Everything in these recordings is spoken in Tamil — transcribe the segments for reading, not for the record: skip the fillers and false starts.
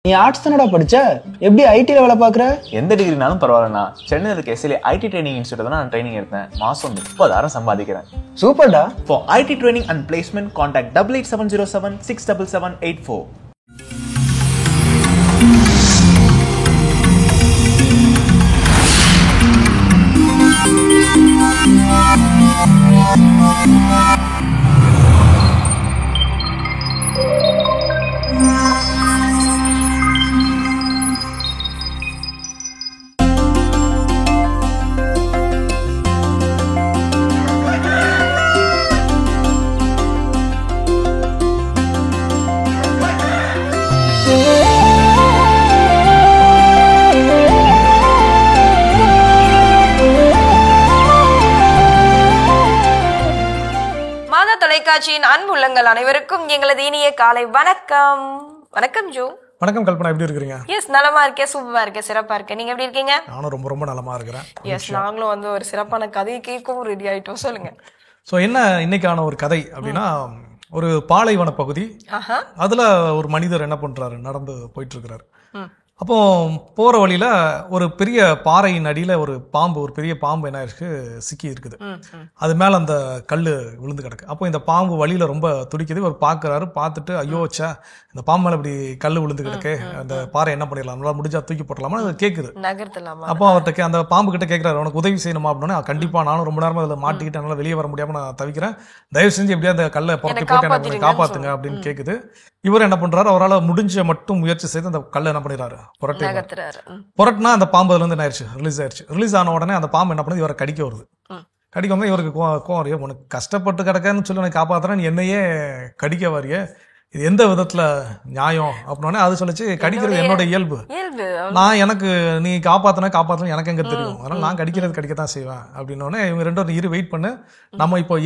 நீ ஆர்ட்ஸ் தானடா படிச்ச, எப்படி ஐடில வேலை பாக்குற? எந்த டிகிரினாலும் பரவாயில்லண்ணா. சென்னையில் இருக்க எஸ்எல்ஏ ஐடி ட்ரைனிங் இன்ஸ்டியூட் தான் நான் ட்ரைனிங் எடுத்தேன். மாசம் 30,000 சம்பாதிக்கிறேன். சூப்பர்டா. For IT training and placement, contact 88707 67784. தொலைக்காட்சியின் அன்பு உள்ளங்கள் அனைவருக்கும் எங்களது இனிய காலை வணக்கம். வணக்கம் ஜோ. வணக்கம் கல்பனா, எப்படி இருக்கீங்க? எஸ், நலமா இருக்கேன், சூப்பரா இருக்கேன், சிறப்பா இருக்கேன். நீங்க எப்படி இருக்கீங்க? நானும் ரொம்ப ரொம்ப நலமா இருக்கிறேன். எஸ், நாங்களும் ஒரு சிறப்பான கதையை கேட்கவும் ரெடி ஆயிட்டோம். சொல்லுங்க. ஸோ என்ன இன்னைக்கான ஒரு கதை அப்படின்னா, ஒரு பாலைவன பகுதி. அதுல ஒரு மனிதர் என்ன பண்றாரு, நடந்து போயிட்டு இருக்கிறாரு. அப்போ போற வழியில ஒரு பெரிய பாறையின் அடியில ஒரு பாம்பு, ஒரு பெரிய பாம்பு என்ன இருக்கு, சிக்கி இருக்குது. அது மேல அந்த கல்லு விழுந்து கிடக்கு. அப்போ இந்த பாம்பு வழியில ரொம்ப துடிக்குது. இவர் பாக்குறாரு. பார்த்துட்டு ஐயோச்சா, இந்த பாம்பு மேல இப்படி கல்லு விழுந்து கிடக்கு, அந்த பாறை என்ன பண்ணிடலாம், நம்மளால முடிஞ்சா தூக்கி போட்டலாமா கேக்குது. அப்போ அவர்கிட்ட அந்த பாம்பு கிட்ட கேட்கிறாரு, உனக்கு உதவி செய்யணுமா அப்படின்னா, கண்டிப்பா நானும் ரொம்ப நேரமா அதுல மாட்டிக்கிட்டு என்னால வெளியே வர முடியாம நான் தவிக்கிறேன், தயவு செஞ்சு எப்படியா அந்த கல்லை புரட்டி போட்டு காப்பாத்துங்க அப்படின்னு கேக்குது. இவர் என்ன பண்றாரு, அவரால் முடிஞ்ச மட்டும் முயற்சி செய்து அந்த கல்லை என்ன பண்ணிடுறாரு, புரட்டினா அந்த பாம்பு அதுல இருந்து என்ன ஆயிடுச்சு, ரிலீஸ் ஆயிடுச்சு. ரிலீஸ் ஆன உடனே அந்த பாம்பு என்ன பண்ணுது, இவரை கடிக்க வருது. கடிக்க வந்து இவருக்கு கோவம், உனக்கு கஷ்டப்பட்டு கிடக்கன்னு சொல்லி உனக்கு காப்பாத்துறேன், என்னையே கடிக்க வரிய, இது எந்த விதத்துல நியாயம் அப்படின்னே அது சொல்லிச்சு, கடிக்கிறது என்னோட இயல்பு, நான் எனக்கு நீ காப்பாத்தணும் எனக்கு எங்க தெரியும், அதனால நான் கடிக்கத்தான் செய்வேன் அப்படின்னோடனே இவங்க ரெண்டு பேரும் வெயிட் பண்ணு, நம்ம இப்போ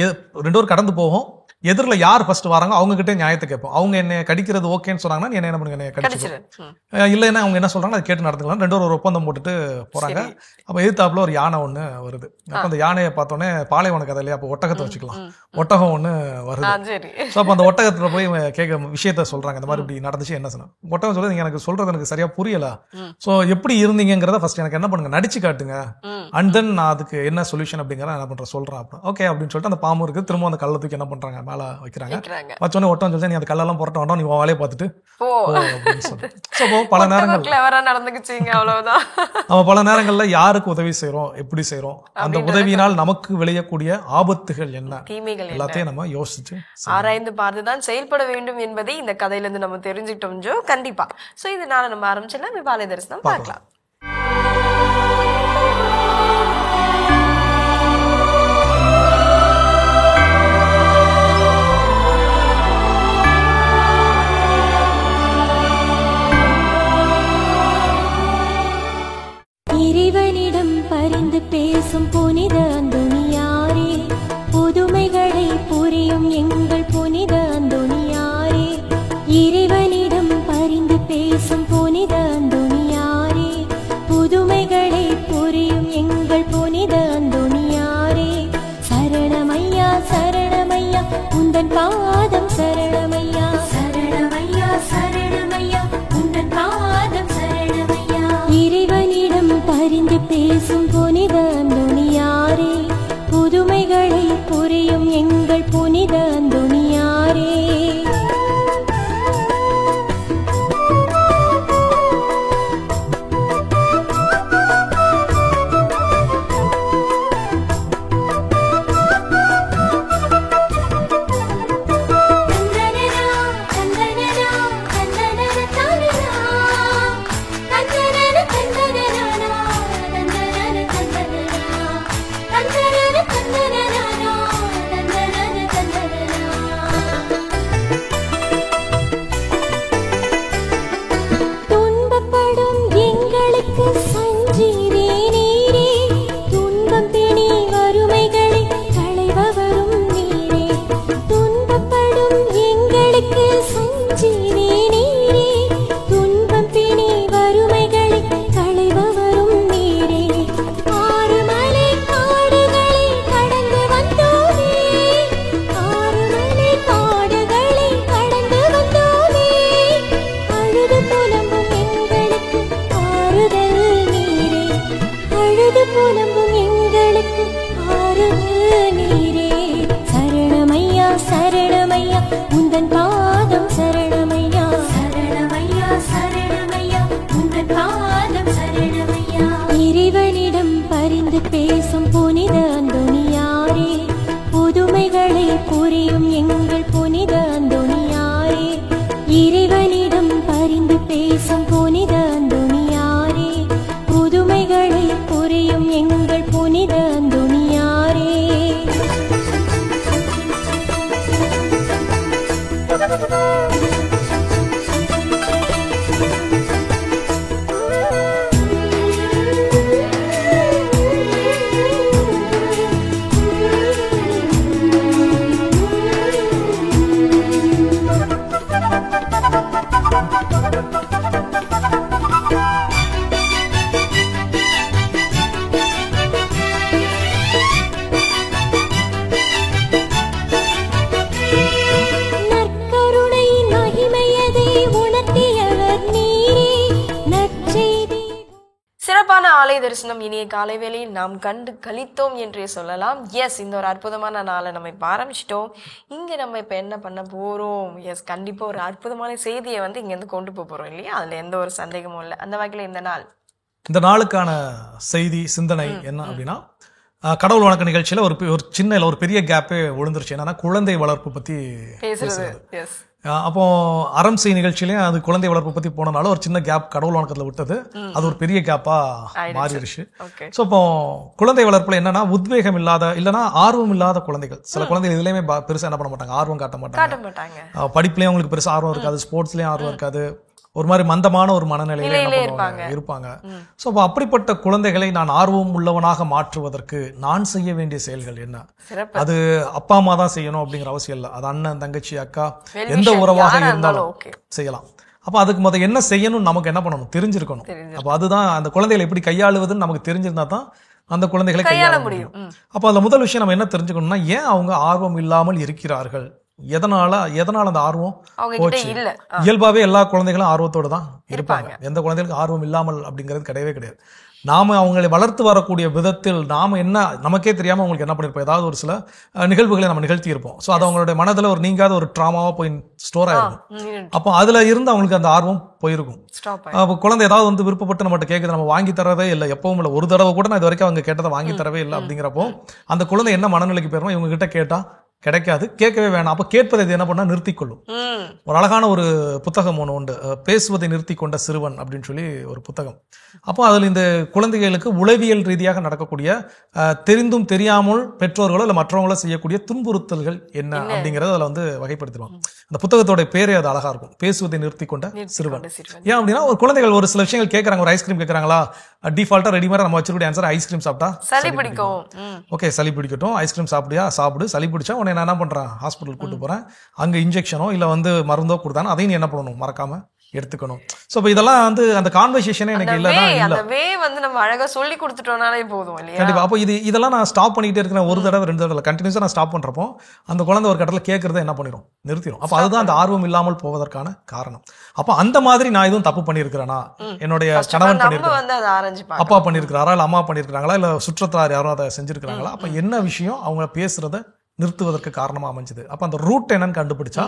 ரெண்டு பேரும் கடந்து போவோம், எதிரில் யார் ஃபர்ஸ்ட் வராங்க அவங்க கிட்டே நியாயத்தை கேட்போம். அவங்க என்ன கடிக்கிறது ஓகேன்னு சொன்னாங்கன்னா என்ன பண்ணுங்க, என்ன கடிச்சு இல்லைன்னா அவங்க என்ன சொல்றாங்க அதை கேட்டு நடந்துக்கலாம். ரெண்டு ஒரு ஒப்பந்தம் போட்டுட்டு போறாங்க. அப்போ எதிர்த்தாப்புல ஒரு யானை ஒண்ணு வருது. அப்போ அந்த யானையை பார்த்தோன்னே பாலைவன கதை இல்லையா, அப்போ ஒட்டகத்தை வச்சுக்கலாம், ஒட்டகம் ஒண்ணு வருது. ஸோ அப்போ அந்த ஒட்டகத்துல போய் கேட்க விஷயத்த சொல்றாங்க, இந்த மாதிரி இப்படி நடந்துச்சு என்ன சொன்னா. ஒட்டகம் சொல்லுது, நீங்க எனக்கு சொல்றது எனக்கு சரியா புரியல, ஸோ எப்படி இருந்தீங்கிறத ஃபர்ஸ்ட் எனக்கு என்ன பண்ணுங்க, நடிச்சு காட்டுங்க, அண்ட் தென் நான் அதுக்கு என்ன சொல்யூஷன் அப்படிங்கிறத என்ன பண்றேன் சொல்றேன். அப்போ ஓகே அப்படின்னு சொல்லிட்டு அந்த பாம்பு இருக்கு, திரும்ப அந்த கல்லை தூக்கி என்ன பண்றாங்க மேல வைக்கிறாங்க. வச்சோடனே ஒட்டம் சொல்லி, நீ அந்த கல்லெல்லாம் புரட்ட வேண்டாம், நீ வேலையை பார்த்துட்டு பல நேரங்கள்ல யாருக்கு உதவி செய்யறோம், எப்படி செய்யறோம், அந்த உதவியினால் நமக்கு விளையக்கூடிய ஆபத்துகள் என்ன, தீமைகள் எல்லாத்தையும் நம்ம யோசிச்சு ஆராய்ந்து பார்த்துதான் செயல்பட வேண்டும் என்பதை இந்த கதையில இருந்து நம்ம தெரிஞ்சுக்கிட்டோம் ஜோ. கண்டிப்பா. சோ இதனால நம்ம ஆரம்பிச்சிடலாம், பாலை தரிசனம் பார்க்கலாம். இறைவனிடம் பரிந்து பேசும் புனித அந்தோனியாரே, புதுமைகளை புரியும் எங்கள் புனித அந்தோனியாரே, இறைவனிடம் பரிந்து பேசும் புனித அந்தோனியாரே, தரிசனம் இனிய காலை வேளையில் நாம் கண்டு கழித்தோம் என்றே சொல்லலாம். எஸ், இந்த ஒரு அற்புதமான நாளை நம்ம இப்போ ஆரம்பிச்சிட்டோம். இங்கே நம்ம இப்போ என்ன பண்ண போகிறோம்? எஸ், கண்டிப்பாக ஒரு அற்புதமான செய்தியை வந்து இங்கேருந்து கொண்டு போகிறோம் இல்லையா? அதில் எந்த ஒரு சந்தேகமும் இல்லை. அந்த வகையில் இந்த நாளுக்கான செய்தி சிந்தனை என்ன அப்படின்னா, கடவுள் வணக்க நிகழ்ச்சியில ஒரு சின்ன ஒரு பெரிய கேப்பே விழுந்துருச்சு. என்னன்னா குழந்தை வளர்ப்பு பத்தி பேசுறது. அப்போ அறம் செய் நிகழ்ச்சியிலேயே அது குழந்தை வளர்ப்பு பத்தி போனனால ஒரு சின்ன கேப் கடவுள் வணக்கத்துல விட்டது. அது ஒரு பெரிய கேப்பா மாறிடுச்சு. ஸோ இப்போ குழந்தை வளர்ப்புல என்னன்னா உத்வேகம் இல்லாத இல்லைன்னா ஆர்வம் இல்லாத குழந்தைகள், சில குழந்தைகள் இதுலயுமே பெருசா என்ன பண்ண மாட்டாங்க, ஆர்வம் காட்ட மாட்டாங்க. படிப்புலயும் அவங்களுக்கு பெருசா ஆர்வம் இருக்காது, ஸ்போர்ட்ஸ்லயும் ஆர்வம் இருக்காது, ஒரு மாதிரி மந்தமான ஒரு மனநிலையில இருப்பாங்க. சோ அப்ப அப்படிப்பட்ட குழந்தைகளை நான் ஆர்வம் உள்ளவனாக மாற்றுவதற்கு நான் செய்ய வேண்டிய செயல்கள் என்ன? அது அப்பா அம்மா தான் செய்யணும் அப்படிங்கிற அவசியம் இல்லை. அது அண்ணன், தங்கச்சி, அக்கா, எந்த உறவாக இருந்தாலும் செய்யலாம். அப்ப அதுக்கு என்ன செய்யணும், நமக்கு என்ன பண்ணணும் தெரிஞ்சிருக்கணும். அப்ப அதுதான் அந்த குழந்தைகளை எப்படி கையாளுவதுன்னு நமக்கு தெரிஞ்சிருந்தா தான் அந்த குழந்தைகளை கையாள முடியும். அப்ப அதுல முதல் விஷயம் நம்ம என்ன தெரிஞ்சுக்கணும்னா, ஏன் அவங்க ஆர்வம் இல்லாமல் இருக்கிறார்கள், எதனால அந்த ஆர்வம் போச்சு. இயல்பாவே எல்லா குழந்தைகளும் ஆர்வத்தோடு தான் இருப்பாங்க. எந்த குழந்தைகளுக்கு ஆர்வம் இல்லாமல் அப்படிங்கிறது கிடையவே கிடையாது. நாம அவங்களை வளர்த்து வரக்கூடிய விதத்தில் நாம என்ன நமக்கே தெரியாம அவங்களுக்கு என்ன பண்ணிருப்போம், ஏதாவது ஒரு சில நிகழ்வுகளை நம்ம நிகழ்த்தி இருப்போம். ஸோ அது அவங்களுடைய மனதில் ஒரு நீங்காத ஒரு ட்ராமாவா போய் ஸ்டோர் ஆயிருக்கும். அப்போ அதுல இருந்து அவங்களுக்கு அந்த ஆர்வம் போயிருக்கும். அப்போ குழந்தை ஏதாவது வந்து விருப்பப்பட்டு நம்மகிட்ட கேட்குது, நம்ம வாங்கி தரதே இல்லை, எப்பவும் இல்லை, ஒரு தடவை கூட நான் இது வரைக்கும் அவங்க கேட்டதை வாங்கி தரவே இல்லை. அப்படிங்கிறப்போ அந்த குழந்தை என்ன மனநிலைக்கு போயிருமோ, இவங்க கிட்ட கேட்டா கிடைக்காது, கேட்கவே வேணாம். அப்ப கேட்பதை இது என்ன பண்ணா நிறுத்திக்கொள்ளும். ஒரு அழகான ஒரு புத்தகம் ஒன்று உண்டு, பேசுவதை நிறுத்தி கொண்ட சிறுவன் அப்படின்னு சொல்லி ஒரு புத்தகம். அப்போ அதில் இந்த குழந்தைகளுக்கு உளவியல் ரீதியாக நடக்கக்கூடிய தெரிந்தும் தெரியாமல் பெற்றோர்களோ இல்லை மற்றவங்களோ செய்யக்கூடிய துன்புறுத்தல்கள் என்ன அப்படிங்கறத அதில் வந்து வகைப்படுத்திடுவாங்க. அந்த புத்தகத்தோட பேரே அது அழகா இருக்கும், பேசுவதை நிறுத்தி கொண்ட சிறுவன். ஏன் அப்படின்னா ஒரு குழந்தைகள் ஒரு சில விஷயங்கள் கேட்கறாங்க, ஒரு ஐஸ்கிரீம் கேட்கறாங்களா, டிஃபால்ட்டா ரெடிமேடா நம்ம வச்சிருக்கூடிய ஆன்சர் ஐஸ்கிரீம் சாப்பிட்டா சளி பிடிக்கும். ஓகே, சளி பிடிக்கட்டும், ஐஸ்கிரீம் சாப்பிடு, சளி பிடிச்சா உன்னை நான் என்ன பண்றேன், ஹாஸ்பிட்டல் கூட்டு போறேன், அங்க இன்ஜெக்ஷனோ இல்ல வந்து மருந்தோ கொடுத்தானே அதையும் நீ என்ன பண்ணணும், மறக்காம எடுத்துக்கணும். சோ இப்போ இதெல்லாம் வந்து அந்த கான்வர்சேஷனே எனக்கு இல்லனா இல்ல, அந்த வே வந்து நம்ம அழகா சொல்லி கொடுத்துட்டோம்னாலே போதும் இல்லையா? கண்டிப்பா. அப்போ இதெல்லாம் நான் ஸ்டாப் பண்ணிட்டே இருக்கேன், ஒரு தடவை 2 தடவை கண்டினியூஸா நான் ஸ்டாப் பண்றப்போ அந்த குழந்தை ஒரு கட்டத்துல கேட்கறத என்ன பண்ணிரும், நிறுத்திடும். அப்ப அதுதான் அந்த ஆர்வம் இல்லாமல் போவதற்கான காரணம். அப்ப அந்த மாதிரி நான் எதுவும் தப்பு பண்ணிருக்கிறேனா, என்னுடைய கணவன் பண்ணிருக்காரு, அப்பா பண்ணிருக்காரா, இல்ல அம்மா பண்ணிருக்காங்களா, இல்ல சுற்றத்தார் யாரும் அதை செஞ்சிருக்காங்களா, அப்ப என்ன விஷயம் அவங்க பேசுறத நிறுத்துவதற்கு காரணமா அமைஞ்சது. அப்ப அந்த ரூட் என்னன்னு கண்டுபிடிச்சா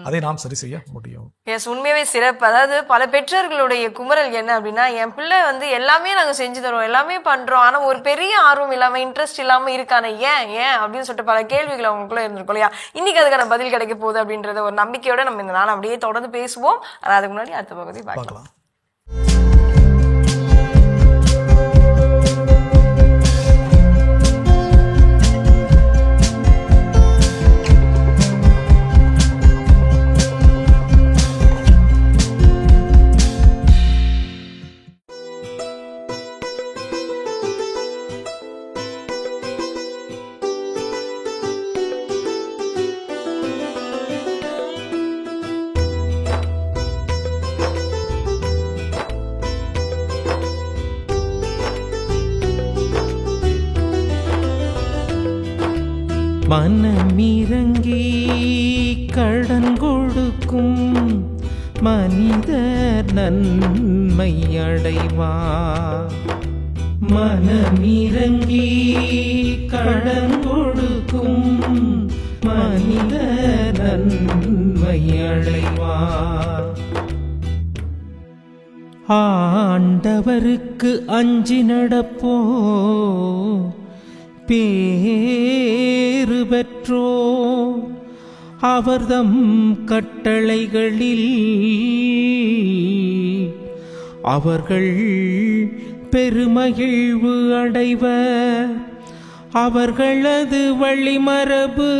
அதை நாம் சரி செய்ய முடியும். எஸ், உண்மையாவே சிறப்பு. அதாவது பல பெற்றோர்களுடைய குமரல் என்ன அப்படின்னா, என் பிள்ளை வந்து எல்லாமே நாங்க செஞ்சு தரோம், எல்லாமே பண்றோம், ஆனா ஒரு பெரிய ஆர்வம் இல்லாம இன்ட்ரெஸ்ட் இல்லாம இருக்கானே, ஏன் அப்படின்னு சொல்லிட்டு பல கேள்விகள் அவங்களுக்குள்ள இருந்திருக்கும் இல்லையா? இன்னைக்கு அதுக்கான பதில் கிடைக்க போகுது அப்படின்றத ஒரு நம்பிக்கையோட நம்ம இந்த நாள் அப்படியே தொடர்ந்து பேசுவோம். ஆனா அதுக்கு முன்னாடி அடுத்த பகுதி பார்க்கலாம். மனமிரங்கி கடன் கொடுக்கும் மனிதர் நன்மை அடைவார். மனமிரங்கி கடன் கொடுக்கும் மனிதர் நன்மை அடைவார். ஆண்டவருக்கு அஞ்சி நடப்போ பேறு பெற்றோ அவர்தம் கட்டளைகளில் அவர்கள் பெருமகிழ்வு அடைவர். அவர்களது வழிமரபு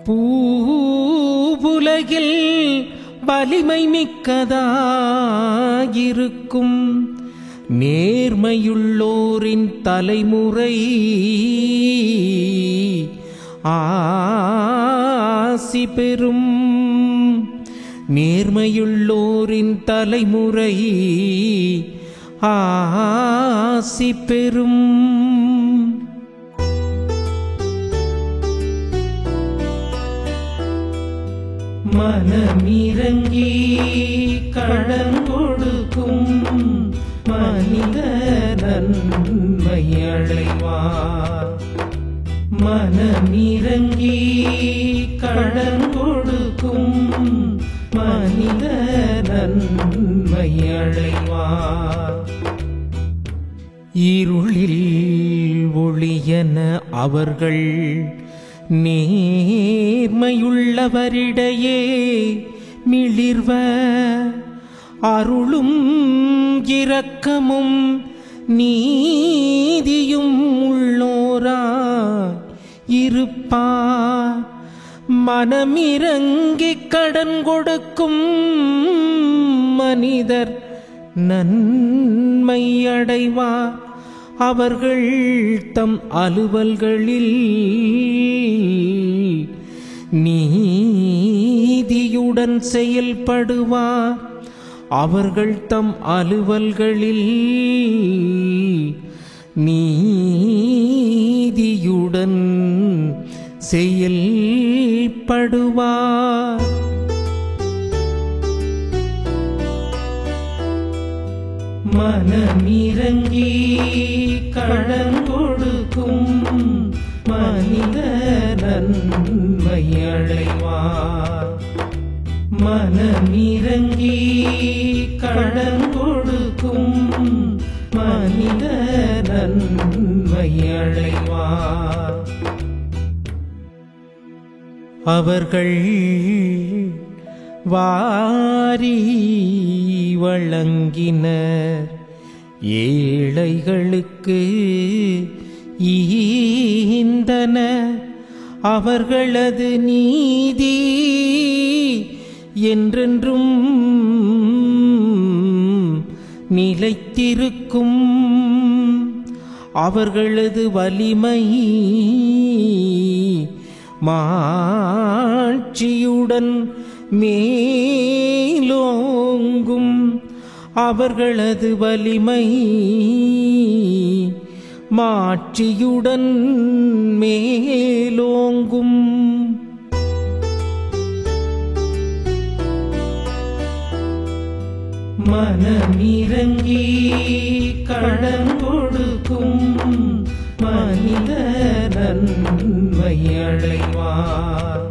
பூவுலகில் வலிமை மிக்கதாயிருக்கும். நேர்மையுள்ளோரின் தலைமுறை ஆசி பெறும். நேர்மையுள்ளோரின் தலைமுறை ஆசி பெறும். மனமிரங்கி கடன் கொடுக்கும் மனித நன்மை அடைவார். மனமிரங்கி கடன் கொடுக்கும் மனித நன்மை அடைவார். இருளில் ஒளியென அவர்கள் நேர்மையுள்ளவரிடையே மிளிர்வ அருளும் இரக்கமும் நீதியும் உள்ளோராய் இருப்பார். மனமிரங்கி கடன் கொடுக்கும் மனிதர் நன்மை அடைவார். அவர்கள் தம் அலுவல்களில் நீதியுடன் செயல்படுவார். அவர்கள் தம் அலுவல்களில் நீதியுடன் செயல்படுவார். மனமிரங்கி கடன் கொடுக்கும் மனித நன்மை அடைவார். மனமிரங்கி கடன் கொடுக்கும் மனித நன்மை அடைவார். அவர்கள் வாரி வழங்கினர். ஏழைகளுக்கு ஈந்தனர். அவர்களது நீதி என்றென்றும் நிலைத்திருக்கும். அவர்களது வலிமை மாட்சியுடன் மேலோங்கும். அவர்களது வலிமை மாட்சியுடன் மேலோங்கும். மனமிரங்கி கடன் கொடுக்கும் மனித நன்மை அடைவார்.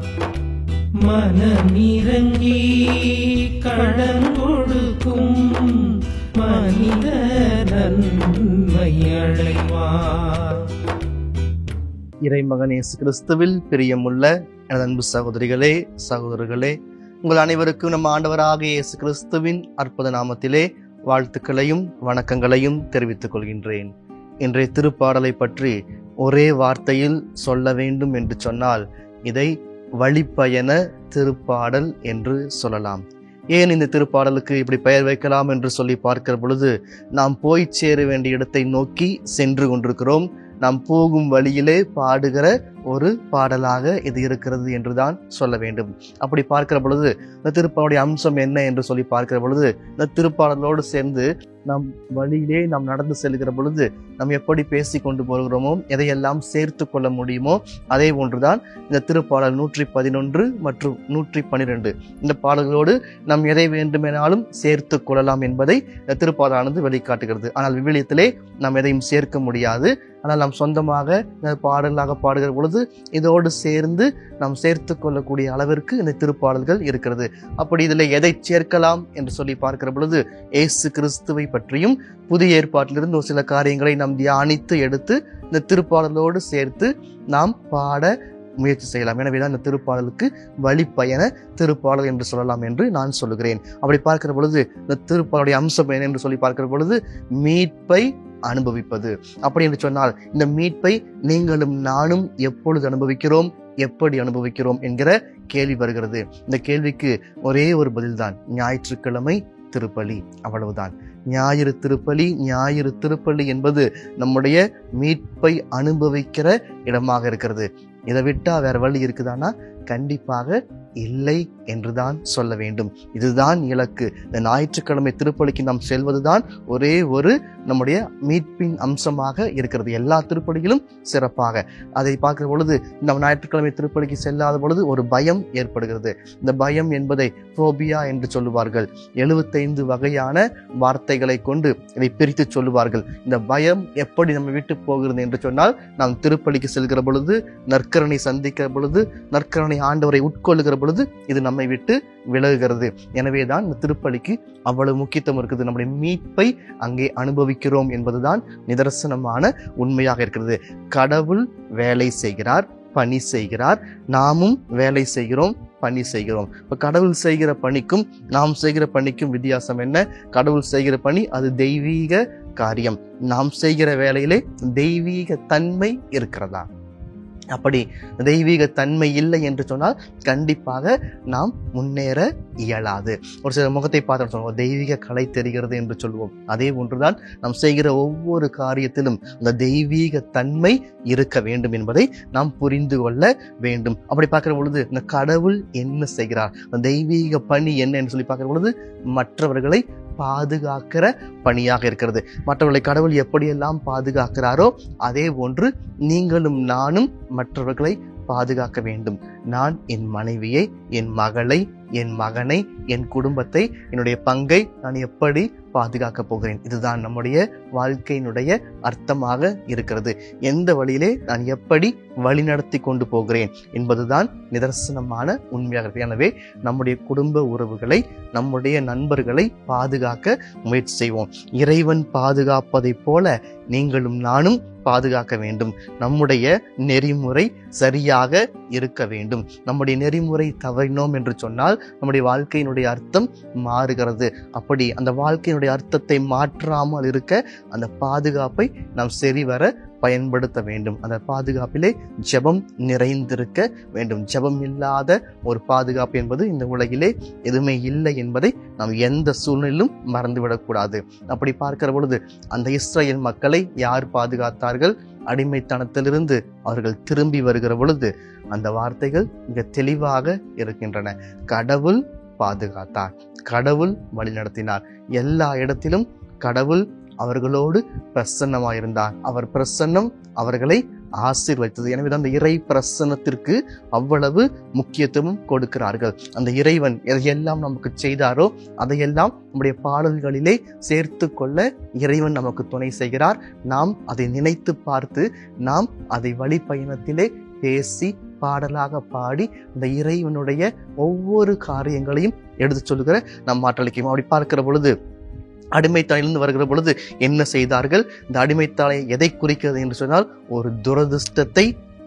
மனமிரங்கி கடன் கொடுக்கும் மனித நன்மை அடைவார். இறைமகன் இயேசு கிறிஸ்துவில் பிரியமுள்ள எனது அன்பு சகோதரிகளே, சகோதரர்களே, உங்கள் அனைவருக்கும் நம்ம ஆண்டவராக இயேசு கிறிஸ்துவின் அற்புத நாமத்திலே வாழ்த்துக்களையும் வணக்கங்களையும் தெரிவித்துக் கொள்கின்றேன். இன்றைய திருப்பாடலை பற்றி ஒரே வார்த்தையில் சொல்ல வேண்டும் என்று சொன்னால் இதை வழிப்பயண திருப்பாடல் என்று சொல்லலாம். ஏன் இந்த திருப்பாடலுக்கு இப்படி பெயர் வைக்கலாம் என்று சொல்லி பார்க்கிற பொழுது, நாம் போய் சேர வேண்டிய இடத்தை நோக்கி சென்று கொண்டிருக்கிறோம். நாம் போகும் வழியிலே பாடுகிற ஒரு பாடலாக இது இருக்கிறது என்றுதான் சொல்ல வேண்டும். அப்படி பார்க்கிற பொழுது இந்த திருப்பாடலுடைய அம்சம் என்ன என்று சொல்லி பார்க்கிற பொழுது, இந்த திருப்பாடலோடு சேர்ந்து நம் வழியிலே நாம் நடந்து செல்கிற பொழுது நாம் எப்படி பேசி கொண்டு போகிறோமோ, எதையெல்லாம் சேர்த்து கொள்ள முடியுமோ அதே ஒன்றுதான் இந்த திருப்பாடல் 111 மற்றும் 112. இந்த பாடல்களோடு நாம் எதை வேண்டுமெனாலும் சேர்த்து கொள்ளலாம் என்பதை இந்த திருப்பாடலானது வெளிக்காட்டுகிறது. ஆனால் விவிலியத்திலே நாம் எதையும் சேர்க்க முடியாது. ஆனால் நாம் சொந்தமாக பாடலாக பாடுகிற பொழுது இதோடு சேர்ந்து நாம் சேர்த்து கொள்ளக்கூடிய அளவிற்கு இந்த திருப்பாடல்கள் இருக்கிறது. அப்படி இதில் எதை சேர்க்கலாம் என்று சொல்லி பார்க்கிற பொழுது, இயேசு கிறிஸ்துவை பற்றியும் புதிய ஏற்பாட்டிலிருந்து ஒரு சில காரியங்களை நாம் தியானித்து எடுத்து இந்த திருப்பாடலோடு சேர்த்து நாம் பாட முயற்சி செய்யலாம். எனவேதான் இந்த திருப்பாடலுக்கு வழிப்பயண திருப்பாடல் என்று சொல்லலாம் என்று நான் சொல்லுகிறேன். அப்படி பார்க்கிற பொழுது இந்த திருப்பாடலுடைய அம்சம் என்ன என்று சொல்லி பார்க்கிற பொழுது, மீட்பை அனுபவிப்பது. அப்படி என்று சொன்னால் இந்த மீட்பை நீங்களும் நானும் எப்பொழுது அனுபவிக்கிறோம், எப்படி அனுபவிக்கிறோம் என்கிற கேள்வி வருகிறது. இந்த கேள்விக்கு ஒரே ஒரு பதில்தான், ஞாயிற்றுக்கிழமை திருப்பலி. அவ்வளவுதான். ஞாயிறு திருப்பலி என்பது நம்முடைய மீட்பை அனுபவிக்கிற இடமாக இருக்கிறது. இதை விட்டா வேற வழி இருக்குதானா? கண்டிப்பாக இல்லை என்றுதான் சொல்ல வேண்டும். இதுதான் இலக்கு. இந்த ஞாயிற்றுக்கிழமை திருப்பலிக்கு நாம் செல்வதுதான் ஒரே ஒரு நம்முடைய மீட்பின் அம்சமாக இருக்கிறது. எல்லா திருப்பலிகளும் சிறப்பாக அதை பார்க்கிற பொழுது நம்ம ஞாயிற்றுக்கிழமை திருப்பலிக்கு செல்லாத பொழுது ஒரு பயம் ஏற்படுகிறது. இந்த பயம் என்பதை போபியா என்று சொல்லுவார்கள். 75 வகையான வார்த்தைகளை கொண்டு இதை பிரித்து சொல்லுவார்கள். இந்த பயம் எப்படி நம்ம விட்டு போகிறது என்று சொன்னால், நாம் திருப்பலிக்கு செல்கிற பொழுது, நற்கருணை சந்திக்கிற பொழுது, நற்கருணை ஆண்டவரை உட்கொள்ளுகிற பொழுது இது நம்மை விட்டு விலகுகிறது. எனவேதான் இந்த திருப்பலிக்கு அவ்வளவு முக்கியத்துவம் இருக்குது. நம்முடைய மீட்பை அங்கே அனுபவிக்கிறோம் என்பதுதான் நிதர்சனமான உண்மையாக இருக்கிறது. கடவுள் வேலை செய்கிறார், பணி செய்கிறார், நாமும் வேலை செய்கிறோம், பணி செய்கிறோம். இப்ப கடவுள் செய்கிற பணிக்கும் நாம் செய்கிற பணிக்கும் வித்தியாசம் என்ன? கடவுள் செய்கிற பணி அது தெய்வீக காரியம். நாம் செய்கிற வேலையிலே தெய்வீக தன்மை இருக்கிறதா? அப்படி தெய்வீக தன்மை இல்லை என்று சொன்னால் கண்டிப்பாக நாம் முன்னேற இயலாது. ஒரு சில முகத்தை பார்த்து சொல்லுவோம், தெய்வீக கலை தெரிகிறது என்று சொல்லுவோம். அதே ஒன்றுதான் நாம் செய்கிற ஒவ்வொரு காரியத்திலும் அந்த தெய்வீக தன்மை இருக்க வேண்டும் என்பதை நாம் புரிந்து கொள்ள வேண்டும். அப்படி பார்க்கிற பொழுது இந்த கடவுள் என்ன செய்கிறார், அந்த தெய்வீக பணி என்ன என்று சொல்லி பார்க்கிற பொழுது மற்றவர்களை பாதுகாக்கிற பணியாக இருக்கிறது. மற்றவர்களை கடவுள் எப்படியெல்லாம் பாதுகாக்கிறாரோ அதே போன்று நீங்களும் நானும் மற்றவர்களை பாதுகாக்க வேண்டும். நான் என் மனைவியை, என் மகளை, என் மகனை, என் குடும்பத்தை, என்னுடைய பங்கை நான் எப்படி பாதுகாக்க போகிறேன்? இதுதான் நம்முடைய வாழ்க்கையினுடைய அர்த்தமாக இருக்கிறது. எந்த வழியிலே நான் எப்படி வழிநடத்தி கொண்டு போகிறேன் என்பதுதான் நிதர்சனமான உண்மையாக இருக்கு. எனவே நம்முடைய குடும்ப உறவுகளை, நம்முடைய நண்பர்களை பாதுகாக்க முயற்சி செய்வோம். இறைவன் பாதுகாப்பதை போல நீங்களும் நானும் பாதுகாக்க வேண்டும். நம்முடைய நெறிமுறை சரியாக இருக்க வேண்டும். நம்முடைய நெறிமுறை தவறினோம் என்று சொன்னால் நம்முடைய வாழ்க்கையினுடைய அர்த்தம் மாறுகிறது. அப்படி அந்த வாழ்க்கையினுடைய அர்த்தத்தை மாற்றாமல் இருக்க அந்த பாதுகாப்பை நாம் சரிவர பயன்படுத்த வேண்டும். அந்த பாதுகாப்பிலே ஜெபம் நிறைந்திருக்க வேண்டும். ஜெபம் இல்லாத ஒரு பாதுகாப்பு என்பது இந்த உலகிலே எதுவுமே இல்லை என்பதை நாம் எந்த சூழ்நிலையிலும் மறந்துவிடக்கூடாது. அப்படி பார்க்கிற பொழுது அந்த இஸ்ரேல் மக்களை யார் பாதுகாத்தார்கள்? அடிமைத்தனத்திலிருந்து அவர்கள் திரும்பி வருகிற பொழுது அந்த வார்த்தைகள் மிக தெளிவாக இருக்கின்றன. கடவுள் பாதுகாத்தார், கடவுள் வழிநடத்தினார். எல்லா இடத்திலும் கடவுள் அவர்களோடு பிரசன்னமாயிருந்தார். அவர் பிரசன்னம் அவர்களை ஆசீர்வதித்தது. எனவே அந்த இறை பிரசன்னத்திற்கு அவ்வளவு முக்கியத்துவம் கொடுக்கிறார்கள். அந்த இறைவன் எதையெல்லாம் நமக்கு செய்தாரோ அதையெல்லாம் நம்முடைய பாடல்களிலே சேர்த்து கொள்ள இறைவன் நமக்கு துணை செய்கிறார். நாம் அதை நினைத்து பார்த்து நாம் அதை வழிப்பயணத்திலே பேசி பாடலாக பாடி அந்த இறைவனுடைய ஒவ்வொரு காரியங்களையும் எடுத்து சொல்லுகிற நம் மாற்றளிக்கும். அப்படி பார்க்கிற பொழுது அடிமைத்தாயிலிருந்து வருகிற பொழுது என்ன செய்தார்கள்? இந்த அடிமைத்தாயை எதை குறிக்கிறது என்று சொன்னால் ஒரு துரதிர்ஷ்டத்தை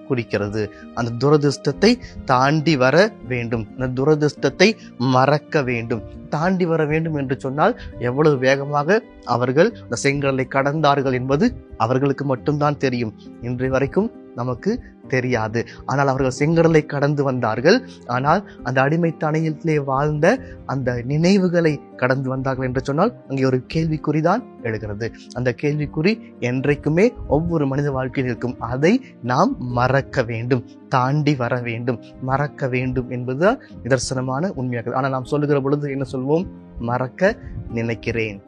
குறிக்கிறது. அந்த துரதிர்ஷ்டத்தை தாண்டி வர வேண்டும், அந்த துரதிர்ஷ்டத்தை மறக்க வேண்டும். தாண்டி வர வேண்டும் என்று சொன்னால் எவ்வளவு வேகமாக அவர்கள் அந்த செங்கடலை கடந்தார்கள் என்பது அவர்களுக்கு மட்டும்தான் தெரியும். இன்றைய வரைக்கும் நமக்கு தெரியாது. ஆனால் அவர்கள் செங்கடலை கடந்து வந்தார்கள். ஆனால் அந்த அடிமைத்தனையிலே வாழ்ந்த அந்த நினைவுகளை கடந்து வந்தார்கள் என்று சொன்னால் அங்கே ஒரு கேள்விக்குறிதான் எழுகிறது. அந்த கேள்விக்குறி என்றைக்குமே ஒவ்வொரு மனித வாழ்க்கையில் இருக்கும். அதை நாம் மறக்க வேண்டும், தாண்டி வர வேண்டும், மறக்க வேண்டும் என்பதுதான் நிதர்சனமான உண்மையாக. ஆனால் நாம் சொல்லுகிற பொழுது என்ன சொல்வோம்? மறக்க நினைக்கிறேன்,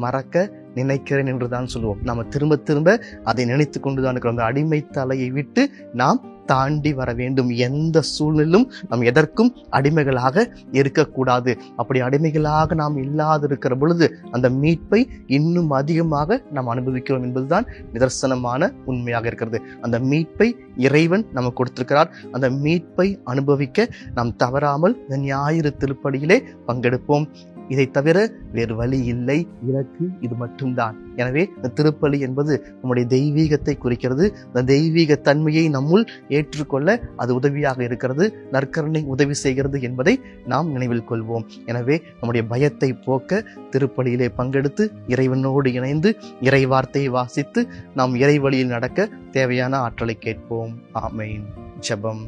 மறக்க நினைக்கிறேன் என்றுதான் சொல்லுவோம். நாம திரும்ப திரும்ப அதை நினைத்து கொண்டுதான் இருக்கிறோம். அந்த அடிமை தலையை விட்டு நாம் தாண்டி வர வேண்டும். எந்த சூழ்நிலும் நாம் எதற்கும் அடிமைகளாக இருக்கக்கூடாது. அப்படி அடிமைகளாக நாம் இல்லாதிருக்கிற பொழுது அந்த மீட்பை இன்னும் அதிகமாக நாம் அனுபவிக்கிறோம் என்பதுதான் நிதர்சனமான உண்மையாக இருக்கிறது. அந்த மீட்பை இறைவன் நமக்கு கொடுத்திருக்கிறார். அந்த மீட்பை அனுபவிக்க நாம் தவறாமல் இந்த ஞாயிறு திருப்பலியிலே பங்கெடுப்போம். இதை தவிர வேறு வழி இல்லை. இலக்கு இது மட்டும்தான். எனவே இந்த திருப்பலி என்பது நம்முடைய தெய்வீகத்தை குறிக்கிறது. அந்த தெய்வீக தன்மையை நம்முள் ஏற்றுக்கொள்ள அது உதவியாக இருக்கிறது. நற்கருணை உதவி செய்கிறது என்பதை நாம் நினைவில் கொள்வோம். எனவே நம்முடைய பயத்தை போக்க திருப்பலியிலே பங்கெடுத்து இறைவனோடு இணைந்து இறை வார்த்தையை வாசித்து நாம் இறை வழியில் நடக்க தேவையான ஆற்றலை கேட்போம். ஆமென். ஜெபம்.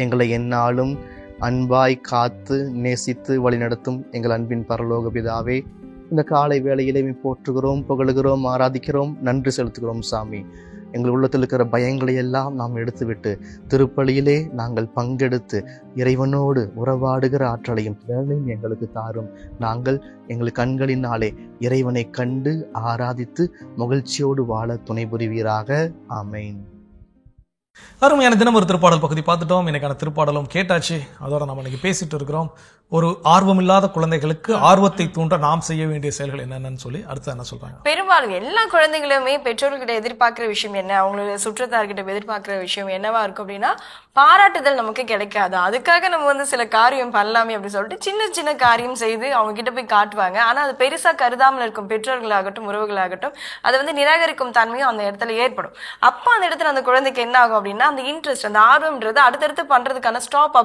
எங்களை எந்நாளும் அன்பாய் காத்து நேசித்து வழிநடத்தும் எங்கள் அன்பின் பரலோக பிதாவே, இந்த காலை வேளையிலே போற்றுகிறோம், புகழுகிறோம், ஆராதிக்கிறோம், நன்றி செலுத்துகிறோம் சாமி. எங்கள் உள்ளத்தில் இருக்கிற பயங்களை எல்லாம் நாம் எடுத்துவிட்டு திருப்பலியிலே நாங்கள் பங்கெடுத்து இறைவனோடு உறவாடுகிற ஆற்றலையும் திறனையும் எங்களுக்கு தாரும். நாங்கள் எங்கள் கண்களினாலே இறைவனை கண்டு ஆராதித்து மகிழ்ச்சியோடு வாழ துணை புரிவீராக. ஆமென். அருமையான தினம் ஒரு திருப்பாடல் பகுதி பார்த்துட்டோம். இன்னைக்கான திருப்பாடலும் கேட்டாச்சு. அதோட நம்ம இன்னைக்கு பேசிட்டு இருக்கிறோம் ஒரு ஆர்வமில்லாத குழந்தைகளுக்கு ஆர்வத்தை தூண்ட நாம் செய்ய வேண்டிய செயல்கள் என்னென்னு சொல்லி அடுத்து என்ன சொல்றாங்க. பெரும்பாலும் எல்லா குழந்தைகளுமே பெற்றோர்கிட்ட எதிர்பார்க்கிற விஷயம் என்ன, அவங்களோட சுற்றத்தார்கிட்ட எதிர்பார்க்கிற விஷயம் என்னவா இருக்கும் அப்படின்னா, பாராட்டுதல் நமக்கு கிடைக்காது. அதுக்காக நம்ம வந்து சில காரியம் பண்ணலாமே அப்படின்னு சொல்லிட்டு சின்ன சின்ன காரியம் செய்து அவங்க கிட்ட போய் காட்டுவாங்க. ஆனா அது பெருசா கருதாமல் இருக்கும் பெற்றோர்களாகட்டும் உறவுகளாகட்டும் அதை வந்து நிராகரிக்கும் தன்மையும் அந்த இடத்துல ஏற்படும். அப்ப அந்த இடத்துல அந்த குழந்தைக்கு என்ன ஆகும் அப்படின்னா, அந்த இன்ட்ரெஸ்ட் அந்த ஆர்வம்ன்றது அடுத்தடுத்து பண்றதுக்கான ஸ்டாப்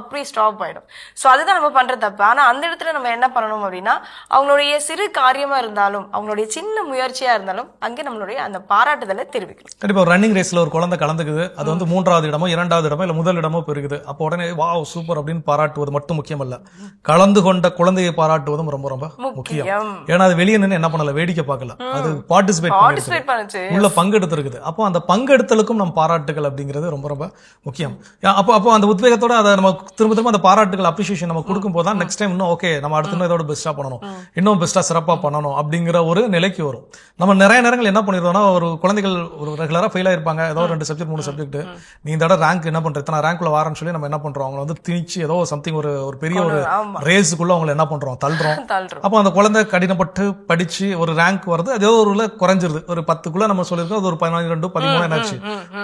ஆயிடும். சோ அதுதான் நம்ம பண்ற தப்பு. ஆனா அந்த இடத்துல நம்ம என்ன பண்ணணும் அப்படின்னா, அவங்களுடைய சிறு காரியமா இருந்தாலும் அவங்களுடைய சின்ன முயற்சியா இருந்தாலும் அங்கே நம்மளுடைய அந்த பாராட்டுதலை தெரிவிக்கணும். கண்டிப்பா ஒரு ரன்னிங் ரேஸ்ல ஒரு குழந்தை கலந்துக்குது, அது வந்து 3வது இடமோ 2வது இடமோ இல்ல முதல் இடமோ பெருகுது. அப்போ உடனே வாவ் சூப்பர் அப்படின்னு பாராட்டுவது மட்டும் முக்கியம் அல்ல, கலந்து கொண்ட குழந்தையை பாராட்டுவதும் ரொம்ப ரொம்ப முக்கியம். ஏன்னா அது வெளியே நின்று என்ன பண்ணல, வேடிக்கை பார்க்கல, அது பார்ட்டிசிபேட் பண்ணுச்சு, உள்ள பங்கெடுத்து இருக்குது. அப்போ அந்த பங்கெடுத்தலுக்கும் நம்ம பாராட்டுகள் அப்படிங்கிறது ரொம்ப ரொம்ப முக்கியம். அப்போ அந்த உத்வேகத்தோட அதை நம்ம திரும்ப அந்த பாராட்டுகள் அப்ரிசியேஷன் நம்ம கொடுக்கும் போது நெக்ஸ்ட் டைம் இன்னும் ஓகே நம்ம அடுத்த இதோட பெஸ்டா பண்ணணும், இன்னும் பெஸ்டா சிறப்பா பண்ணணும் அப்படிங்கிற ஒரு நிலைக்கு வரும். நம்ம நிறைய நேரங்கள் என்ன பண்ணிடுவோம்னா, ஒரு குழந்தைகள் ஒரு ரெகுலரா ஃபெயில் ஆயிருப்பாங்க, ஏதோ 2 சப்ஜெக்ட் 3 சப்ஜெக்ட், நீ இந்த தடவை ரேங்க் என்ன பண்ற, இத்தனை ரேங்க்ல வாரன்னு சொல்லி நம்ம என்ன பண்றோம், அவங்க வந்து திணிச்சு ஏதோ சம்திங் ஒரு பெரிய ஒரு ரேஸுக்குள்ள அவங்க என்ன பண்றோம், தள்ளுறோம். அப்போ அந்த குழந்தை கடினப்பட்டு படிச்சு ஒரு ரேங்க் வருது, அதே ஒரு குறைஞ்சிருது, ஒரு 10க்குள்ள நம்ம சொல்லிருக்கோம், அது ஒரு 12 13 என்னாச்சு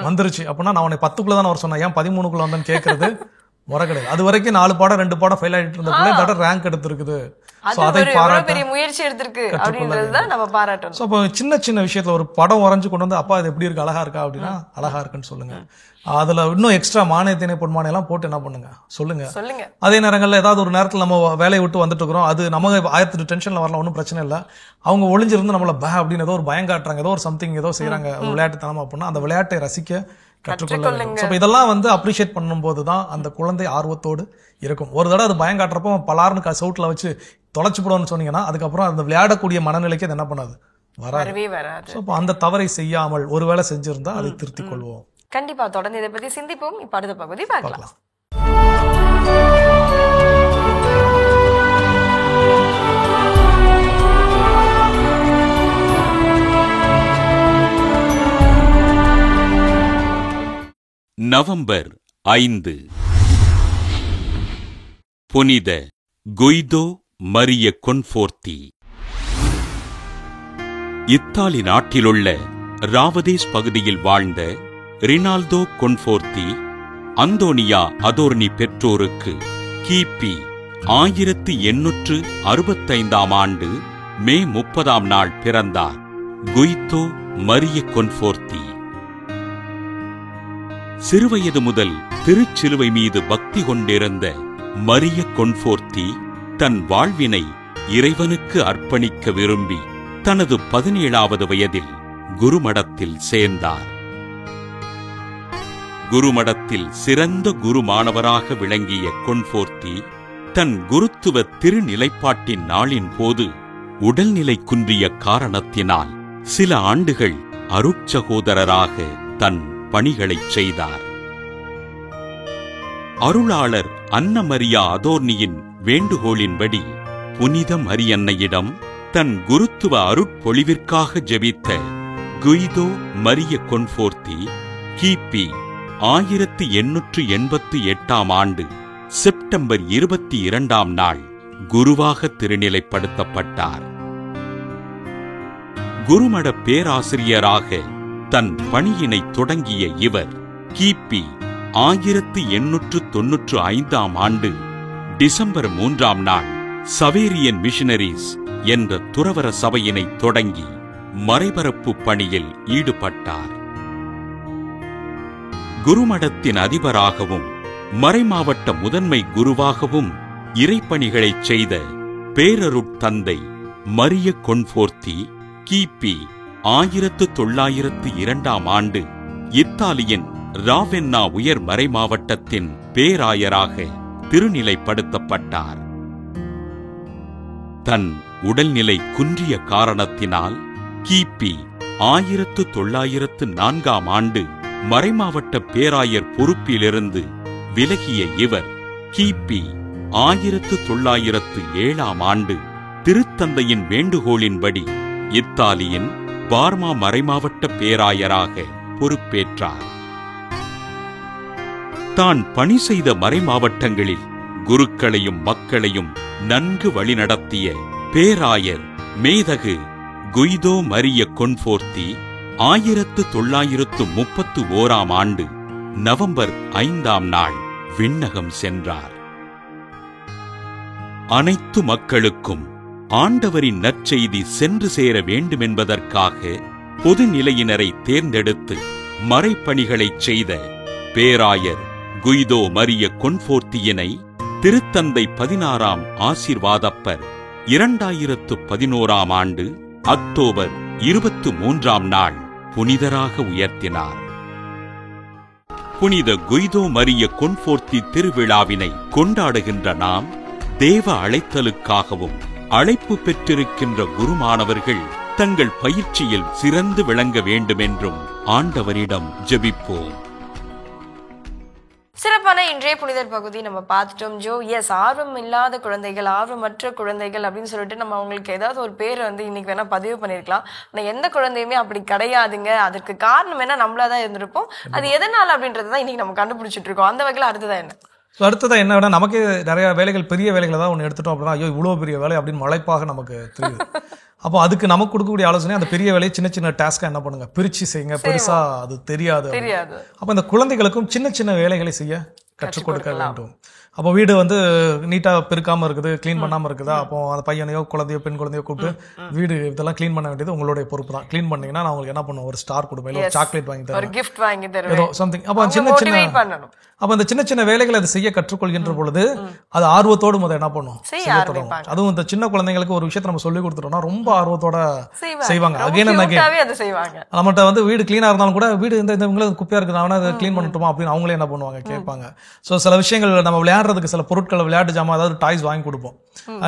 வந்துருச்சு. அப்படின்னா நான் உனக்கு 10க்குள்ள தான் அவர் சொன்னேன், ஏன் 13க்குள்ள வந்தேன்னு கேட்கறது முறை கிடையாது. அது வரைக்கும் 4 பாடம் 2 பாடம் ஃபெயில் ஆயிட்டு இருந்த பிள்ளை ரேங்க் எடுத்திருக்குது. முயற்சி எடுத்திருக்கு அப்படின்றதுதான் நம்ம பாராட்டணும். சோ அப்போ சின்ன சின்ன விஷயத்துல ஒரு படம் வரைஞ்சு கொண்டு வந்து அப்பா இது எப்படி இருக்கு, அழகா இருக்கா அப்படின்னா அழகா இருக்குன்னு சொல்லுங்க. அதுல இன்னும் எக்ஸ்ட்ரா மானியத்தினை பொன்மானை எல்லாம் போட்டு என்ன பண்ணுங்க சொல்லுங்க. அதே நேரங்கள்ல ஏதாவது ஒரு நேரத்துல நம்ம வேலையை விட்டு வந்துட்டு இருக்கிறோம், அது நம்ம 1000 டென்ஷன்ல வரலாம், ஒன்றும் பிரச்சனை இல்லை. அவங்க ஒளிஞ்சிருந்து நம்மள அப்படின்னு ஏதோ ஒரு பயம் காட்டுறாங்க, ஏதோ ஒரு சம்திங் ஏதோ செய்யறாங்க விளையாட்டுத்தனமா அப்படின்னா அந்த விளையாட்டை ரசிக்க கற்றுக்கொள்ளுங்க. இதெல்லாம் வந்து அப்ரிஷியேட் பண்ணும் போதுதான் அந்த குழந்தை ஆர்வத்தோடு இருக்கும். ஒரு தடவை அது பயம் காட்டுறப்போ பலாருன்னு சவுட்ல வச்சு தொலைச்சு போடுவோம்னு சொன்னீங்கன்னா அதுக்கப்புறம் அந்த விளையாடக்கூடிய மனநிலைக்கு அது என்ன பண்ணாது, வராது. அந்த தவறை செய்யாமல் ஒருவேளை செஞ்சிருந்தா அதை திருத்திக் கொள்வோம். கண்டிப்பா தொடர்ந்து இதை பத்தி சிந்திப்போம். இப்ப அடுத்த பகுதி பார்க்கலாம். நவம்பர் 5 புனித குய்தோ மரிய கொன்ஃபோர்த்தி. இத்தாலி நாட்டிலுள்ள ராவதேஸ் பகுதியில் வாழ்ந்த ரினால்டோ கொன்ஃபோர்த்தி அந்தோனியா அதோர்னி பெற்றோருக்கு கிபி 1865ஆம் ஆண்டு மே 30ஆம் நாள் பிறந்தார். குய்தோ மரிய கொன்ஃபோர்த்தி சிறுவயது முதல் திருச்சிலுவை மீது பக்தி கொண்டிருந்த மரிய கொன்ஃபோர்த்தி தன் வாழ்வினை இறைவனுக்கு அர்ப்பணிக்க விரும்பி தனது 17வது வயதில் குருமடத்தில் சேர்ந்தார். குருமடத்தில் சிறந்த குரு மாணவராக விளங்கிய கொன்ஃபோர்த்தி தன் குருத்துவ திருநிலைப்பாட்டின் நாளின் போது உடல்நிலை குன்றிய காரணத்தினால் சில ஆண்டுகள் அருட்சகோதரராக தன் பணிகளைச் செய்தார். அருளாளர் அன்ன மரியா அதோர்னியின் வேண்டுகோளின்படி புனித மரியன்னையிடம் தன் குருத்துவ அருட்பொழிவிற்காக ஜெபித்த குய்தோ மரிய கொன்ஃபோர்த்தி கிபி 1888ஆம் ஆண்டு செப்டம்பர் 22ஆம் நாள் குருவாக திருநிலைப்படுத்தப்பட்டார். குருமட பேராசிரியராக தன் பணியினை தொடங்கிய இவர் கிபி 1895ஆம் ஆண்டு டிசம்பர் 3ஆம் நாள் சவேரியன் மிஷனரிஸ் என்ற துறவற சபையினை தொடங்கி மறைபரப்பு பணியில் ஈடுபட்டார். குருமடத்தின் அதிபராகவும் மறைமாவட்ட முதன்மை குருவாகவும் இறைப்பணிகளைச் செய்த பேரருட்தந்தை மரிய கொன்ஃபோர்த்தி கிபி 1902ஆம் ஆண்டு இத்தாலியின் ராவென்னா உயர் மறைமாவட்டத்தின் பேராயராக திருநிலைப்படுத்தப்பட்டார். தன் உடல்நிலை குன்றிய காரணத்தினால் கிபி 1904 மறைமாவட்ட பேராயர் பொறுப்பிலிருந்து விலகிய இவர் கிபி 1907 திருத்தந்தையின் வேண்டுகோளின்படி இத்தாலியின் பார்மா மறைமாவட்ட பேராயராக பொறுப்பேற்றார். தான் பணி செய்த மறைமாவட்டங்களில் குருக்களையும் மக்களையும் நன்கு வழிநடத்திய பேராயர் மேதகு குய்தோ மரிய கொன்ஃபோர்த்தி 1931 நவம்பர் 5 விண்ணகம் சென்றார். அனைத்து மக்களுக்கும் ஆண்டவரின் நற்செய்தி சென்று சேர வேண்டுமென்பதற்காக பொதுநிலையினரை தேர்ந்தெடுத்து மறைப்பணிகளைச் செய்த பேராயர் குய்தோ மரிய கொன்ஃபோர்த்தியினை திருத்தந்தை 16 ஆசீர்வாதப்பர் 2011 அக்டோபர் 23 புனிதராக உயர்த்தினார். புனித குய்தோ மரிய கொன்ஃபோர்த்தி திருவிழாவினை கொண்டாடுகின்ற நாம் தேவ அழைத்தலுக்காகவும் அழைப்பு பெற்றிருக்கின்ற குருமானவர்கள் தங்கள் பயிற்சியில் சிறந்து விளங்க வேண்டுமென்றும் ஆண்டவரிடம் ஜெபிப்போம். சிறப்பான இன்றைய புனிதர் பகுதி நம்ம பார்த்துட்டோம் ஜோ. எஸ், ஆர்வம் இல்லாத குழந்தைகள், ஆர்வமற்ற குழந்தைகள் அப்படின்னு சொல்லிட்டு நம்ம அவங்களுக்கு ஏதாவது ஒரு பேர் வந்து இன்னைக்கு வேணா பதிவு பண்ணிருக்கலாம். ஆனா எந்த குழந்தையுமே அப்படி கிடையாதுங்க. அதுக்கு காரணம் என்ன, நம்மளாதான் இருந்திருப்போம். அது எதனால அப்படின்றதான் இன்னைக்கு நம்ம கண்டுபிடிச்சிட்டு இருக்கோம். அந்த வகையில அடுத்ததான் என்ன? அடுத்ததான் என்ன வேணா, நமக்கு நிறைய வேலைகள், பெரிய வேலைகளை தான் ஒன்று எடுத்துட்டோம் அப்படின்னா, ஐயோ இவ்வளவு பெரிய வேலை அப்படின்னு மலைப்பாக நமக்கு தெரியுது. அப்போ அதுக்கு நமக்கு கொடுக்கக்கூடிய ஆலோசனை, அந்த பெரிய வேலையை சின்ன சின்ன டாஸ்கா என்ன பண்ணுங்க, பிரிச்சு செய்யுங்க. பெருசா அது தெரியாது. அப்போ இந்த குழந்தைகளுக்கும் சின்ன சின்ன வேலைகளை செய்ய கற்றுக் கொடுக்க வேண்டும். அப்போ வீடு வந்து நீட்டா பெருக்காம இருக்குது, கிளீன் பண்ணாம இருக்குதா, அப்போ அந்த பையனையோ குழந்தையோ பெண் குழந்தையோ கூப்பிட்டு வீடு இதெல்லாம் கிளீன் பண்ண வேண்டியது உங்களுடைய பொறுப்பு தான். கிளீன் பண்ணீங்கன்னா நான் உங்களுக்கு என்ன பண்ணுவோம், ஒரு ஸ்டார் கொடுப்பேன், இல்லை ஒரு சாக்லேட் வாங்கி தருவேன், கிஃப்ட் வாங்கி தருவேன், ஏதோ சம்திங். அப்போ சின்ன சின்ன அப்ப அந்த சின்ன சின்ன வேலைகளை அதை செய்ய கற்றுக்கொள்கின்ற பொழுது அது ஆர்வத்தோடு முதல் என்ன பண்ணும், செய்ய தொடங்கும். அதுவும் இந்த சின்ன குழந்தைங்களுக்கு ஒரு விஷயத்தை நம்ம சொல்லி கொடுத்துட்டோம்னா ரொம்ப ஆர்வத்தோட செய்வாங்க. நம்மகிட்ட வந்து வீடு கிளீனா இருந்தாலும் கூட, வீடு இந்த குப்பையா இருக்கு, நான் அதை கிளீன் பண்ணட்டுமா அப்படின்னு அவங்களே என்ன பண்ணுவாங்க, கேட்பாங்க. சோ சில விஷயங்கள் நம்ம விளையாடுறதுக்கு சில பொருட்கள், விளையாட்டு ஜாமான், அதாவது டாய்ஸ் வாங்கி கொடுப்போம்.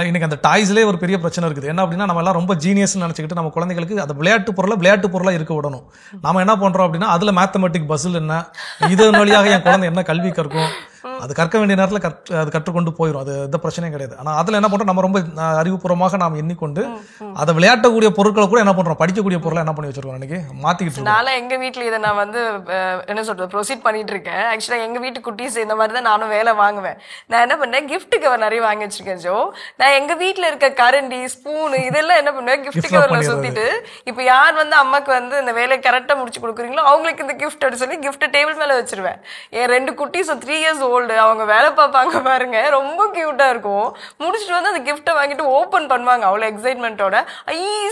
இன்னைக்கு அந்த டாய்ஸ்லேயே ஒரு பெரிய பிரச்சனை இருக்குது. என்ன அப்படின்னா, நம்ம எல்லாம் ரொம்ப ஜீனியஸ் நினைச்சுக்கிட்டு நம்ம குழந்தைகளுக்கு அந்த விளையாட்டு பொருளா இருக்க விடணும். நாம என்ன பண்றோம் அப்படின்னா, அதுல மேத்தமெட்டிக் பசில் என்ன, இதன் வழியாக என் குழந்தை என்ன கல்வி கற்கும், அது கற்க வேண்டிய நேரத்தில் அது கற்றுக்கொண்டு போயிடும். அது எந்த பிரச்சனையும் கிடையாது. ஆனா அதுல என்ன பண்றோம், நம்ம ரொம்ப அறிவுபூர்வமாக நாம் எண்ணிக்கொண்டு அதை விளையாட்டக்கூடிய பொருட்களை கூட என்ன பண்றோம், படிக்கக்கூடிய பொருளை என்ன பண்ணி வச்சிருக்கோம், இன்னைக்கு மாத்திக்கிட்டு. நான் எங்க வீட்டுல இதை நான் வந்து என்ன சொல்றது, ப்ரொசீட் பண்ணிட்டு இருக்கேன். ஆக்சுவலா எங்க வீட்டு குட்டீஸ் இந்த மாதிரி தான் நானும் வேலை வாங்குவேன். நான் என்ன பண்ணேன், கிஃப்ட் கவர் நிறைய வாங்கி வச்சிருக்கேன் ஜோ. நான் எங்க வீட்டுல இருக்க கரண்டி, ஸ்பூனு இதெல்லாம் என்ன பண்ணுவேன், கிஃப்ட் கவர்ல சுத்திட்டு, இப்ப யார் வந்து அம்மாக்கு வந்து இந்த வேலையை கரெக்டா முடிச்சு கொடுக்குறீங்களோ அவங்களுக்கு இந்த கிஃப்ட் அப்படி சொல்லி கிஃப்ட் டேபிள் மேல வச்சிருவேன். என் 2 குட்டீஸ் 3 years old, அவங்க வேலை பார்ப்பாங்க பாருங்க, ரொம்ப கியூட்டா இருக்கும். முடிச்சுட்டு வந்து அந்த கிஃப்ட்டை வாங்கிட்டு ஓபன் பண்ணுவாங்க அவ்வளவு எக்ஸைட்மெண்டோட.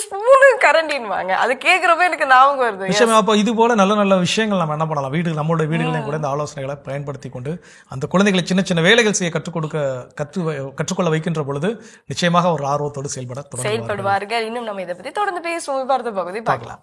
ஸ்பூனு கரண்டின்வாங்க. அது கேட்கறப்ப எனக்கு ஞாபகம் வருது. அப்போ இது போல நல்ல நல்ல விஷயங்கள் நம்ம என்ன பண்ணலாம், நம்மளோட வீடுகளையும் கூட இந்த ஆலோசனைகளை பயன்படுத்தி கொண்டு அந்த குழந்தைகளை சின்ன சின்ன வேலைகள் செய்ய கற்றுக்கொள்ள வைக்கின்ற பொழுது நிச்சயமாக ஒரு ஆர்வத்தோடு செயல்படுவார்கள். இன்னும் நம்ம இதை பத்தி தொடர்ந்து பேசுவோம். அடுத்த பகுதி பார்க்கலாம்.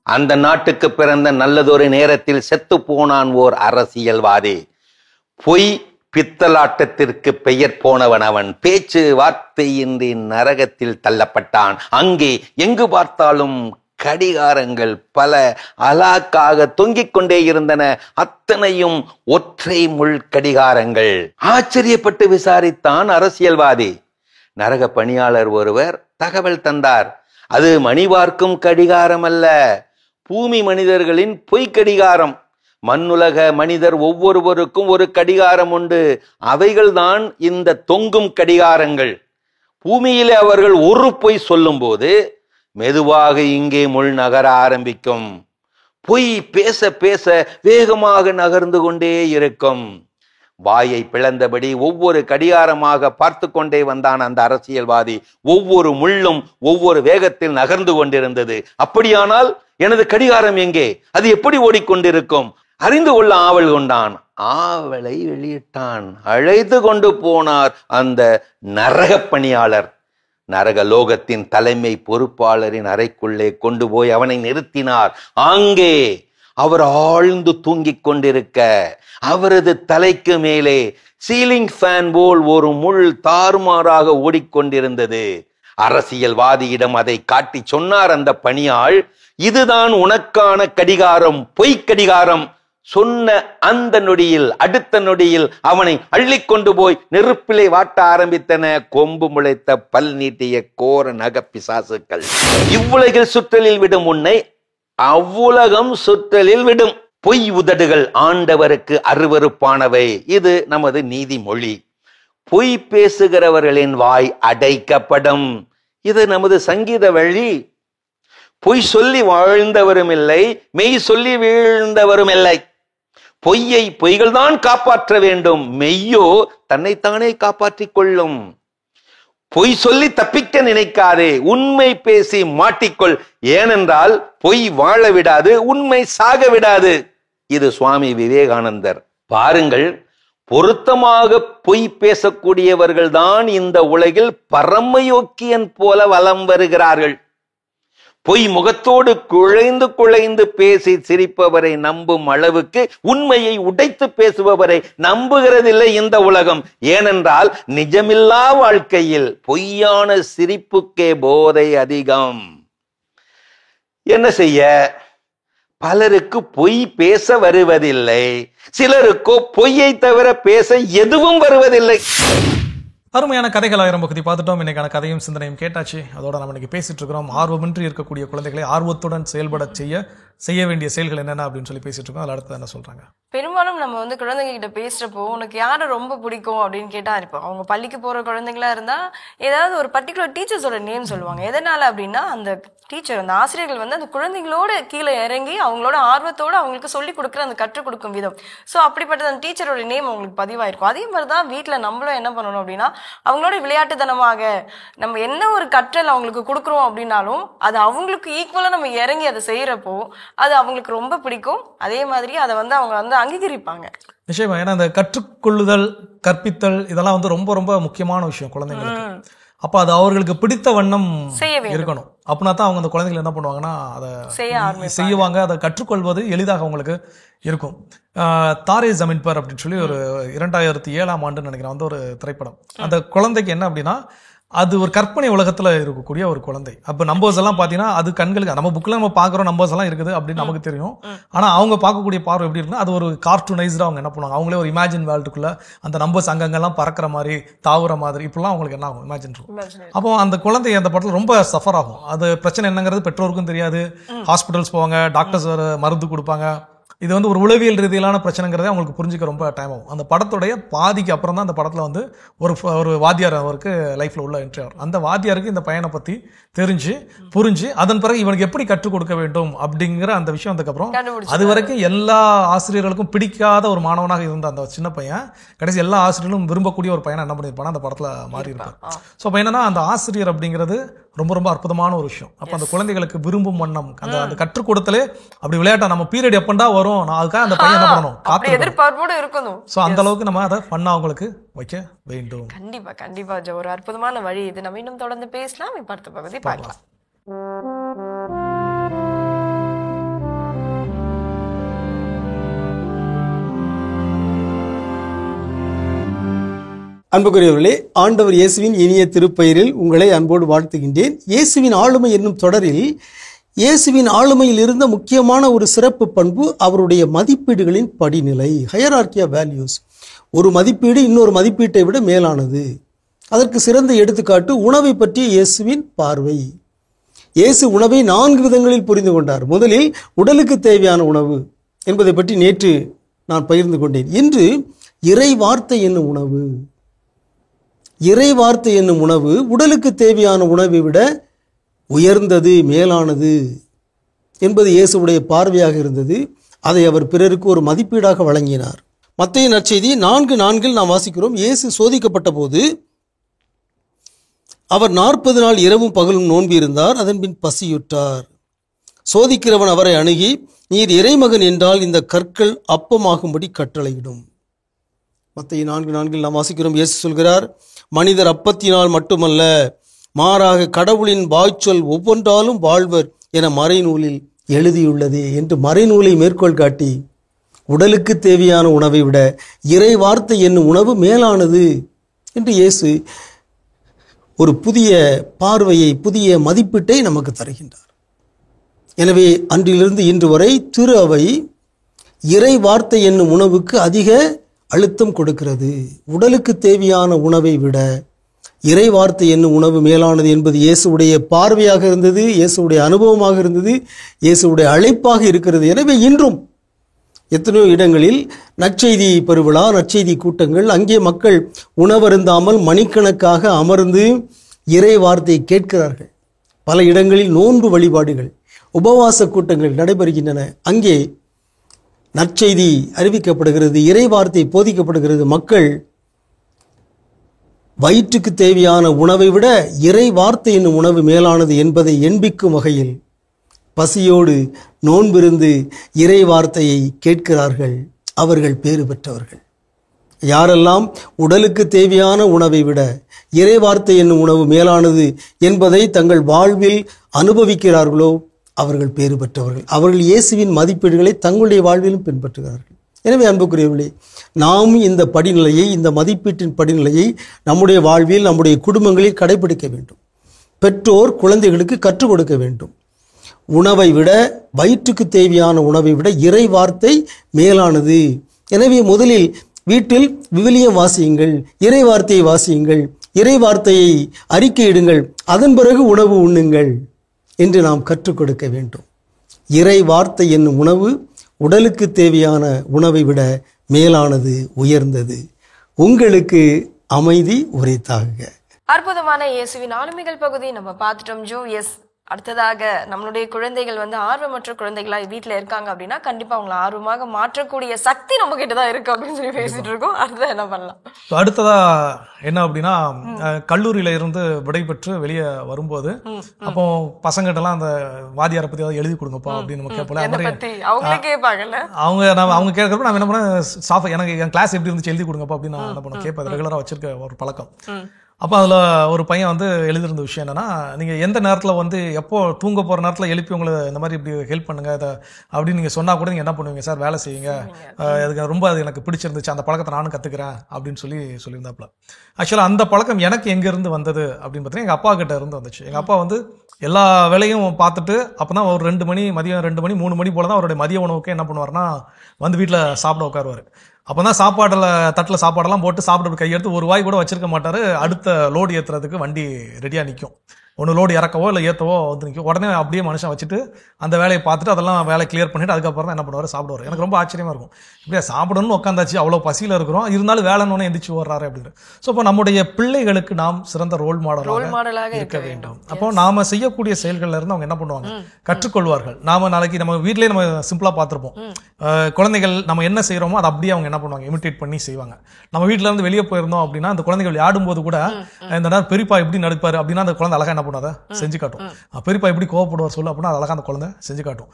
அந்த நாட்டுக்கு பிறந்த நல்லதொரு நேரத்தில் செத்து போனான் ஓர் அரசியல்வாதி. பொய் பித்தலாட்டத்திற்கு பெயர் போனவன் அவன். பேச்சு வார்த்தையின்றி நரகத்தில் தள்ளப்பட்டான். அங்கே எங்கு பார்த்தாலும் கடிகாரங்கள் பல அலாக்காக தொங்கிக் கொண்டே இருந்தன. அத்தனையும் ஒற்றை முள் கடிகாரங்கள். ஆச்சரியப்பட்டு விசாரித்தான் அரசியல்வாதி. நரக பணியாளர் ஒருவர் தகவல் தந்தார். அது மணி பார்க்கும் கடிகாரம் அல்ல, பூமி மனிதர்களின் பொய் கடிகாரம். மண்ணுலக மனிதர் ஒவ்வொருவருக்கும் ஒரு கடிகாரம் உண்டு. அவைகள்தான் இந்த தொங்கும் கடிகாரங்கள். பூமியிலே அவர்கள் ஒரு பொய் சொல்லும் போது மெதுவாக இங்கே முள் நகர ஆரம்பிக்கும். பொய் பேச பேச வேகமாக நகர்ந்து கொண்டே இருக்கும். வாயை பிளந்தபடி ஒவ்வொரு கடிகாரமாக பார்த்து கொண்டே வந்தான் அந்த அரசியல்வாதி. ஒவ்வொரு முள்ளும் ஒவ்வொரு வேகத்தில் நகர்ந்து கொண்டிருந்தது. அப்படியானால் எனது கடிகாரம் எங்கே, அது எப்படி ஓடிக்கொண்டிருக்கும், அறிந்து கொள்ள ஆவல் கொண்டான். ஆவலை வெளியிட்டான். அழைத்து கொண்டு போனார் அந்த நரக பணியாளர். நரகலோகத்தின் தலைமை பொறுப்பாளரின் அறைக்குள்ளே கொண்டு போய் அவனை நிறுத்தினார். அங்கே அவர் ஆழ்ந்து தூங்கிக் கொண்டிருக்க அவரது தலைக்கு மேலே சீலிங் ஃபேன் போல் ஒரு முள் தாறுமாறாக ஓடிக்கொண்டிருந்தது. அரசியல்வாதியிடம் அதை காட்டி சொன்னார் அந்த பணியாள், இதுதான் உனக்கான கடிகாரம், பொய் கடிகாரம். சொன்ன அந்த நொடியில், அடுத்த நொடியில் அவனை அள்ளிக்கொண்டு போய் நெருப்பிலே வாட்ட ஆரம்பித்தன கொம்பு முளைத்த பல் நீட்டிய கோர நக பிசாசுக்கள். இவ்வுலகில் சுற்றலில் விடும் உன்னை அவ்வுலகம் சுற்றலில் விடும். பொய் உதடுகள் ஆண்டவருக்கு அருவருப்பானவை. இது நமது நீதிமொழி. பொய் பேசுகிறவர்களின் வாய் அடைக்கப்படும். இது நமது சங்கீத வழி. பொய் சொல்லி வாழ்ந்தவரும் இல்லை, மெய் சொல்லி வீழ்ந்தவரும் இல்லை. பொய்கள்தான் காப்பாற்ற வேண்டும், மெய்யோ தன்னைத்தானே காப்பாற்றிக் கொள்ளும். பொய் சொல்லி தப்பிக்க நினைக்காதே, உண்மை பேசி மாட்டிக்கொள். ஏனென்றால் பொய் வாழ விடாது, உண்மை சாக விடாது. இது சுவாமி விவேகானந்தர். பாருங்கள், பொருத்தமாக பொய் பேசக்கூடியவர்கள் தான் இந்த உலகில் பரமயோக்கியன் போல வலம் வருகிறார்கள். பொய் முகத்தோடு குழைந்து குழைந்து பேசி சிரிப்பவரை நம்பும் அளவுக்கு உண்மையை உடைத்து பேசுபவரை நம்புகிறதில்லை இந்த உலகம். ஏனென்றால் நிஜமில்லா வாழ்க்கையில் பொய்யான சிரிப்புக்கே போதை அதிகம். என்ன செய்ய? பலருக்கு பொய் பேச வருவதில்லை, சிலருக்கோ பொய்யை தவிர பேச எதுவும் வருவதில்லை. அருமையான கதைகள் 1000 பகுதி பார்த்துட்டோம். இன்னைக்கான கதையும் சிந்தனையும் கேட்டாச்சு. அதோட நம்ம இன்னைக்கு பேசிட்டு இருக்கிறோம், ஆர்வமின்றி இருக்கக்கூடிய குழந்தைகளை ஆர்வத்துடன் செயல்பட செய்ய வேண்டிய செயல்கள் என்னென்ன அப்படின்னு சொல்லி பேசிட்டு இருக்கோம். அதில் அடுத்து என்ன சொல்றாங்க? பெரும்பாலும் நம்ம வந்து குழந்தைங்க கிட்ட பேசுறப்போ உனக்கு யாரை ரொம்ப பிடிக்கும் அப்படின்னு கேட்டா இருப்போம். அவங்க பள்ளிக்கு போற குழந்தைங்களா இருந்தா ஏதாவது ஒரு பர்டிகுலர் டீச்சர்ஸோட நேம் சொல்லுவாங்க. எதனால அப்படின்னா அந்த டீச்சர், அந்த ஆசிரியர்கள் வந்து அந்த குழந்தைங்களோட கீழே இறங்கி அவங்களோட ஆர்வத்தோட அவங்களுக்கு சொல்லி கொடுக்குற அந்த கற்றுக் கொடுக்கும் விதம். ஸோ அப்படிப்பட்ட அந்த டீச்சரோட நேம் அவங்களுக்கு பதிவாயிருக்கும். அதே மாதிரிதான் வீட்டில் நம்மளும் என்ன பண்ணணும் அப்படின்னா அவங்களோட விளையாட்டுத்தனமாக நம்ம என்ன ஒரு கற்றல் அவங்களுக்கு கொடுக்குறோம் அப்படின்னாலும் அது அவங்களுக்கு ஈக்குவலா நம்ம இறங்கி அதை செய்யறப்போ அது அவங்களுக்கு ரொம்ப பிடிக்கும். அதே மாதிரி அதை வந்து அவங்க வந்து அங்கீகரிப்பாங்க. நிச்சயமா. ஏன்னா இந்த கற்றுக்கொள்ளுதல், கற்பித்தல் இதெல்லாம் வந்து ரொம்ப ரொம்ப முக்கியமான விஷயம் குழந்தைங்களுக்கு. அப்ப அது அவர்களுக்கு பிடித்த வண்ணம் இருக்கணும். அப்படின்னா தான் அவங்க அந்த குழந்தைகள் என்ன பண்ணுவாங்கன்னா அதை செய்வாங்க. அதை கற்றுக்கொள்வது எளிதாக அவங்களுக்கு இருக்கும். தாரே ஜமீன் பர் அப்படின்னு சொல்லி ஒரு 2007ஆம் ஆண்டு நினைக்கிறேன் வந்து ஒரு திரைப்படம். அந்த குழந்தைக்கு என்ன அப்படின்னா அது ஒரு கற்பனை உலகத்துல இருக்கக்கூடிய ஒரு குழந்தை. அப்ப நம்பர்ஸ் எல்லாம் பாத்தீங்கன்னா அது கண்களுக்கு, நம்ம புக்ல நம்ம பாக்குறோம் நம்பர்ஸ் எல்லாம் இருக்குது அப்படின்னு நமக்கு தெரியும். ஆனா அவங்க பார்க்கக்கூடிய பார்வை எப்படி இருக்குன்னா அது ஒரு கார்ட்டூனைஸ்டா அவங்க என்ன பண்ணுவாங்க, அவங்களே ஒரு இமேஜின் வேர்ல்டுக்குள்ள அந்த நம்பர்ஸ் அங்கங்கெல்லாம் பறக்கிற மாதிரி தாவுற மாதிரி இப்படிலாம் அவங்களுக்கு என்ன ஆகும், இமேஜின் இருக்கும். அப்போ அந்த குழந்தை அந்த படத்துல ரொம்ப சஃபர் ஆகும். அது பிரச்சனை என்னங்கிறது பெற்றோருக்கும் தெரியாது. ஹாஸ்பிட்டல்ஸ் போவாங்க, டாக்டர்ஸ் மருந்து கொடுப்பாங்க. இது வந்து ஒரு உளவியல் ரீதியிலான பிரச்சனைங்கிறதே அவங்களுக்கு புரிஞ்சுக்க ரொம்ப டைம் ஆகும். அந்த படத்துடைய பாதிக்கு அப்புறம் தான் அந்த படத்துல வந்து ஒரு வாத்தியார் அவருக்கு லைஃப்ல உள்ள என்ட்ரி ஆகும். அந்த வாத்தியாருக்கு இந்த பையனை பத்தி தெரிஞ்சு புரிஞ்சு அதன் பிறகு இவனுக்கு எப்படி கற்றுக் கொடுக்க வேண்டும் அப்படிங்கிற அந்த விஷயம் அதுக்கப்புறம் அது வரைக்கும் எல்லா ஆசிரியர்களுக்கும் பிடிக்காத ஒரு மாணவனாக இருந்த அந்த சின்ன பையன் கடைசி எல்லா ஆசிரியர்களும் விரும்பக்கூடிய ஒரு பையனை என்ன பண்ணியிருப்பானா அந்த படத்துல மாறி இருப்பார். ஸோ அப்ப என்னன்னா அந்த ஆசிரியர் அப்படிங்கிறது ரொம்ப ரொம்ப அற்புதமான ஒரு விஷயம். அப்ப அந்த குழந்தைகளுக்கு விரும்பும் வண்ணம் அந்த கற்றுக் கொடுத்தலே அப்படி விளையாட்டா நம்ம பீரியட் எப்பண்டா வரும் அதுக்காக அந்த பையன் என்ன பண்ணணும், காத்து எதிர்பார்ப்போடு இருக்கணும். சோ அந்த அளவுக்கு நம்ம அதை பண்ண அவங்களுக்கு வைக்க வேண்டும். கண்டிப்பா கண்டிப்பா ஒரு அற்புதமான வழி இது. நம்ம இன்னும் தொடர்ந்து பேசலாம். இப்ப அடுத்த பகுதி பார்க்கலாம். அன்புக்குரியவர்களே, ஆண்டவர் இயேசுவின் இனிய திருப்பெயரில் உங்களை அன்போடு வாழ்த்துகின்றேன். இயேசுவின் ஆளுமை என்னும் தொடரில் இயேசுவின் ஆளுமையில் இருந்த முக்கியமான ஒரு சிறப்பு பண்பு அவருடைய மதிப்பீடுகளின் படிநிலை, ஹையரார்கி ஆஃப் வேல்யூஸ். ஒரு மதிப்பீடு இன்னொரு மதிப்பீட்டை விட மேலானது. அதற்கு சிறந்த எடுத்துக்காட்டு உணவை பற்றிய இயேசுவின் பார்வை. இயேசு உணவை 4 விதங்களில் புரிந்து கொண்டார். முதலில் உடலுக்கு தேவையான உணவு என்பதை பற்றி நேற்று நான் பகிர்ந்து கொண்டேன். இன்று இறை வார்த்தை என்னும் உணவு. இறை வார்த்தை என்னும் உணவு உடலுக்கு தேவையான உணவை விட உயர்ந்தது, மேலானது என்பது இயேசுவுடைய பார்வையாக இருந்தது. அதை அவர் பிறருக்கு ஒரு மதிப்பீடாக வழங்கினார். மத்தேயு நற்செய்தி 4:4 நாம் வாசிக்கிறோம். இயேசு சோதிக்கப்பட்ட போது அவர் 40 நாள் இரவும் பகலும் நோன்பு இருந்தார். அதன்பின் பசியுற்றார். சோதிக்கிறவன் அவரை அணுகி, நீர் இறைமகன் என்றால் இந்த கற்கள் அப்பமாகும்படி கட்டளையிடும். மத்தேயு 4:4 நாம் வாசிக்கிறோம். இயேசு சொல்கிறார், மனிதர் அப்பத்தினால் மட்டுமல்ல மாறாக கடவுளின் வாய்ச்சொல் ஒவ்வொன்றாலும் வாழ்வர் என மறைநூலில் எழுதியுள்ளதே என்று மறைநூலை மேற்கோள் காட்டி உடலுக்கு தேவையான உணவை விட இறை வார்த்தை என்னும் உணவு மேலானது என்று இயேசு ஒரு புதிய பார்வையை, புதிய மதிப்பீட்டை நமக்கு தருகின்றார். எனவே அன்றிலிருந்து இன்று வரை திரு அவை இறை வார்த்தை என்னும் உணவுக்கு அதிக அழுத்தம் கொடுக்கிறது. உடலுக்கு தேவையான உணவை விட இறை வார்த்தை என்னும் உணவு மேலானது என்பது இயேசுடைய பார்வையாக இருந்தது, இயேசுடைய அனுபவமாக இருந்தது, இயேசுடைய அழைப்பாக இருக்கிறது. எனவே இன்றும் எத்தனையோ இடங்களில் நற்செய்தி பெருவிழா, நற்செய்தி கூட்டங்கள், அங்கே மக்கள் உணவருந்தாமல் மணிக்கணக்காக அமர்ந்து இறை வார்த்தையை கேட்கிறார்கள். பல இடங்களில் நோன்பு வழிபாடுகள், உபவாச கூட்டங்கள் நடைபெறுகின்றன. அங்கே நற்செய்தி அறிவிக்கப்படுகிறது, இறை வார்த்தை போதிக்கப்படுகிறது. மக்கள் வயிற்றுக்கு தேவையான உணவை விட இறை வார்த்தை என்னும் உணவு மேலானது என்பதை எண்பிக்கும் வகையில் பசியோடு நோன்பிருந்து இறை வார்த்தையை கேட்கிறார்கள். அவர்கள் பேறு பெற்றவர்கள். யாரெல்லாம் உடலுக்கு தேவையான உணவை விட இறை வார்த்தை என்னும் உணவு மேலானது என்பதை தங்கள் வாழ்வில் அனுபவிக்கிறார்களோ அவர்கள் பேறு பெற்றவர்கள். அவர்கள் இயேசுவின் மதிப்பீடுகளை தங்களுடைய வாழ்விலும் பின்பற்றுகிறார்கள். எனவே அன்புக்குரியவர்களே, நாம் இந்த படிநிலையை, இந்த மதிப்பீட்டின் படிநிலையை நம்முடைய வாழ்வில், நம்முடைய குடும்பங்களில் கடைபிடிக்க வேண்டும். பெற்றோர் குழந்தைகளுக்கு கற்றுக் கொடுக்க வேண்டும். உணவை விட, வயிற்றுக்கு தேவையான உணவை விட இறை வார்த்தை மேலானது. எனவே முதலில் வீட்டில் விவிலியம் வாசியுங்கள், இறை வார்த்தையை வாசியுங்கள், இறை வார்த்தையை அறிக்கையிடுங்கள், அதன் பிறகு உணவு உண்ணுங்கள் என்று நாம் கற்றுக் கொடுக்க வேண்டும். இறை வார்த்தை என்னும் உணவு உடலுக்கு தேவையான உணவை விட மேலானது, உயர்ந்தது. உங்களுக்கு அமைதி உரைத்தாக. அற்புதமான இயேசுவின் ஆளுமைகள் பகுதி நம்ம பார்த்துட்டோம் ஜோ. எஸ், அடுத்ததாக நம்மளுடைய குழந்தைகள் ஆர்வமற்ற குழந்தைகளா வீட்டுல இருக்காங்க அப்படின்னா கண்டிப்பா அவங்களை ஆர்வமாக மாற்றக்கூடிய சக்தி நம்ம கிட்டதான் இருக்கு அப்படின்னு சொல்லி பேசிட்டு இருக்கோம். அடுத்ததா என்ன பண்ணலாம்? அடுத்ததா என்ன அப்படின்னா, கல்லூரியில இருந்து விடைபெற்று வெளியே வரும்போது அப்போ பசங்கிட்ட எல்லாம் அந்த வாதியாரை பத்தி ஏதாவது எழுதி கொடுங்கப்பா அப்படின்னு நம்ம கேட்போம். அவங்களே கேட்பாங்கல்ல, அவங்க கேட்கறப்ப நான் என்ன பண்ணேன், எனக்கு என் கிளாஸ் எப்படி இருந்துச்சு எழுதி கொடுங்கப்பா அப்படின்னு நான் என்ன பண்ண கேட்பேன். ரெகுலரா வச்சிருக்க ஒரு பழக்கம். அப்போ அதில் ஒரு பையன் எழுதிருந்த விஷயம் என்னன்னா, நீங்கள் எந்த நேரத்தில் எப்போ தூங்க போகிற நேரத்தில் எழுப்பி உங்களை இந்த மாதிரி இப்படி ஹெல்ப் பண்ணுங்க இதை அப்படின்னு நீங்கள் சொன்னால் கூட நீங்கள் என்ன பண்ணுவீங்க சார், வேலை செய்யுங்க, அதுக்கு ரொம்ப அது எனக்கு பிடிச்சிருந்துச்சு, அந்த பழக்கத்தை நானும் கற்றுக்கிறேன் அப்படின்னு சொல்லியிருந்தாப்புல. ஆக்சுவலாக அந்த பழக்கம் எனக்கு எங்கேருந்து வந்தது அப்படின்னு பார்த்தீங்கன்னா, எங்கள் அப்பா கிட்ட இருந்து வந்துச்சு. எங்கள் அப்பா எல்லா வேலையும் பார்த்துட்டு அப்போ தான் ஒரு 2 மணி, மதியம் 2 மணி 3 மணி போல தான் அவருடைய மதிய உணவுக்கு என்ன பண்ணுவார்னா வீட்டில் சாப்பிட உட்காருவார். அப்போ தான் தட்டில் சாப்பாடெல்லாம் போட்டு சாப்பிட கையெடுத்து ஒரு வாய் கூட வச்சிருக்க மாட்டார். அடுத்த லோடு ஏற்றுறதுக்கு வண்டி ரெடியாக நிற்கும். ஒன்று லோடு இறக்கவோ இல்லை ஏற்றவோ நிற்கும். உடனே அப்படியே மனுஷன் வச்சுட்டு அந்த வேலையை பார்த்துட்டு அதெல்லாம் வேலை கிளியர் பண்ணிட்டு அதுக்கப்புறம் தான் என்ன பண்ணுவார், சாப்பிடுவார். எனக்கு ரொம்ப ஆச்சரியமாக இருக்கும், இப்படியே சாப்பிடணும்னு உட்காந்தாச்சு, அவ்வளோ பசியில் இருக்கிறோம், இருந்தாலும் வேலைன்னு எந்திரிச்சு ஓடுறாரு அப்படின்னு. ஸோ இப்போ நம்முடைய பிள்ளைகளுக்கு நாம் சிறந்த ரோல் மாடலாக இருக்க வேண்டும். அப்போ நாம செய்யக்கூடிய செயல்கள்ல இருந்து அவங்க என்ன பண்ணுவாங்க, கற்றுக்கொள்வார்கள். நாளைக்கு நம்ம வீட்டிலேயே நம்ம சிம்பிளாக பார்த்துருப்போம், குழந்தைகள் நம்ம என்ன செய்யறோமோ அதை அப்படியே அவங்க என்ன பண்ணுவாங்க, இமிட்டேட் பண்ணி செய்வாங்க. நம்ம வீட்டில இருந்து வெளியே போயிருந்தோம் அப்படின்னா அந்த குழந்தைகள் ஆடும்போது கூட இந்த நேரம் பெரியப்பா எப்படி நடிப்பாரு அப்படின்னா அந்த குழந்தை அழகா என்ன பண்ணாத செஞ்சு காட்டும். பெரியப்பா எப்படி கோவப்படுவார் சொல்லு அப்படின்னா அழகா அந்த குழந்தை செஞ்சு காட்டும்.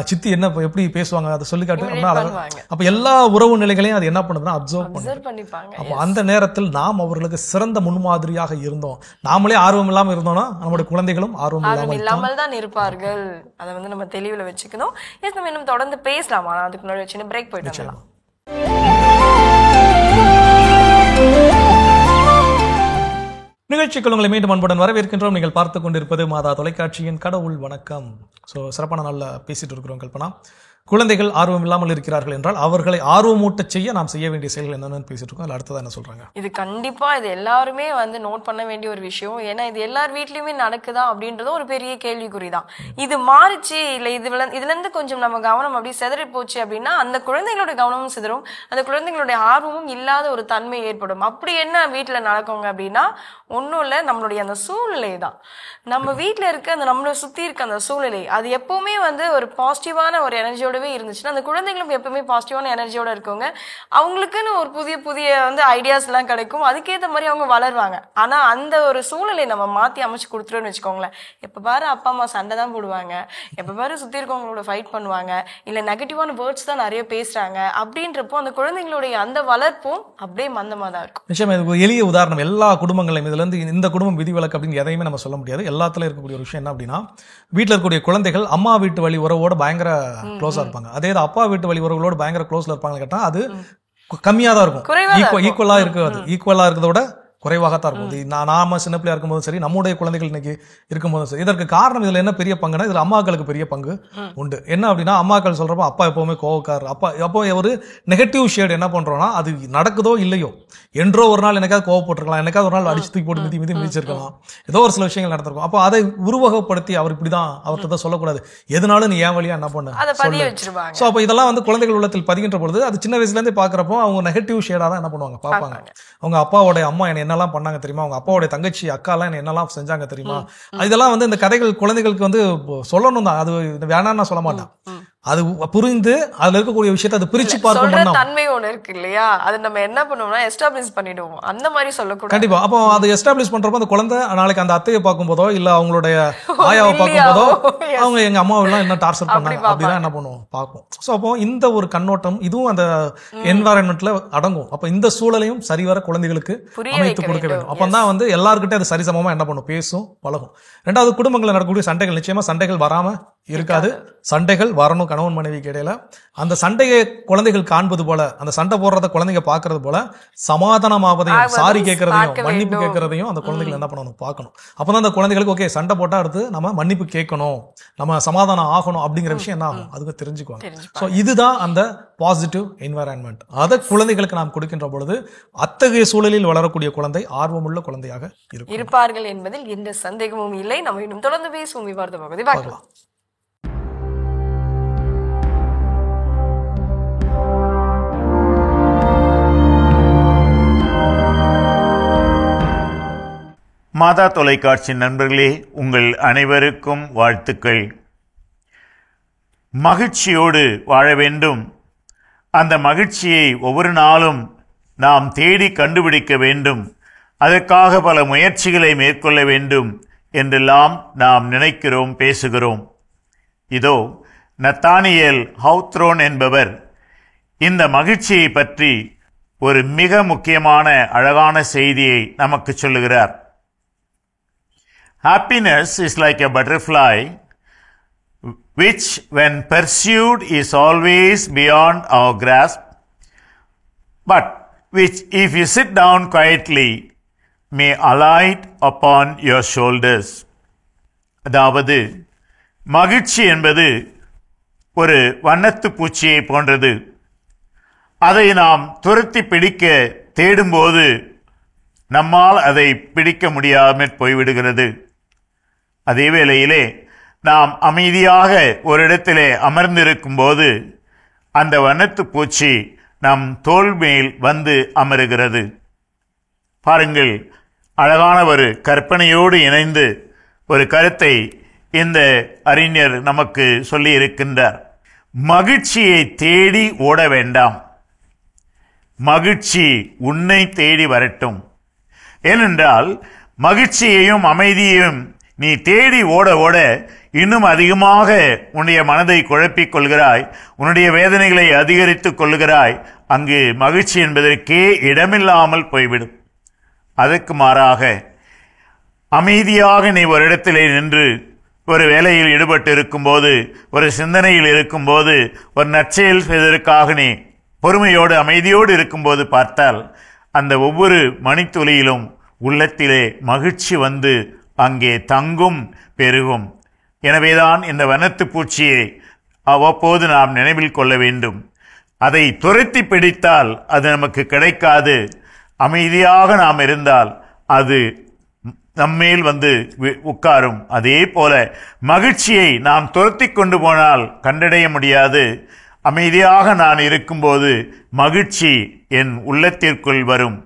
சித்தி என்ன எப்படி பேசுவாங்க அதை சொல்லி காட்டும் அப்படின்னா அழகா. அப்ப எல்லா உறவு நிலைகளையும் அது என்ன பண்ணுதுன்னா அப்சர்வ் பண்ணிப்பாங்க. அப்போ அந்த நேரத்தில் நாம் அவர்களுக்கு சிறந்த முன்மாதிரியாக இருந்தோம். நாமளே ஆர்வம் இல்லாம இருந்தோம்னா நம்முடைய குழந்தைகளும் ஆர்வம் இல்லாமல் தான் இருப்பார்கள். அதை நம்ம தெளிவுல வச்சுக்கணும். நம்ம இன்னும் தொடர்ந்து பேசலாமா? அதுக்கு முன்னாடி சின்ன பிரேக் போயிட்டு வரலாம். நிகழ்ச்சிக்குள் உங்களை மீண்டும் அன்புடன் வரவேற்கின்றோம். நீங்கள் பார்த்து கொண்டிருப்பது மாதா தொலைக்காட்சியின் கடவுள் வணக்கம். சிறப்பான நாள்ல பேசிட்டு இருக்கிறோம். கல்பனா, குழந்தைகள் ஆர்வம் இல்லாமல் இருக்கிறார்கள் என்றால் அவர்களை ஆர்வமூட்ட செய்ய நாம் செய்ய வேண்டிய செயல்கள் என்னன்னு பேசிட்டு இருக்கோம். அதில் அடுத்ததான் என்ன சொல்றாங்க? இது கண்டிப்பா இது எல்லாருமே நோட் பண்ண வேண்டிய ஒரு விஷயம். ஏன்னா இது எல்லார் வீட்லயுமே நடக்குதா அப்படின்றது ஒரு பெரிய கேள்விக்குறிதான். இது மாறிச்சு இல்ல இதுல இருந்து கொஞ்சம் நம்ம கவனம் அப்படி சிதறி போச்சு அப்படின்னா அந்த குழந்தைகளோட கவனமும் சிதறும், அந்த குழந்தைகளுடைய ஆர்வமும் இல்லாத ஒரு தன்மை ஏற்படும். அப்படி என்ன வீட்டுல நடக்குங்க அப்படின்னா ஒன்றும் இல்லை, நம்மளுடைய அந்த சூழ்நிலை தான். நம்ம வீட்டில் இருக்க அந்த நம்மளை சுற்றி இருக்க அந்த சூழ்நிலை அது எப்பவுமே ஒரு பாசிட்டிவான ஒரு எனர்ஜியோட குழந்தைகளோடவே இருந்துச்சுன்னா அந்த குழந்தைகளும் எப்பவுமே பாசிட்டிவான எனர்ஜியோட இருக்கவங்க, அவங்களுக்குன்னு ஒரு புதிய புதிய வந்து ஐடியாஸ் எல்லாம் கிடைக்கும், அதுக்கேற்ற மாதிரி அவங்க வளருவாங்க. ஆனா அந்த ஒரு சூழலை நம்ம மாத்தி அமைச்சு கொடுத்துட்டோம்னு வச்சுக்கோங்களேன், எப்ப பாரு அப்பா அம்மா சண்டை தான் போடுவாங்க, எப்ப பாரு சுத்தி இருக்கவங்களோட ஃபைட் பண்ணுவாங்க, இல்ல நெகட்டிவான வேர்ட்ஸ் தான் நிறைய பேசுறாங்க அப்படின்றப்போ அந்த குழந்தைங்களுடைய அந்த வளர்ப்பும் அப்படியே மந்தமா தான் இருக்கும். நிச்சயமா இது ஒரு எளிய உதாரணம். எல்லா குடும்பங்களையும் இதுல இருந்து இந்த குடும்பம் விதிவிலக்கு அப்படின்னு எதையுமே நம்ம சொல்ல முடியாது. எல்லாத்துல இருக்கக்கூடிய ஒரு விஷயம் என்ன அப்படின்னா, வீட்டுல இருக்கக்கூடிய குழந்தைகள் அம்மா வீட்டு வழி உறவோட பயங்கர க்ளோஸா இருப்பாங்க. அதே அப்பா வீட்டு வழி உறவுகளோட பயங்கர க்ளோஸ்ல இருப்பாங்கன்னு கேட்டா அது கம்மியா தான் இருக்கும். ஈக்குவலா இருக்காது. ஈக்குவலா இருக்கிறதோட குறைவாகத்தான் இருக்கும். நாம சின்ன பிள்ளையா இருக்கும்போது சரி, நம்முடைய குழந்தைகள் இன்னைக்கு இருக்கும்போதும் சரி. இதற்கு காரணம் இதுல என்ன பெரிய பங்குனா, இதுல அம்மாக்களுக்கு பெரிய பங்கு உண்டு. என்ன அப்படின்னா, அம்மாக்கள் சொல்றப்போ அப்பா எப்பவுமே கோவக்காரர், அப்போ ஒரு நெகட்டிவ் ஷேட் என்ன பண்றோம்னா, அது நடக்குதோ இல்லையோ என்றோ ஒரு நாள் எனக்காவது கோவப்பட்டிருக்கலாம், எனக்காவது ஒரு நாள் அடிச்சு தூக்கி போட்டு மிதிச்சிருக்கலாம், ஏதோ ஒரு சில விஷயங்கள் நடந்திருக்கும். அப்போ அதை உருவகப்படுத்தி அவர் இப்படிதான் அவர்கிட்ட தான் சொல்லக்கூடாது, எதனாலும் நீ ஏன் வழியா என்ன பண்ண சொல்லு. சோ அப்போ இதெல்லாம் வந்து குழந்தைகள் உள்ளத்தில் பதிகின்ற பொழுது அது சின்ன வயசுல இருந்தே பாக்குறப்போ அவங்க நெகட்டிவ் ஷேடா தான் என்ன பண்ணுவாங்க, பார்ப்பாங்க. அவங்க அப்பாவோட அம்மா என்ன என்னெல்லாம் பண்ணாங்க தெரியுமா, அவங்க அப்பாவோட தங்கச்சி அக்கா எல்லாம் என்னெல்லாம் செஞ்சாங்க தெரியுமா, இதெல்லாம் வந்து இந்த கதைகள் குழந்தைகளுக்கு வந்து சொல்லணும் தான். அது வேணான்னு நான் சொல்ல மாட்டேன். அது புரிந்து அதுல இருக்கக்கூடிய விஷயத்தை அது பிரிச்சு பார்க்கணும் தன்மை ஒண்ணு இருக்கு இல்லையா, அது நம்ம என்ன பண்ணுவோம்னா எஸ்டாப்ளிஷ் பண்ணிடுவோம், அந்த மாதிரி சொல்லக்கூடாது. கண்டிப்பா. அப்போ அது எஸ்டாப்ளிஷ் பண்றப்போ அந்த குழந்தை நாளைக்கு அந்த அத்தையை பார்க்கும் போதோ இல்ல அவங்களுடைய ஆயாவை பார்க்கும் போதோ அவங்க எங்க அம்மாவை எல்லாம் என்ன டார்ச்சர் பண்ணாங்க அப்படிதான் என்ன பண்ணுவோம் பார்ப்போம். சோ அப்போ இந்த ஒரு கண்ணோட்டம் இதுவும் அந்த என்வாரன்மெண்ட்ல அடங்கும். அப்ப இந்த சூழலையும் சரிவர குழந்தைகளுக்கு அமைத்து கொடுக்க வேண்டும். அப்பதான் வந்து எல்லாருக்கிட்டே அது சரிசமமா என்ன பண்ணும், பேசும், பழகும். ரெண்டாவது, குடும்பங்களில் நடக்கக்கூடிய சண்டைகள், நிச்சயமா சண்டைகள் வராம இருக்காது. சண்டைகள் வரணும் கணவன் மனைவிக்கு இடையில. அந்த சண்டையை குழந்தைகள் காண்பது போல, அந்த சண்டை போடுறத குழந்தைங்க பாக்குறது போல சமாதானமாவதையும் சாரி கேட்கறதையும் மன்னிப்பு கேட்கறதையும் அந்த குழந்தைகள் என்ன பண்ணணும், பார்க்கணும். அப்பதான் அந்த குழந்தைகளுக்கு ஓகே சண்டை போட்டா அடுத்து நம்ம மன்னிப்பு கேட்கணும், நம்ம சமாதானம் ஆகணும் அப்படிங்கிற விஷயம் என்ன ஆகும், அதுக்கு தெரிஞ்சுக்குவாங்க. சோ இதுதான் அந்த பாசிட்டிவ் என்வைரன்மெண்ட். அதை குழந்தைகளுக்கு நாம் கொடுக்கின்ற பொழுது அத்தகைய சூழலில் வளரக்கூடிய குழந்தை ஆர்வமுள்ள குழந்தையாக இருப்பார்கள் என்பதில் எந்த சந்தேகமும் இல்லை. நம்ம இன்னும் தொடர்ந்து பேசுவோம், விவாத பகுதி பார்க்கலாம். மாதா தொலைக்காட்சி நண்பர்களே, உங்கள் அனைவருக்கும் வாழ்த்துக்கள். மகிழ்ச்சியோடு வாழ வேண்டும். அந்த மகிழ்ச்சியை ஒவ்வொரு நாளும் நாம் தேடி கண்டுபிடிக்க வேண்டும். அதற்காக பல முயற்சிகளை மேற்கொள்ள வேண்டும் என்றெல்லாம் நாம் நினைக்கிறோம், பேசுகிறோம். இதோ நத்தானியேல் ஹவுத்ரோன் என்பவர் இந்த மகிழ்ச்சியை பற்றி ஒரு மிக முக்கியமான அழகான செய்தியை நமக்கு சொல்லுகிறார். Happiness is like a butterfly which when pursued is always beyond our grasp, but which if you sit down quietly may alight upon your shoulders. அதாவது மகிழ்ச்சி என்பது ஒரு வண்ணத்து பூச்சியை போன்றது. அதை நாம் துரத்தி பிடிக்க தேடும்போது நம்மால் அதை பிடிக்க முடியாமல் போய்விடுகிறது. அதே வேளையிலே நாம் அமைதியாக ஒரு இடத்திலே அமர்ந்திருக்கும் போது அந்த வண்ணத்து பூச்சி நம் தோள் மேல் வந்து அமருகிறது. பாருங்கள், அழகான ஒரு கற்பனையோடு இணைந்து ஒரு கருத்தை இந்த அறிஞர் நமக்கு சொல்லி இருக்கின்றார். மகிழ்ச்சியை தேடி ஓட வேண்டாம், மகிழ்ச்சி உன்னை தேடி வரட்டும். ஏனென்றால் மகிழ்ச்சியையும் அமைதியையும் நீ தேடி ஓட ஓட இன்னும் அதிகமாக உன்னுடைய மனதை குழப்பிக் கொள்கிறாய், உன்னுடைய வேதனைகளை அதிகரித்துக் கொள்கிறாய். அங்கு மகிழ்ச்சி என்பதற்கே இடமில்லாமல் போய்விடும். அதற்கு மாறாக அமைதியாக நீ ஒரு இடத்திலே நின்று ஒரு வேலையில் ஈடுபட்டு இருக்கும்போது, ஒரு சிந்தனையில் இருக்கும்போது, ஒரு நற்செயல் செய்வதற்காக நீ பொறுமையோடு அமைதியோடு இருக்கும்போது பார்த்தால் அந்த ஒவ்வொரு மணித்துளியிலும் உள்ளத்திலே மகிழ்ச்சி வந்து அங்கே தங்கும், பெருகும். எனவேதான் இந்த வண்ணத்து பூச்சியை அவ்வப்போது நாம் நினைவில் கொள்ள வேண்டும். அதை துரத்தி பிடித்தால் அது நமக்கு கிடைக்காது. அமைதியாக நாம் இருந்தால் அது நம்மேல் வந்து உட்காரும். அதே போல மகிழ்ச்சியை நாம் துரத்தி கொண்டு போனால் கண்டடைய முடியாது. அமைதியாக நான் இருக்கும்போது மகிழ்ச்சி என் உள்ளத்திற்குள் வரும்.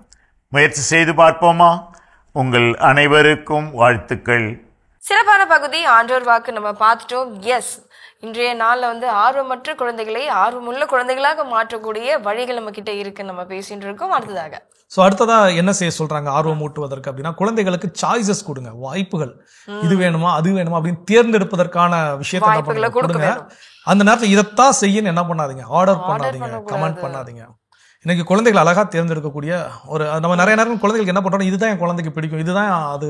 முயற்சி செய்து பார்ப்போமா? உங்கள் அனைவருக்கும் வாழ்த்துக்கள். சிறப்பான பகுதி ஆண்டோர் வாக்கு நம்ம பார்த்துட்டோம். எஸ், இன்றைய நாள்ல வந்து ஆர்வமற்ற குழந்தைகளை ஆர்வமுள்ள குழந்தைகளாக மாற்றக்கூடிய வழிகள் நம்ம கிட்ட இருக்கு, நம்ம பேசிட்டு இருக்கோம். அடுத்ததாக ஸோ அடுத்ததா என்ன செய்ய சொல்றாங்க ஆர்வம் ஊட்டுவதற்கு அப்படின்னா, குழந்தைகளுக்கு சாய்ஸஸ் கொடுங்க, வாய்ப்புகள். இது வேணுமா அது வேணுமா அப்படின்னு தேர்ந்தெடுப்பதற்கான விஷயத்தை என்ன பண்ணுங்க, கொடுங்க. அந்த நேரத்தில் இதைத்தான் செய்யன்னு என்ன பண்ணாதீங்க, ஆர்டர் பண்ணாதீங்க, கமெண்ட் பண்ணாதீங்க. இன்னைக்கு குழந்தைகள் அழகா தேர்ந்தெடுக்கக்கூடிய ஒரு நம்ம நிறைய நேரம் குழந்தைகளுக்கு என்ன பண்றோம், இதுதான் என் குழந்தைக்கு பிடிக்கும், இதுதான் அது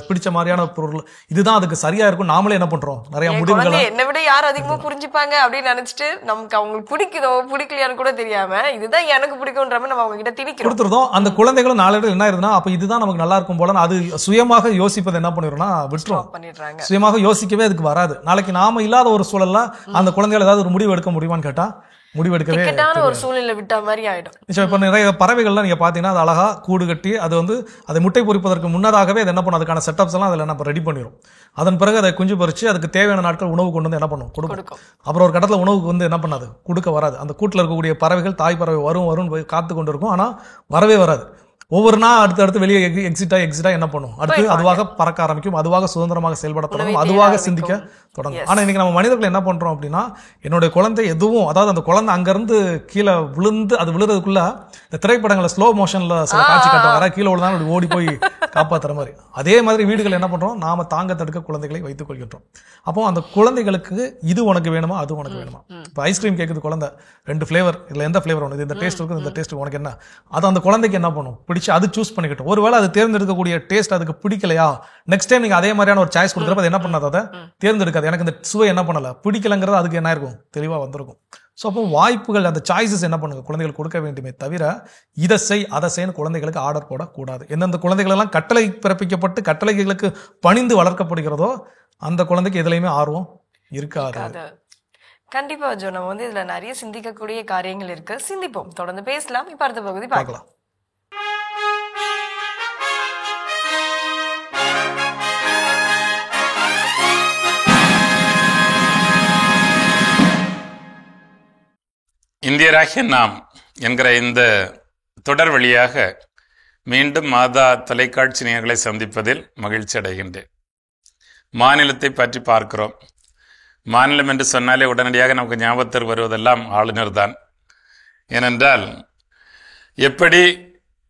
பிடிச்ச மாதிரியான பொருள், இதுதான் அதுக்கு சரியா இருக்கும். நாமளே என்ன பண்றோம், நிறைய முடிவுகளை என்னை விட யார் அதிகமா புரிஞ்சுப்பாங்க அப்படின்னு நினைச்சிட்டு நமக்கு அவங்களுக்கு பிடிக்குதோ பிடிக்கலையான்னு கூட தெரியாம இதுதான் எனக்கு பிடிக்கும்ன்ற மாதிரி நம்ம அவங்க கிட்ட திணிக்கிறோம், கொடுத்துருதோம். அந்த குழந்தைகளும் நாளடைவில் என்ன ஆயிருதுன்னா, அப்ப இதுதான் நமக்கு நல்லா இருக்கும் போல அது சுயமாக யோசிப்பது என்ன பண்ணிடுறோம்னா விட்டுரும், பண்ணிடுறாங்க. சுயமாக யோசிக்கவே அதுக்கு வராது. நாளைக்கு நாம இல்லாத ஒரு சூழல்ல அந்த குழந்தைகள் ஏதாவது ஒரு முடிவு எடுக்க முடியுமான்னு கேட்டா முடிவெடுக்கவே ஒரு சூழ்நிலை விட்ட மாதிரி ஆயிடும். இப்ப நிறைய பறவைகள்லாம் நீங்க பாத்தீங்கன்னா அது அழகா கூடு கட்டி அது வந்து அதை முட்டை பொறிப்பதற்கு முன்னதாகவே அது என்ன பண்ணும், அதுக்கான செட்டப்ஸ் எல்லாம் அதுல நம்ம ரெடி பண்ணிடும். அதன் பிறகு அதை குஞ்சு பறிச்சு அதுக்கு தேவையான நாட்கள் உணவு கொண்டு வந்து என்ன பண்ணும், கொடுக்கும். அப்புறம் ஒரு கட்டத்துல உணவுக்கு வந்து என்ன பண்ணாது, கொடுக்க வராது. அந்த கூட்டுல இருக்கக்கூடிய பறவைகள் தாய் பறவை வரும் காத்து கொண்டு இருக்கும், ஆனா வரவே வராது. ஒவ்வொரு நாள் அடுத்து வெளியே எக்ஸிட்டா என்ன பண்ணும், அடுத்து அதுவாக பறக்க ஆரம்பிக்கும், அதுவாக சுதந்திரமாக செயல்பட தொடங்கும், அதுவாக சிந்திக்க தொடங்கும். ஆனா இன்னைக்கு நம்ம மனிதர்கள் என்ன பண்றோம் அப்படின்னா, என்னுடைய குழந்தை எதுவும், அதாவது அந்த குழந்தை அங்கிருந்து கீழே விழுந்து அது விழுறதுக்குள்ள இந்த திரைப்படங்களை ஸ்லோ மோஷன்ல சில காட்சி காட்டுவாங்க, யாராவது கீழே விழுந்தாலும் ஓடி போய் காப்பாத்துற மாதிரி. அதே மாதிரி வீடுகள் என்ன பண்றோம், நாம தாங்க தடுக்க குழந்தைகளை வைத்துக் கொள்கின்றோம். அப்போ அந்த குழந்தைகளுக்கு இது உனக்கு வேணுமா அது உனக்கு வேணுமா, இப்போ ஐஸ்கிரீம் கேட்குது குழந்தை, 2 ஃபிளேவர் இல்லை எந்த ஃபிளேவர் ஒன்று, இந்த டேஸ்ட் இருக்குது, இந்த டேஸ்ட் உனக்கு என்ன, அது அந்த குழந்தைக்கு என்ன பண்ணும், பிடிச்சி அது சூஸ் பண்ணிக்கிட்டோம். ஒருவேளை அது தேர்ந்தெடுக்கக்கூடிய டேஸ்ட் அதுக்கு பிடிக்கலையா, நெக்ஸ்ட் டைம் நீங்க அதே மாதிரியான ஒரு சாய்ஸ் கொடுக்குறப்ப அது என்ன பண்ணாது, அதை தேர்ந்தெடுக்காது. எனக்கு இந்த சுவை என்ன பண்ணல பிடிக்கலங்கிறது அதுக்கு என்ன இருக்கும், தெளிவா வந்திருக்கும். ஸோ அப்போ வாய்ப்புகள், அந்த சாய்ஸஸ் என்ன பண்ணுங்க குழந்தைகள் கொடுக்க வேண்டுமே தவிர இதை செய் அதை செய்யணும் குழந்தைகளுக்கு ஆர்டர் போடக்கூடாது. எந்தெந்த குழந்தைகள் எல்லாம் கட்டளை பிறப்பிக்கப்பட்டு கட்டளைகளுக்கு பணிந்து வளர்க்கப்படுகிறதோ அந்த குழந்தைக்கு எதுலையுமே ஆர்வம் இருக்காது. கண்டிப்பா ஜோ, நம்ம வந்து இதுல நிறைய சிந்திக்கக்கூடிய காரியங்கள் இருக்கு, சிந்திப்போம், தொடர்ந்து பேசலாம். இப்ப அடுத்த பகுதி பார்க்கலாம். இந்தியராகிய நாம் என்கிற இந்த தொடர் வழியாக மீண்டும் மாதா தொலைக்காட்சி நேயர்களை சந்திப்பதில் மகிழ்ச்சி அடைகின்றேன். மாநிலத்தை பற்றி பார்க்கிறோம். மாநிலம் என்று சொன்னாலே உடனடியாக நமக்கு ஞாபகத்தில் வருவதெல்லாம் ஆளுநர் தான். ஏனென்றால் எப்படி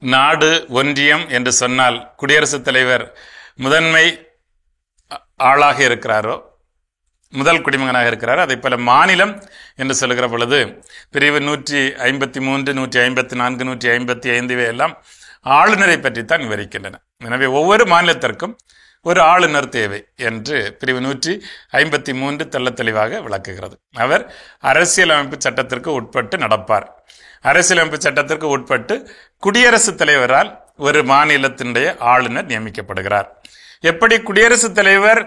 நாடு ஒன்றியம் என்று சொன்னால் குடியரசுத் தலைவர் முதன்மை ஆளாக இருக்கிறாரோ, முதல் குடிமகனாக இருக்கிறார், அதை போல மாநிலம் என்று சொல்லுகிற பொழுது பிரிவு 153, 154, 155 எல்லாம் ஆளுநரை பற்றித்தான் விவரிக்கின்றன. எனவே ஒவ்வொரு மாநிலத்திற்கும் ஒரு ஆளுநர் தேவை என்று பிரிவு 153 தெள்ள தெளிவாக விளக்குகிறது. அவர் அரசியலமைப்பு சட்டத்திற்கு உட்பட்டு நடப்பார். அரசியலமைப்பு சட்டத்திற்கு உட்பட்டு குடியரசுத் தலைவரால் ஒரு மாநிலத்தினுடைய ஆளுநர் நியமிக்கப்படுகிறார். எப்படி குடியரசுத் தலைவர்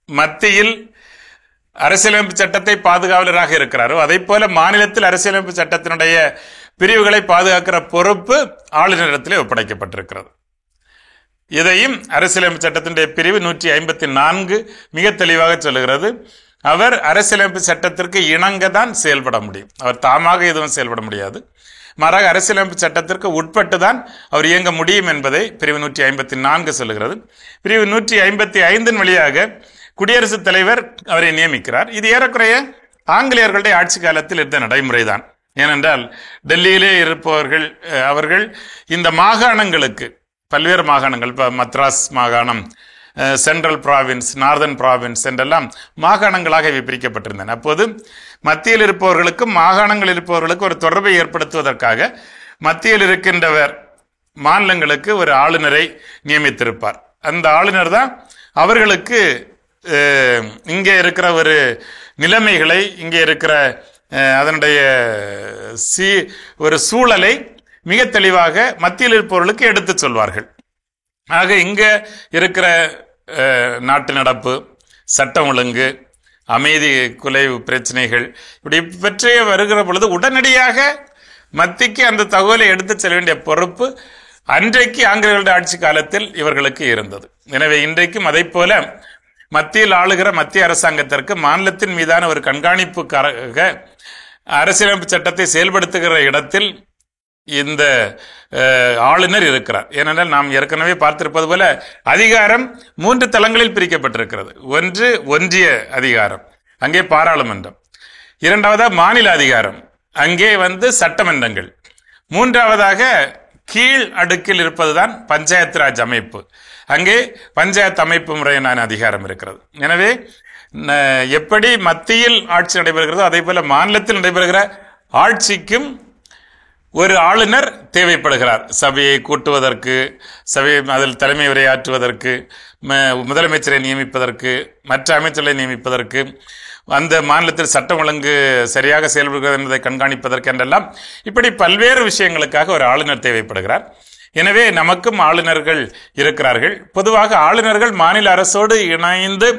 மத்தியில் அரசியலமைப்பு சட்டத்தை பாதுகாவலராக இருக்கிறாரோ அதே போல மாநிலத்தில் அரசியலமைப்பு சட்டத்தினுடைய பிரிவுகளை பாதுகாக்கிற பொறுப்பு ஆளுநரிடத்திலே ஒப்படைக்கப்பட்டிருக்கிறது. இதையும் அரசியலமைப்பு சட்டத்தினுடைய பிரிவு 154 மிக தெளிவாக சொல்லுகிறது. அவர் அரசியலமைப்பு சட்டத்திற்கு இணங்க தான் செயல்பட முடியும், அவர் தாமாக எதுவும் செயல்பட முடியாது. மாறாக அரசியலமைப்பு சட்டத்திற்கு உட்பட்டு தான் அவர் இயங்க முடியும் என்பதை பிரிவு 154 சொல்லுகிறது. பிரிவு 155 வழியாக குடியரசுத் தலைவர் அவரை நியமிக்கிறார். இது ஏறக்குறைய ஆங்கிலேயர்களுடைய ஆட்சி காலத்தில் இருந்த நடைமுறைதான். ஏனென்றால் டெல்லியிலே இருப்பவர்கள் அவர்கள் இந்த மாகாணங்களுக்கு, பல்வேறு மாகாணங்கள், மத்ராஸ் மாகாணம், சென்ட்ரல் ப்ராவின்ஸ், நார்தன் ப்ராவின்ஸ் என்றெல்லாம் மாகாணங்களாக பிரிக்கப்பட்டிருந்தன. அப்போது மத்தியில் இருப்பவர்களுக்கும் மாகாணங்கள் இருப்பவர்களுக்கும் ஒரு தொடர்பை ஏற்படுத்துவதற்காக மத்தியில் இருக்கின்றவர் மாநிலங்களுக்கு ஒரு ஆளுநரை நியமித்திருப்பார். அந்த ஆளுநர் தான் அவர்களுக்கு இங்கே இருக்கிற ஒரு நிலைமைகளை, இங்கே இருக்கிற அதனுடைய ஒரு சூழலை மிக தெளிவாக மத்தியில் இருப்பவர்களுக்கு எடுத்து சொல்வார்கள். ஆக இங்க இருக்கிற நாட்டு நடப்பு, சட்டம் ஒழுங்கு, அமைதி குலைவு பிரச்சனைகள் இப்படி பற்றிய வருகிற பொழுது உடனடியாக மத்திக்கு அந்த தகவலை எடுத்து செல்ல வேண்டிய பொறுப்பு அன்றைக்கு ஆங்கிலேயர்களுடைய ஆட்சி காலத்தில் இவர்களுக்கு இருந்தது. எனவே இன்றைக்கும் அதை போல மத்தியில் ஆளுகிற மத்திய அரசாங்கத்திற்கு மாநிலத்தின் மீதான ஒரு கண்காணிப்புக்காக அரசியலமைப்பு சட்டத்தை செயல்படுத்துகிற இடத்தில் இந்த ஆளுநர் இருக்கிறார். ஏனென்றால் நாம் ஏற்கனவே பார்த்திருப்பது போல அதிகாரம் 3 தளங்களில் பிரிக்கப்பட்டிருக்கிறது. ஒன்று ஒன்றிய அதிகாரம், அங்கே பாராளுமன்றம். இரண்டாவதாக மாநில அதிகாரம், அங்கே சட்டமன்றங்கள். மூன்றாவதாக கீழ் அடுக்கில் இருப்பதுதான் பஞ்சாயத்து ராஜ் அமைப்பு, அங்கே பஞ்சாயத்து அமைப்பு முறையிலான அதிகாரம் இருக்கிறது. எனவே எப்படி மத்தியில் ஆட்சி நடைபெறுகிறதோ அதே போல மாநிலத்தில் நடைபெறுகிற ஆட்சிக்கும் ஒரு ஆளுநர் தேவைப்படுகிறார். சபையை கூட்டுவதற்கு, அதில் தலைமை உரையாற்றுவதற்கு, முதலமைச்சரை நியமிப்பதற்கு, மற்ற அமைச்சர்களை நியமிப்பதற்கு, அந்த மாநிலத்தில் சட்டம் ஒழுங்கு சரியாக செயல்படுகிறது என்பதை கண்காணிப்பதற்கு என்றெல்லாம் இப்படி பல்வேறு விஷயங்களுக்காக ஒரு ஆளுநர் தேவைப்படுகிறார். எனவே நமக்கும் ஆளுநர்கள் இருக்கிறார்கள். பொதுவாக ஆளுநர்கள் மாநில அரசோடு இணைந்து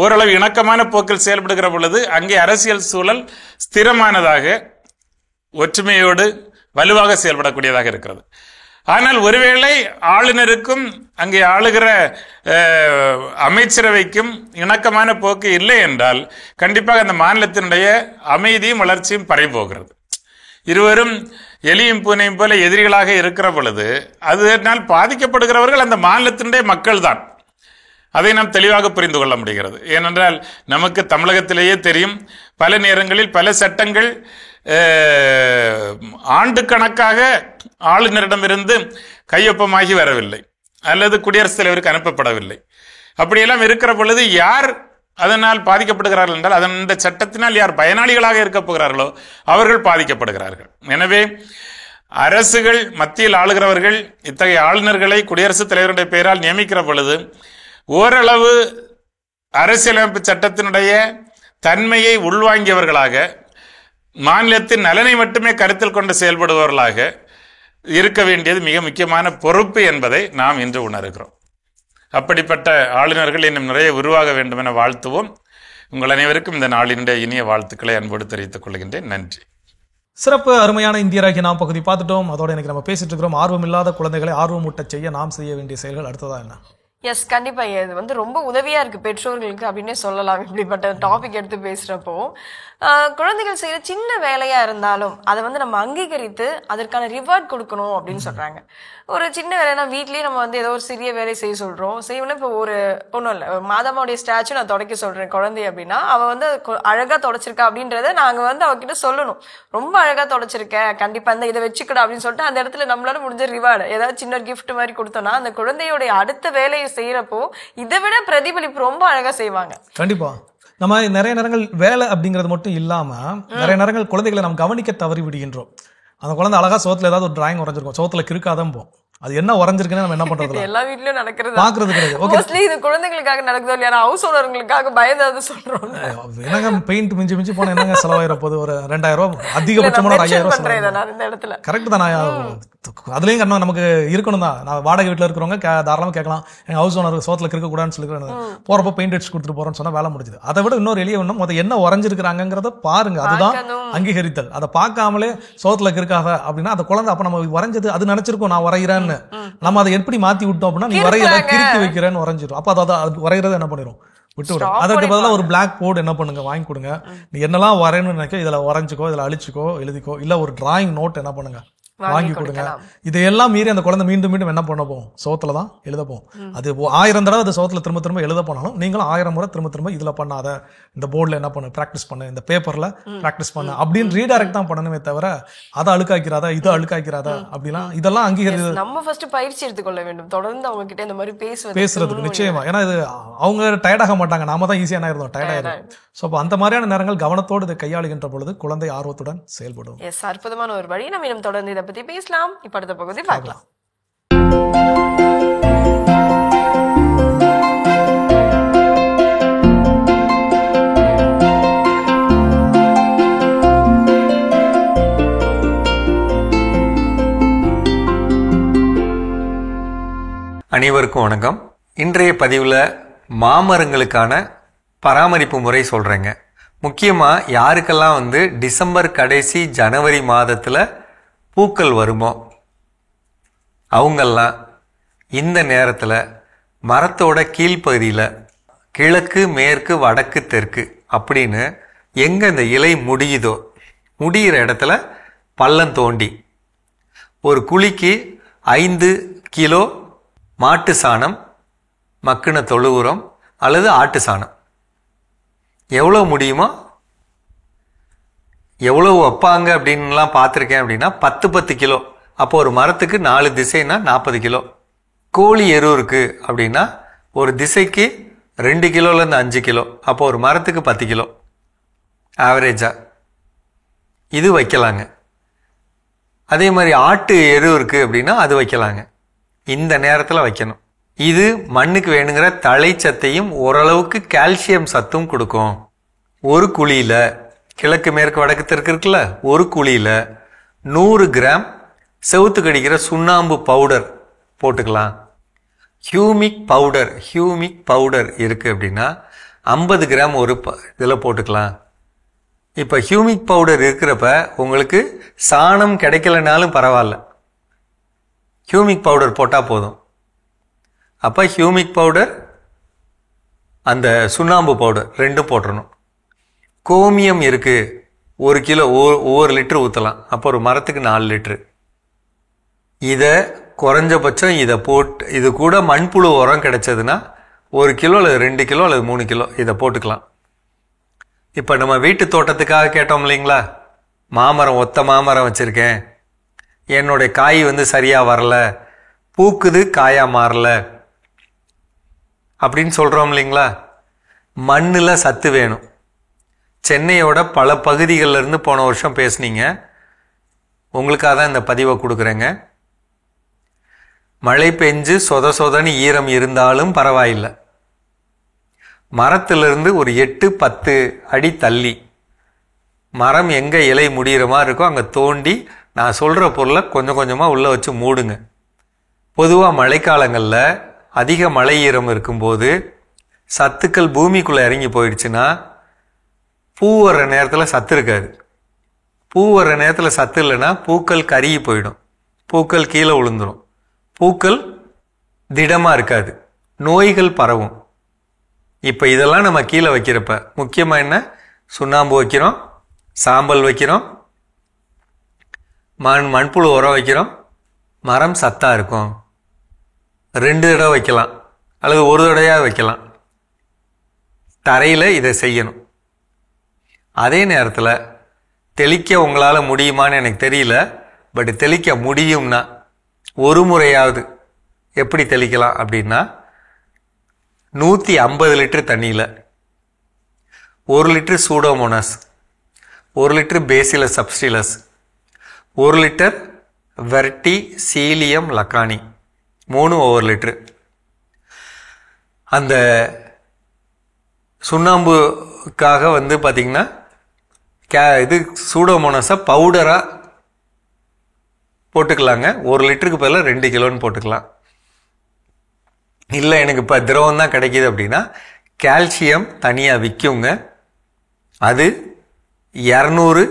ஓரளவு இணக்கமான போக்கில் செயல்படுகிற பொழுது அங்கே அரசியல் சூழல் ஸ்திரமானதாக, ஒற்றுமையோடு வலுவாக செயல்படக்கூடியதாக இருக்கிறது. ஆனால் ஒருவேளை ஆளுநருக்கும் அங்கே ஆளுகிற அமைச்சரவைக்கும் இணக்கமான போக்கு இல்லை என்றால் கண்டிப்பாக அந்த மாநிலத்தினுடைய அமைதியும் வளர்ச்சியும் பறிபோகிறது. இருவரும் எலியும் பூனையும் போல எதிரிகளாக இருக்கிற பொழுது அதனால் பாதிக்கப்படுகிறவர்கள் அந்த மாநிலத்தினுடைய மக்கள் தான். அதை நாம் தெளிவாக புரிந்து கொள்ள முடிகிறது. ஏனென்றால் நமக்கு தமிழகத்திலேயே தெரியும், பல நேரங்களில் பல சட்டங்கள் ஆண்டு கணக்காக ஆளுநரிடமிருந்து கையொப்பமாகி வரவில்லை அல்லது குடியரசுத் தலைவருக்கு அனுப்பப்படவில்லை. அப்படியெல்லாம் இருக்கிற பொழுது யார் அதனால் பாதிக்கப்படுகிறார்கள் என்றால் அந்த சட்டத்தினால் யார் பயனாளிகளாக இருக்க போகிறார்களோ அவர்கள் பாதிக்கப்படுகிறார்கள். எனவே அரசுகள், மத்தியில் ஆளுகிறவர்கள் இத்தகைய ஆளுநர்களை குடியரசுத் தலைவருடைய பெயரால் நியமிக்கிற பொழுது ஓரளவு அரசியலமைப்பு சட்டத்தினுடைய தன்மையை உள்வாங்கியவர்களாக, மாநிலத்தின் நலனை மட்டுமே கருத்தில் கொண்டு செயல்படுபவர்களாக இருக்க வேண்டியது மிக முக்கியமான பொறுப்பு என்பதை நாம் இன்று உணர்கிறோம். அப்படிப்பட்ட ஆளுநர்கள் இன்னும் நிறைய உருவாக வேண்டும் என வாழ்த்துவோம். உங்கள் அனைவருக்கும் இந்த நாளினுடைய இனிய வாழ்த்துக்களை அன்போடு தெரிவித்துக் கொள்கின்றேன். நன்றி. சிறப்பு அருமையான இந்தியராகி நாம் பகுதி பார்த்துட்டோம். அதோட எனக்கு நம்ம பேசிட்டு இருக்கிறோம், ஆர்வம் இல்லாத குழந்தைகளை ஆர்வமூட்ட செய்ய நாம் செய்ய வேண்டிய செயல்கள். அடுத்ததா என்ன? எஸ், கண்டிப்பா இது ரொம்ப உதவியா இருக்கு பெற்றோர்களுக்கு அப்படின்னே சொல்லலாம். இப்படிப்பட்ட டாபிக் எடுத்து பேசுறப்போ குழந்தைகள் செய்யற சின்ன வேலையா இருந்தாலும் அதை நம்ம அங்கீகரித்து அதற்கான ரிவார்ட் கொடுக்கணும் அப்படின்னு சொல்றாங்க. ஒரு சின்ன வேலைனா வீட்லயே நம்ம ஏதோ ஒரு சிறிய வேலை செய்ய சொல்றோம். செய்யணும். இப்போ ஒன்றும் இல்லை, மாதாமாவுடைய ஸ்டாச்சு நான் தொடக்க சொல்றேன் குழந்தை அப்படின்னா, அவ அழகா தொடச்சிருக்கா அப்படின்றத நாங்க அவகிட்ட சொல்லணும். ரொம்ப அழகா தொடச்சிருக்க, கண்டிப்பா இதை வச்சுக்கடா அப்படின்னு சொல்லிட்டு அந்த இடத்துல நம்மளால முடிஞ்ச ரிவார்டு ஏதாவது சின்ன கிஃப்ட் மாதிரி கொடுத்தோம்னா அந்த குழந்தையோடைய அடுத்த வேலையை செய்யறப்போ இதை விட பிரதிபலிப்பு ரொம்ப அழகா செய்வாங்க. கண்டிப்பா. நம்ம நிறைய நேரங்கள் வேலை அப்படிங்கிறது மட்டும் இல்லாம நிறைய நேரங்கள் குழந்தைகளை நம்ம கவனிக்க தவறி விடுகின்றோம். அந்த குழந்தை அழகா சோத்துல ஏதாவது ஒரு டிராயிங் வரைஞ்சிருக்கும், சோத்துல கிறுக்காதான் போம். அது என்ன வரைஞ்சிருக்குன்னு நம்ம என்ன பண்றது? எல்லா வீட்லயும் நடக்கிறது, பாக்குறது கிடையாது. மோஸ்ட்லி இது குழந்தைகளுக்காக நடக்குதோ இல்லையா, ஹவுஸ் ஓனர்களுக்காக பயந்து சொல்றோம். என்னங்க பெயிண்ட் மிஞ்சி மிஞ்சி போனா என்னங்க செலவாயிர போது ஒரு 2000 ரூபாய், அதிகபட்சமான 5000 கரெக்ட் தான். அதுலயும் கண்ணா நமக்கு இருக்கணும் தான். நான் வாடகை வீட்டுல இருக்கிறவங்க தாராளமா கேட்கலாம், எங்க ஹவுஸ் ஓனர் சோத்துல இருக்க கூடாதுன்னு சொல்லி போறப்ப பெயிண்ட் அடிச்சு கொடுத்துட்டு போறோம்னு சொன்னா வேலை முடிஞ்சது. அதை விட இன்னொரு எளிய ஒண்ணும், அதை என்ன வரைஞ்சிருக்காங்கிறத பாருங்க. அதுதான் அங்கீகரித்தல். அதை பார்க்காமலே சோத்துல இருக்காத அப்படின்னா அந்த குழந்தை அப்ப நம்ம வரைஞ்சது அது நினைச்சிருக்கோம் நான் வரைகிறேன்னு. நம்ம அதை எப்படி மாத்தி விட்டோம் அப்படின்னா நீ வரைகிற கிறுக்கி வைக்கிறேன்னு வரைஞ்சிடும். அப்ப அதை வரைகிறத என்ன பண்ணிடும், விட்டுவிடும். அதற்கு பதிலாக ஒரு பிளாக் போர்டு என்ன பண்ணுங்க வாங்கி கொடுங்க. நீ என்னெல்லாம் வரையணும்னு நினைக்க இதுல வரைஞ்சிக்கோ, இதுல அழிச்சுக்கோ, எழுதிக்கோ. இல்ல ஒரு டிராயிங் நோட் என்ன பண்ணுங்க வாங்கி கொடுங்க. இதையெல்லாம் மீறி அந்த குழந்தை மீண்டும் மீண்டும் என்ன பண்ண போகும், சோத்துல தான் எழுத போகும். அது 1000 தடவை அது சோத்துல திரும்ப திரும்ப எழுத போனாலும் நீங்களும் 1000 முறை திரும்ப திரும்ப இதுல பண்ணாத, இந்த போர்டுல என்ன பண்ணு, பிராக்டிஸ் பண்ணு, இந்த பேப்பர்ல பிராக்டிஸ் பண்ணு அப்படின்னு ரீடைரக்ட் தான் பண்ணணுமே தவிர அதை அழுக்காக்கிறாத இது அழுக்காக்கிறாத அப்படிலாம் இதெல்லாம் அங்கீகரித்து நம்ம ஃபர்ஸ்ட் பயிற்சி எடுத்துக்கொள்ள வேண்டும். தொடர்ந்து அவங்க கிட்ட இந்த மாதிரி பேசுறதுக்கு நிச்சயமா. ஏன்னா இது அவங்க டயர்டாக மாட்டாங்க, நாம தான் ஈஸியான இருந்தோம் டயர்டாயிரும். ஸோ அந்த மாதிரியான நேரங்கள் கவனத்தோடு இதை கையாளுகின்ற பொழுது குழந்தை ஆர்வத்துடன் செயல்படும். எஸ், அற்புதமான ஒரு வழி. நம்ம இன்னும் தொடர்ந்து இதை பத்தி பேசலாம். இப்ப அடுத்த பகுதி பார்க்கலாம். அனைவருக்கும் வணக்கம். இன்றைய பதிவில் மாமரங்களுக்கான பராமரிப்பு முறை சொல்கிறேங்க. முக்கியமாக யாருக்கெல்லாம் டிசம்பர் கடைசி ஜனவரி மாதத்தில் பூக்கள் வருமோ அவங்கெல்லாம் இந்த நேரத்தில் மரத்தோட கீழ்ப்பகுதியில் கிழக்கு மேற்கு வடக்கு தெற்கு அப்படின்னு எங்கே இந்த இலை முடியுதோ முடிகிற இடத்துல பள்ளம் தோண்டி ஒரு குழிக்கு 5 கிலோ மாட்டு சாணம், மக்கின தொழு உரம் அல்லது ஆட்டு சாணம் எவ்வளோ முடியுமோ எவ்வளோ வைப்பாங்க அப்படின்லாம் பார்த்துருக்கேன் அப்படின்னா 10 கிலோ. அப்போ ஒரு மரத்துக்கு 4 திசைன்னா 40 கிலோ. கோழி எரு இருக்கு அப்படின்னா ஒரு திசைக்கு 2 கிலோலேருந்து 5 கிலோ. அப்போ ஒரு மரத்துக்கு 10 கிலோ ஆவரேஜா இது வைக்கலாங்க. அதே மாதிரி ஆட்டு எரு இருக்கு அப்படின்னா அது வைக்கலாங்க. இந்த நேரத்தில் வைக்கணும். இது மண்ணுக்கு வேணுங்கிற தழைச்சத்தையும் ஓரளவுக்கு கால்சியம் சத்தும் கொடுக்கும். ஒரு குழியில கிழக்கு மேற்கு வடக்கு தெற்கு இருக்குல்ல, ஒரு குழியில 100 கிராம் செவுத்து கடிக்கிற சுண்ணாம்பு பவுடர் போட்டுக்கலாம். ஹியூமிக் பவுடர் இருக்கு அப்படின்னா 50 கிராம் ஒரு இதில் போட்டுக்கலாம். இப்போ ஹியூமிக் பவுடர் இருக்கிறப்ப உங்களுக்கு சாணம் கிடைக்கலனாலும் பரவாயில்ல, ஹியூமிக் பவுடர் போட்டால் போதும். அப்போ ஹியூமிக் பவுடர் அந்த சுண்ணாம்பு பவுடர் ரெண்டும் போட்டுடணும். கோமியம் இருக்கு, 1 கிலோ ஒவ்வொரு லிட்டர் ஊற்றலாம். அப்போ ஒரு மரத்துக்கு 4 லிட்டரு. இதை குறைஞ்சபட்சம் இதை போட்டு இது கூட மண்புழு உரம் கிடைச்சதுன்னா 1 கிலோ அல்லது 2 கிலோ அல்லது 3 கிலோ இதை போட்டுக்கலாம். இப்போ நம்ம வீட்டு தோட்டத்துக்காக கேட்டோம் இல்லைங்களா, மாமரம் ஒத்த மாமரம் வச்சுருக்கேன், என்னுடைய காய் சரியாக வரல, பூக்குது காயாக மாறல அப்படின்னு சொல்கிறோம் இல்லைங்களா. மண்ணில் சத்து வேணும். சென்னையோட பல பகுதிகளில் இருந்து போன வருஷம் பேசுனீங்க, உங்களுக்காக தான் இந்த பதிவை கொடுக்குறேங்க. மழை பெஞ்சு சொதன்னு ஈரம் இருந்தாலும் பரவாயில்லை, மரத்திலிருந்து ஒரு 8-10 அடி தள்ளி மரம் எங்கே இலை முடிகிற மாதிரி இருக்கோ அங்கே தோண்டி நான் சொல்கிற பொருளை கொஞ்சம் கொஞ்சமாக உள்ளே வச்சு மூடுங்க. பொதுவாக மழைக்காலங்களில் அதிக மழை ஈரம் இருக்கும்போது சத்துக்கள் பூமிக்குள்ளே இறங்கி போயிடுச்சுன்னா பூ வர்ற நேரத்தில் சத்து இருக்காது. பூ வர்ற நேரத்தில் சத்து இல்லைன்னா பூக்கள் கருகி போயிடும், பூக்கள் கீழே விழுந்துடும், பூக்கள் திடமாக இருக்காது, நோய்கள் பரவும். இப்போ இதெல்லாம் நம்ம கீழே வைக்கிறப்ப முக்கியமாக என்ன, சுண்ணாம்பு வைக்கிறோம், சாம்பல் வைக்கிறோம், மண்புழு உரம் வைக்கிறோம், மரம் சத்தாக இருக்கும். 2 தடவை வைக்கலாம் அல்லது ஒரு தடவையாக வைக்கலாம். தரையில் இதை செய்யணும். அதே நேரத்தில் தெளிக்க உங்களால் முடியுமான்னு எனக்கு தெரியல, பட் தெளிக்க முடியும்னா ஒரு முறையாவது எப்படி தெளிக்கலாம் அப்படின்னா 150 லிட்டர் தண்ணியில் 1 litre Pseudomonas, 1 litre Bacillus subtilis, 1 litre Verticillium lecanii, 3 ஒவ்வொரு லிட்டரு. அந்த சுண்ணாம்புக்காக பார்த்தீங்கன்னா இது சூடோமோனாஸை பவுடராக போட்டுக்கலாங்க. 1 லிட்டருக்கு பதிலாக 2 கிலோன்னு போட்டுக்கலாம். இல்லை எனக்கு இப்போ திரவம் தான் கிடைக்கிது அப்படின்னா கால்சியம் தனியாக விற்குங்க, அது 200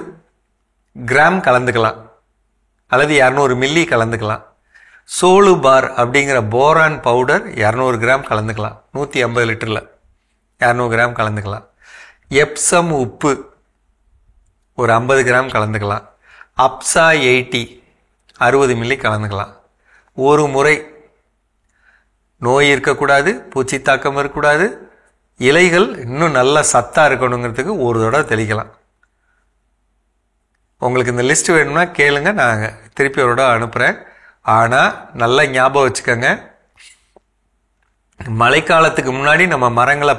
கிராம் கலந்துக்கலாம் அல்லது 200 மில்லி கலந்துக்கலாம். சோலு பார் அப்படிங்கிற போரான் பவுடர் 200 கிராம் கலந்துக்கலாம். 150 லிட்டரில் 200 கிராம் கலந்துக்கலாம். எப்சம் உப்பு ஒரு 50 கிராம் கலந்துக்கலாம். அப்சா 80 60 மில்லி கலந்துக்கலாம். ஒரு முறை. நோய் இருக்கக்கூடாது, பூச்சி தாக்கம் இருக்கக்கூடாது, இலைகள் இன்னும் நல்லா சத்தாக இருக்கணுங்கிறதுக்கு ஒரு தடவை தெளிக்கலாம். உங்களுக்கு இந்த லிஸ்ட் வேணும்னா கேளுங்க, நாங்கள் திருப்பி ஒரு தடவை அனுப்புகிறேன். ஆனால் நல்லா ஞாபகம் வச்சுக்கோங்க, மழைக்காலத்துக்கு முன்னாடி நம்ம மரங்களை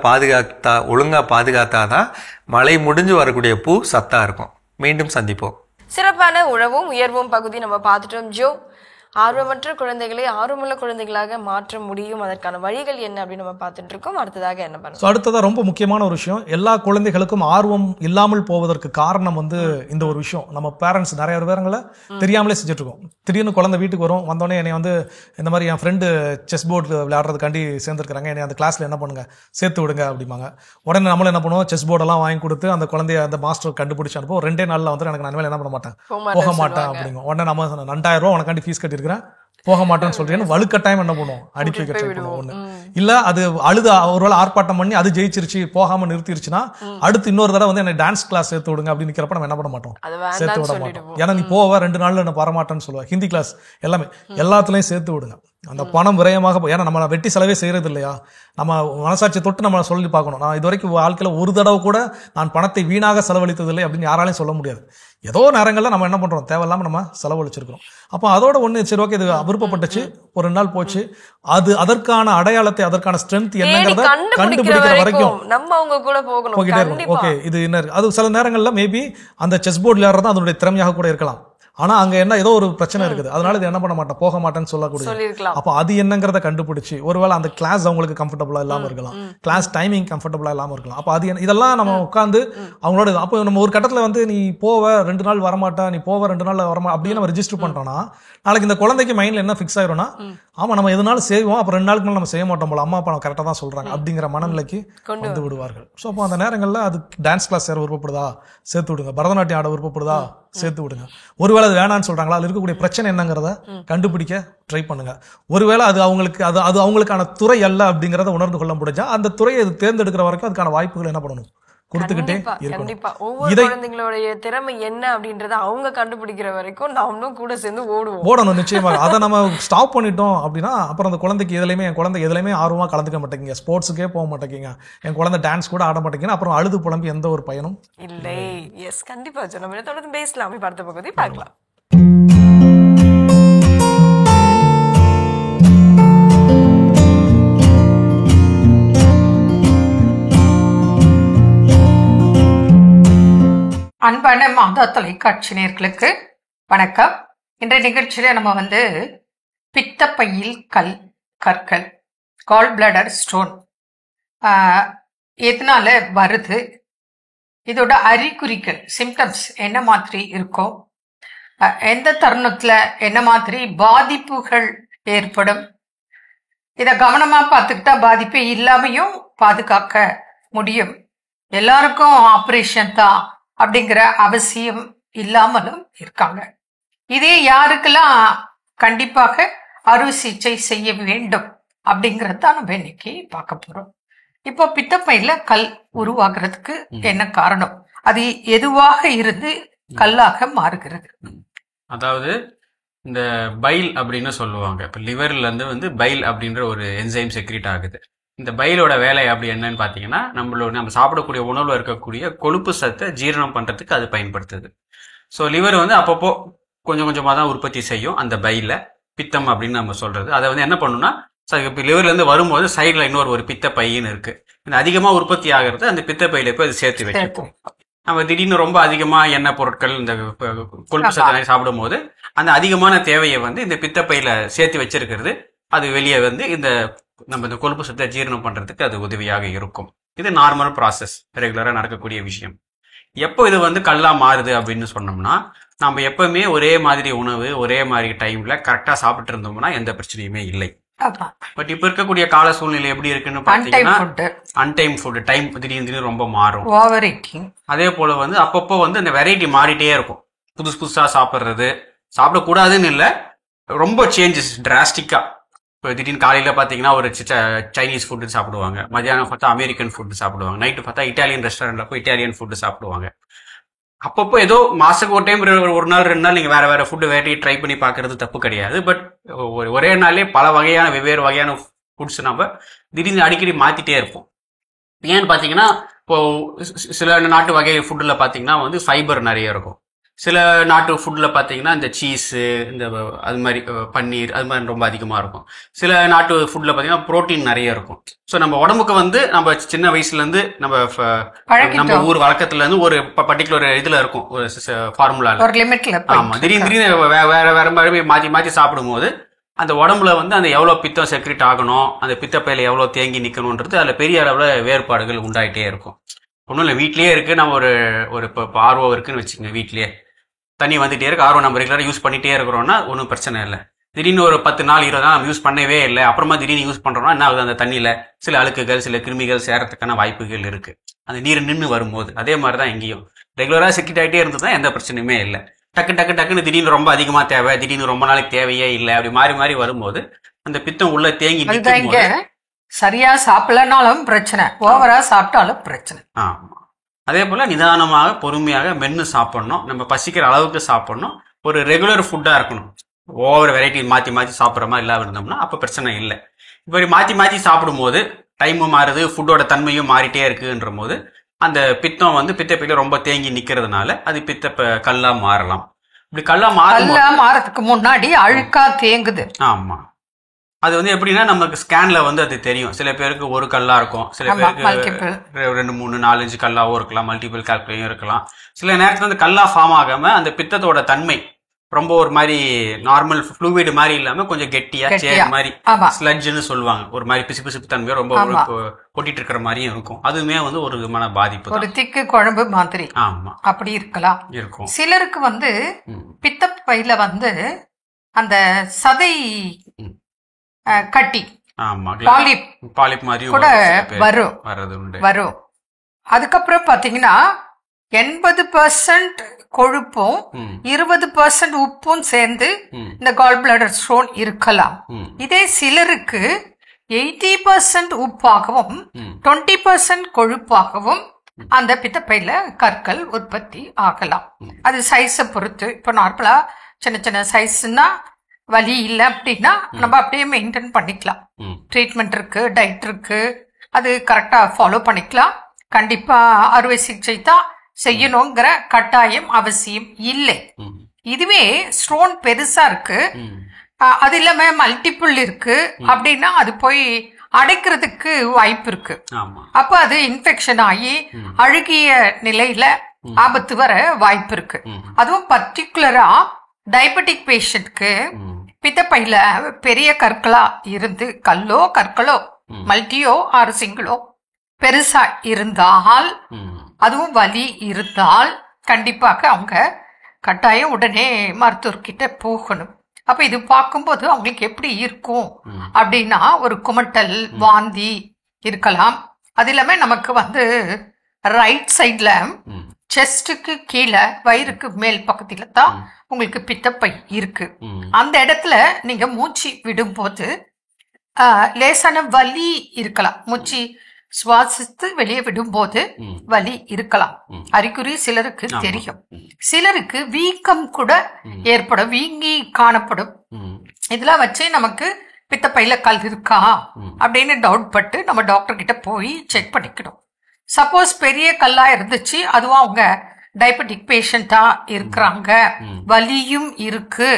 ஒழுங்காக பாதுகாத்தா தான் மழை முடிஞ்சு வரக்கூடிய பூ சத்தாக இருக்கும். மீண்டும் சந்திப்போம். சிறப்பான உழவும் உயர்வும் பகுதி நம்ம பார்த்துட்டோம். ஜோ, ஆர்வமற்ற குழந்தைகளை ஆர்வமுள்ள குழந்தைகளாக மாற்ற முடியும், அதற்கான வழிகள் என்ன அப்படின்னு நம்ம பார்த்துட்டு இருக்கோம். அடுத்ததாக என்ன பண்ணணும்? அடுத்ததா ரொம்ப முக்கியமான ஒரு விஷயம், எல்லா குழந்தைகளுக்கும் ஆர்வம் இல்லாமல் போவதற்கு காரணம் இந்த ஒரு விஷயம். நம்ம பேரண்ட்ஸ் நிறைய பேருங்களை தெரியாமலே செஞ்சுட்டு இருக்கோம். திடீர்னு குழந்தை வீட்டுக்கு வரும், வந்தோடனே என்னை இந்த மாதிரி என் ஃப்ரெண்டு செஸ் போர்டு விளையாடுறதுக்காண்டி சேர்ந்துருக்காங்க, என்னை அந்த கிளாஸ்ல என்ன பண்ணுங்க சேர்த்து விடுங்க அப்படிம்பாங்க. உடனே நம்மளும் என்ன பண்ணுவோம், செஸ் போர்டெல்லாம் வாங்கி கொடுத்து அந்த குழந்தைய அந்த மாஸ்டர் கண்டுபிடிச்சு அனுப்போம். 2 நாள்ல எனக்கு நான் என்ன பண்ண மாட்டேன், போக மாட்டேன் அப்படிங்க. உடனே நம்ம 2000 ரூபா உனக்காண்டி ஃபீஸ் கட்டி போக மாட்டேன்னு சொல்றேன்னு வலுக்கட்டாயம் என்ன பண்ணுவோம், அடிக்க வைக்க ட்ரை பண்ணுவோம். ஒண்ணு இல்ல, அது அழுது ஒருவேளை ஆர்ப்பாட்டம் பண்ணி அது ஜெயிச்சிருச்சு போகாம நிறுத்திருச்சுன்னா அடுத்து இன்னொரு தடவை என்ன டான்ஸ் கிளாஸ் சேர்த்து விடுங்க அப்படின்னு நிக்கிறப்ப நம்ம என்ன பண்ண மாட்டோம், சேர்த்து விட மாட்டோம். ஏன்னா நீ போவ 2 நாள்ல என்ன வரமாட்டேன்னு சொல்லுவேன். ஹிந்தி கிளாஸ் எல்லாமே எல்லாத்துலயும் சேர்த்து விடுங்க. அந்த பணம் விரயமாக ஏன்னா நம்ம வெட்டி செலவே செய்யறது இல்லையா, நம்ம மனசாட்சி தொட்டு நம்ம சொல்லி பார்க்கணும். நான் இது வரைக்கும் வாழ்க்கையில் ஒரு தடவை கூட நான் பணத்தை வீணாக செலவழித்ததில்லை அப்படின்னு யாராலையும் சொல்ல முடியாது. ஏதோ நேரங்களில் நம்ம என்ன பண்றோம், தேவையில்லாம நம்ம செலவழிச்சிருக்கிறோம். அப்போ அதோட ஒண்ணு சரி ஓகே இது விருப்பப்பட்டுச்சு, ஒரு நாள் போச்சு, அது அதற்கான அடையாளத்தை அதற்கான ஸ்ட்ரென்த் என்னங்கிறத கண்டுபிடிக்கிற வரைக்கும் நம்ம அவங்க கூட போகிட்டே இருக்கும். ஓகே இது என்ன, அது சில நேரங்கள்ல மேபி அந்த செஸ் போர்டு விளையாடுறது அதனுடைய திறமையாக கூட இருக்கலாம். ஆனா அங்க என்ன ஏதோ ஒரு பிரச்சனை இருக்குது, அதனால இது என்ன பண்ண மாட்டேன் போக மாட்டேன்னு சொல்லக்கூடிய. அப்ப அது என்னங்கிறத கண்டுபிடிச்சு ஒருவேளை அந்த கிளாஸ் அவங்களுக்கு கம்ஃபர்டபுளா இல்லாம இருக்கலாம், கிளாஸ் டைமிங் கம்ஃபர்டபுளா இல்லாம இருக்கலாம். அப்ப அது இதெல்லாம் நம்ம உட்காந்து அவங்களோட அப்போ நம்ம ஒரு கட்டத்துல வந்து நீ போவ 2 நாள் வரமாட்டா, நீ போவ 2 நாள் வரமா அப்படின்னு நம்ம ரெஜிஸ்டர் பண்றோம்னா நாளைக்கு இந்த குழந்தைக்கு மைண்ட்ல என்ன ஃபிக்ஸ் ஆயிரும்னா, ஆமா நம்ம எதுனாலும் செய்வோம், அப்புறம் 2 நாளுக்கு மேல நம்ம செய்ய மாட்டோம் போல, அம்மா அப்பா நம்ம கரெக்டா தான் சொல்றாங்க அப்படிங்கிற மனநிலைக்கு வந்து விடுவார்கள். ஸோ அப்போ அந்த நேரங்கள்ல அது டான்ஸ் கிளாஸ் சேர விருப்பப்படுதா சேர்த்து விடுங்க, பரதநாட்டியம் ஆட விருப்பப்படுதா சேர்த்து விடுங்க. ஒருவேளை அது வேணான்னு சொல்றாங்களா, அதுல இருக்கக்கூடிய பிரச்சனை என்னங்கிறத கண்டுபிடிக்க ட்ரை பண்ணுங்க. ஒருவேளை அது அவங்களுக்கு அது அவங்களுக்கான துறை அல்ல அப்படிங்கறத உணர்ந்து கொள்ள முடிஞ்சா அந்த துறையை தேர்ந்தெடுக்கிற வரைக்கும் அதுக்கான வாய்ப்புகள் என்ன பண்ணணும், கொடுத்துக்கிட்டே கண்டிப்பா. ஒவ்வொரு குழந்தைங்களுடைய திறமை என்ன அப்படின்றத அவங்க கண்டுபிடிக்கிற வரைக்கும் நாமளும் கூட சேர்ந்து ஓடணும். நிச்சயமாக. அதை நம்ம ஸ்டாப் பண்ணிட்டோம் அப்படின்னா அப்புறம் அந்த குழந்தைக்கு என் குழந்தை எதுலையுமே ஆர்வமா கலந்துக்க மாட்டேங்க, ஸ்போர்ட்ஸுக்கே போக மாட்டேங்க, என் குழந்தை டான்ஸ் கூட ஆட மாட்டேங்க, அப்புறம் அழுது புலம்பி எந்த ஒரு பயனும் இல்லை. எஸ் கண்டிப்பா நம்ம தொடர்ந்து பேசலாம். அடுத்த பகுதி பார்க்கலாம். அன்பான மாதா தொலைக்காட்சி நேயர்களுக்கு வணக்கம். இன்றைய நிகழ்ச்சியில நம்ம பித்தப்பையில் கற்கள் கால் பிளாடர் ஸ்டோன் எதனால வருது, இதோட அறிகுறிகள் சிம்டம்ஸ் என்ன மாதிரி இருக்கும், எந்த தருணத்துல என்ன மாதிரி பாதிப்புகள் ஏற்படும், இத கவனமா பார்த்துக்கிட்டா பாதிப்பே இல்லாமையும் பாதுகாக்க முடியும். எல்லாருக்கும் ஆபரேஷன் தான் அப்படிங்கிற அவசியம் இல்லாமலும் இருக்காங்க. இதே யாருக்கெல்லாம் கண்டிப்பாக அறுவை சிகிச்சை செய்ய வேண்டும் அப்படிங்கறதான் நம்ம இன்னைக்கு பார்க்க போறோம். இப்போ பித்தப்பையில கல் உருவாகிறதுக்கு என்ன காரணம், அது எதுவாக இருந்து கல்லாக மாறுகிறது? அதாவது இந்த பைல் அப்படின்னு சொல்லுவாங்க. இப்போ லிவர்ல இருந்து பைல் அப்படின்ற ஒரு என்சைம் செக்ரீட் ஆகுது. இந்த பைலோட வேலை அப்படி என்னன்னு பார்த்தீங்கன்னா, நம்ம சாப்பிடக்கூடிய உணவுல இருக்கக்கூடிய கொழுப்பு சத்தை ஜீரணம் பண்றதுக்கு அது பயன்படுத்துது. ஸோ லிவர் அப்பப்போ கொஞ்சம் கொஞ்சமாக தான் உற்பத்தி செய்யும் அந்த பைல, பித்தம் அப்படின்னு நம்ம சொல்றது. அதை என்ன பண்ணுன்னா, இப்போ லிவர்ல இருந்து வரும்போது சைடில் ஒரு பித்த பையின்னு இருக்கு. இந்த அதிகமாக உற்பத்தி ஆகிறது அந்த பித்த பையில போய் அது சேர்த்து வச்சுப்போம். நம்ம திடீர்னு ரொம்ப அதிகமாக எண்ணெய் பொருட்கள் இந்த கொழுப்பு சத்தை சாப்பிடும் போது அந்த அதிகமான தேவையை இந்த பித்த பையில சேர்த்து வச்சிருக்கிறது அது வெளியே நம்ம இந்த கொழுப்பு சத்தை ஜீரணம் பண்றதுக்கு அது உதவியாக இருக்கும். இது நார்மல் ப்ராசஸ், ரெகுலரா நடக்கக்கூடிய விஷயம். எப்போ இது கல்லா மாறுது அப்படின்னு சொன்னோம்னா, நம்ம எப்பவுமே ஒரே மாதிரி உணவு ஒரே மாதிரி டைம்ல கரெக்டா சாப்பிட்டு இருந்தோம்னா எந்த பிரச்சனையுமே இல்லை. பட் இப்ப இருக்கக்கூடிய கால சூழ்நிலை எப்படி இருக்குன்னு பாத்தீங்கன்னா, அன்டைம் ஃபுட், டைம் திடீர்னு ரொம்ப மாறும். அதே போல அப்பப்போ அந்த வெரைட்டி மாறிட்டே இருக்கும். புதுசு புதுசா சாப்பிடக்கூடாதுன்னு இல்லை, ரொம்ப சேஞ்சஸ் டிராஸ்டிக்கா. இப்போ திடீர்னு காலையில பாத்தீங்கன்னா ஒரு சைனீஸ் ஃபுட்டு சாப்பிடுவாங்க, மதியானம் பார்த்தா அமெரிக்கன் ஃபுட்டு சாப்பிடுவாங்க, நைட்டு பார்த்தா இட்டாலியன் ரெஸ்டாரண்ட்ல போய் இட்டாலியன் ஃபுட்டு சாப்பிடுவாங்க. அப்பப்போ ஏதோ மாசத்துக்கு ஒரு டைம் ஒரு நாள் 2 நாள் நீங்க வேற வேற ஃபுட்டு வெரைட்டி ட்ரை பண்ணி பாக்குறது தப்பு கிடையாது. பட் ஒரே நாள்லயே பல வகையான வெவ்வேறு வகையான ஃபுட்ஸ் நம்ம திடீர்னு அடிக்கடி மாத்திட்டே இருப்போம். ஏன்னு பாத்தீங்கன்னா, இப்போ சில நாட்டு வகை ஃபுட்டுல பாத்தீங்கன்னா ஃபைபர் நிறைய இருக்கும். சில நாட்டு ஃபுட்ல பாத்தீங்கன்னா இந்த சீஸு, இந்த அது மாதிரி பன்னீர், அது மாதிரி ரொம்ப அதிகமா இருக்கும். சில நாட்டு ஃபுட்ல பாத்தீங்கன்னா புரோட்டீன் நிறைய இருக்கும். ஸோ நம்ம உடம்புக்கு நம்ம சின்ன வயசுல இருந்து நம்ம ஊர் வழக்கத்துல இருந்து ஒரு பர்டிகுலர் இதுல இருக்கும், ஒரு ஃபார்முலால. ஆமா, திடீர்னு வேற வேற மாதிரி மாத்தி மாத்தி சாப்பிடும் போது அந்த உடம்புல அந்த எவ்வளவு பித்தம் செக்ரேட் ஆகணும், அந்த பித்தப்பையில எவ்வளவு தேங்கி நிக்கணும்ன்றது அதுல பெரிய அளவுல வேறுபாடுகள் உண்டாயிட்டே இருக்கும். ஒன்றும் இல்லை, வீட்லயே இருக்கு, நம்ம ஒரு இப்போ ஆர்வம் இருக்குன்னு வச்சுக்கோங்க, வீட்லயே தண்ணி வந்துட்டே இருக்கு, ஆர்வம் நம்ம ரெகுலராக யூஸ் பண்ணிட்டே இருக்கிறோம்னா ஒன்றும் பிரச்சனை இல்லை. திடீர்னு ஒரு 10 நாள் 20 நாள் நம்ம யூஸ் பண்ணவே இல்லை, அப்புறமா திடீர்னு யூஸ் பண்றோம்னா என்ன ஆகுது, அந்த தண்ணியில சில அழுக்குகள் சில கிருமிகள் சேரத்துக்கான வாய்ப்புகள் இருக்கு, அந்த நீர் நின்று வரும்போது. அதே மாதிரிதான் எங்கேயும் ரெகுலரா செக்ரேட் ஆகிட்டே இருந்ததுன்னா எந்த பிரச்சனையுமே இல்லை. டக்குன்னு திடீர்னு ரொம்ப அதிகமா தேவை, திடீர்னு ரொம்ப நாளைக்கு தேவையே இல்லை, அப்படி மாறி மாறி வரும்போது அந்த பித்தம் உள்ள தேங்கி நிற்கும் போது சரியா சாப்பிடலனாலும் பிரச்சனை, ஓவரா சாப்பிட்டாலும் பிரச்சனை. ஆமா, அதே போல நிதானமாக பொறுமையாக மென்னு சாப்பிடணும், நம்ம பசிக்கிற அளவுக்கு சாப்பிடணும், ஒரு ரெகுலர் ஃபுட்டா இருக்கணும். ஓவர் வெரைட்டி மாற்றி மாற்றி சாப்பிட்ற மாதிரி இல்லாமல் இருந்தோம்னா அப்போ பிரச்சனை இல்லை. இப்போ மாற்றி மாற்றி சாப்பிடும்போது டைமும் மாறுது, ஃபுட்டோட தன்மையும் மாறிட்டே இருக்குன்ற போது அந்த பித்தம் வந்து பித்தப்பையில ரொம்ப தேங்கி நிற்கிறதுனால அது கல்லா மாறலாம். இப்படி கல்லா மாறதுக்கு முன்னாடி அழுக்கா தேங்குது. ஆமா, அது வந்து எப்படின்னா நமக்கு ஸ்கேன்ல வந்து அது தெரியும். சில பேருக்கு ஒரு கல்லா இருக்கும், சில பேருக்கு 2, 3, 4, 5 கல்லாவும் இருக்கலாம், மல்டிபிள் கால்குலையும் இருக்கலாம். சில நேரத்துல அந்த கல்லா ஃபார்ம் ஆகாம அந்த பித்தத்தோட தன்மை ரொம்ப ஒரு மாதிரி நார்மல் ஃப்ளூவிட் மாதிரி இல்லாம கொஞ்சம் கெட்டியா சேர் மாதிரி ஸ்லட்ஜ்னு சொல்லுவாங்க. ஒரு மாதிரி பிசு பிசுப்பு தன்மையோ ரொம்ப கொட்டிட்டு இருக்கிற மாதிரியும் இருக்கும். அதுவுமே வந்து ஒரு விதமான பாதிப்பு, ஒரு திக்கு குழம்பு மாதிரி. ஆமா, அப்படி இருக்கலாம். இருக்கும். சிலருக்கு வந்து பித்தப்பையில வந்து அந்த சதை கட்டி பாலிப் மாதிரி கூட வரும். அதுக்கப்புறம் பாத்தீங்கன்னா 80% கொழுப்பும் 20% உப்பும் சேர்ந்து இந்த கால் பிளாடர் ஸ்டோன் இருக்கலாம். இதே சிலருக்கு 80% உப்பாகவும் 20% கொழுப்பாகவும் அந்த பித்தப்பையில கற்கள் உற்பத்தி ஆகலாம். அது சைஸை பொறுத்து. இப்போ நார்மலா சின்ன சின்ன சைஸ்னா வலி இல்லை அப்படின்னா நம்ம அப்படியே மெயின்டைன் பண்ணிக்கலாம். ட்ரீட்மெண்ட் இருக்கு, டயட் இருக்கு, அது கரெக்டா ஃபாலோ பண்ணிக்கலாம். கண்டிப்பா அறுவை சிகிச்சை தான் செய்யணுங்கிற கட்டாயம் அவசியம் இல்லை. இதுவே ஸ்டோன் பெருசா இருக்கு, அது இல்லாம மல்டிபிள் இருக்கு அப்படின்னா அது போய் அடைக்கிறதுக்கு வாய்ப்பு இருக்கு. அப்ப அது இன்ஃபெக்ஷன் ஆகி அழுகிய நிலையில ஆபத்து வர வாய்ப்பு இருக்கு. அதுவும் பர்டிகுலரா டயபெட்டிக் பேஷண்ட்க்கு பித்தப்பையில பெரிய கற்களா இருந்து கற்களோ மல்டியோ ஆர் சிங்கிளோ பெருசா இருந்தால், அதுவும் வலி இருந்தால் கண்டிப்பாக அவங்க கட்டாயம் உடனே மருத்துவர்கிட்ட போகணும். அப்ப இது பார்க்கும்போது அவங்களுக்கு எப்படி இருக்கும் அப்படின்னா ஒரு குமட்டல், வாந்தி இருக்கலாம். அது இல்லாம நமக்கு வந்து ரைட் சைட்ல செஸ்டுக்கு கீழே வயிறுக்கு மேல் பக்கத்துல தான் உங்களுக்கு பித்தப்பை இருக்கு. அந்த இடத்துல நீங்க மூச்சு விடும்போது லேசான வலி இருக்கலாம். மூச்சு சுவாசித்து வெளியே விடும்போது வலி இருக்கலாம். அறிகுறி சிலருக்கு தெரியும். சிலருக்கு வீக்கம் கூட ஏற்படும், வீங்கி காணப்படும். இதெல்லாம் வச்சு நமக்கு பித்தப்பையில கல் இருக்கா அப்படின்னு டவுட் பட்டு நம்ம டாக்டர் கிட்ட போய் செக் பண்ணிக்கணும். சப்போஸ் பெரிய கல்லா இருந்துச்சு, அதுவும் அவங்க டயபெட்டிக் பேஷண்டா இருக்கிறாங்க, வலியும் இருக்கு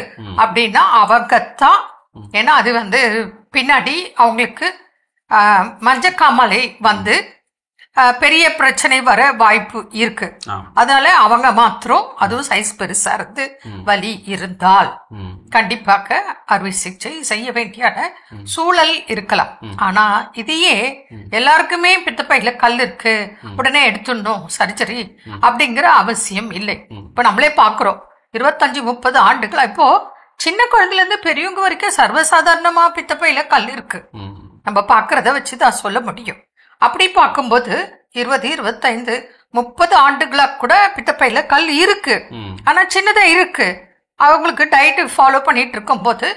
அப்படின்னா அவங்கத்தான், ஏன்னா அது வந்து பின்னாடி அவங்களுக்கு மஞ்சக்காமலை வந்து பெரிய பிரச்சனை வர வாய்ப்பு இருக்கு. அதனால அவங்க மாத்திரம், அதுவும் சைஸ் பெருசா இருந்து வலி இருந்தால் கண்டிப்பாக அறுவை சிகிச்சை செய்ய வேண்டிய சூழல் இருக்கலாம். ஆனா இதையே எல்லாருக்குமே பித்தப்பையில கல் இருக்கு உடனே எடுத்துடணும் சர்ஜரி அப்படிங்கிற அவசியம் இல்லை. இப்ப நம்மளே பாக்குறோம் 25-30 ஆண்டுகளா, இப்போ சின்ன குழந்தைல இருந்து பெரியவங்க வரைக்கும் சர்வசாதாரணமா பித்தப்பையில கல் இருக்கு. நம்ம பாக்குறத வச்சுதான் சொல்ல முடியும். அப்படி பார்க்கும்போது 20, 25, 30 ஆண்டுகளா கூட பித்தப்பையில கல் இருக்கு. ஆனா சின்னதா இருக்கு. அவங்களுக்கு டயட் ஃபாலோ பண்ணிட்டு இருக்கும் போது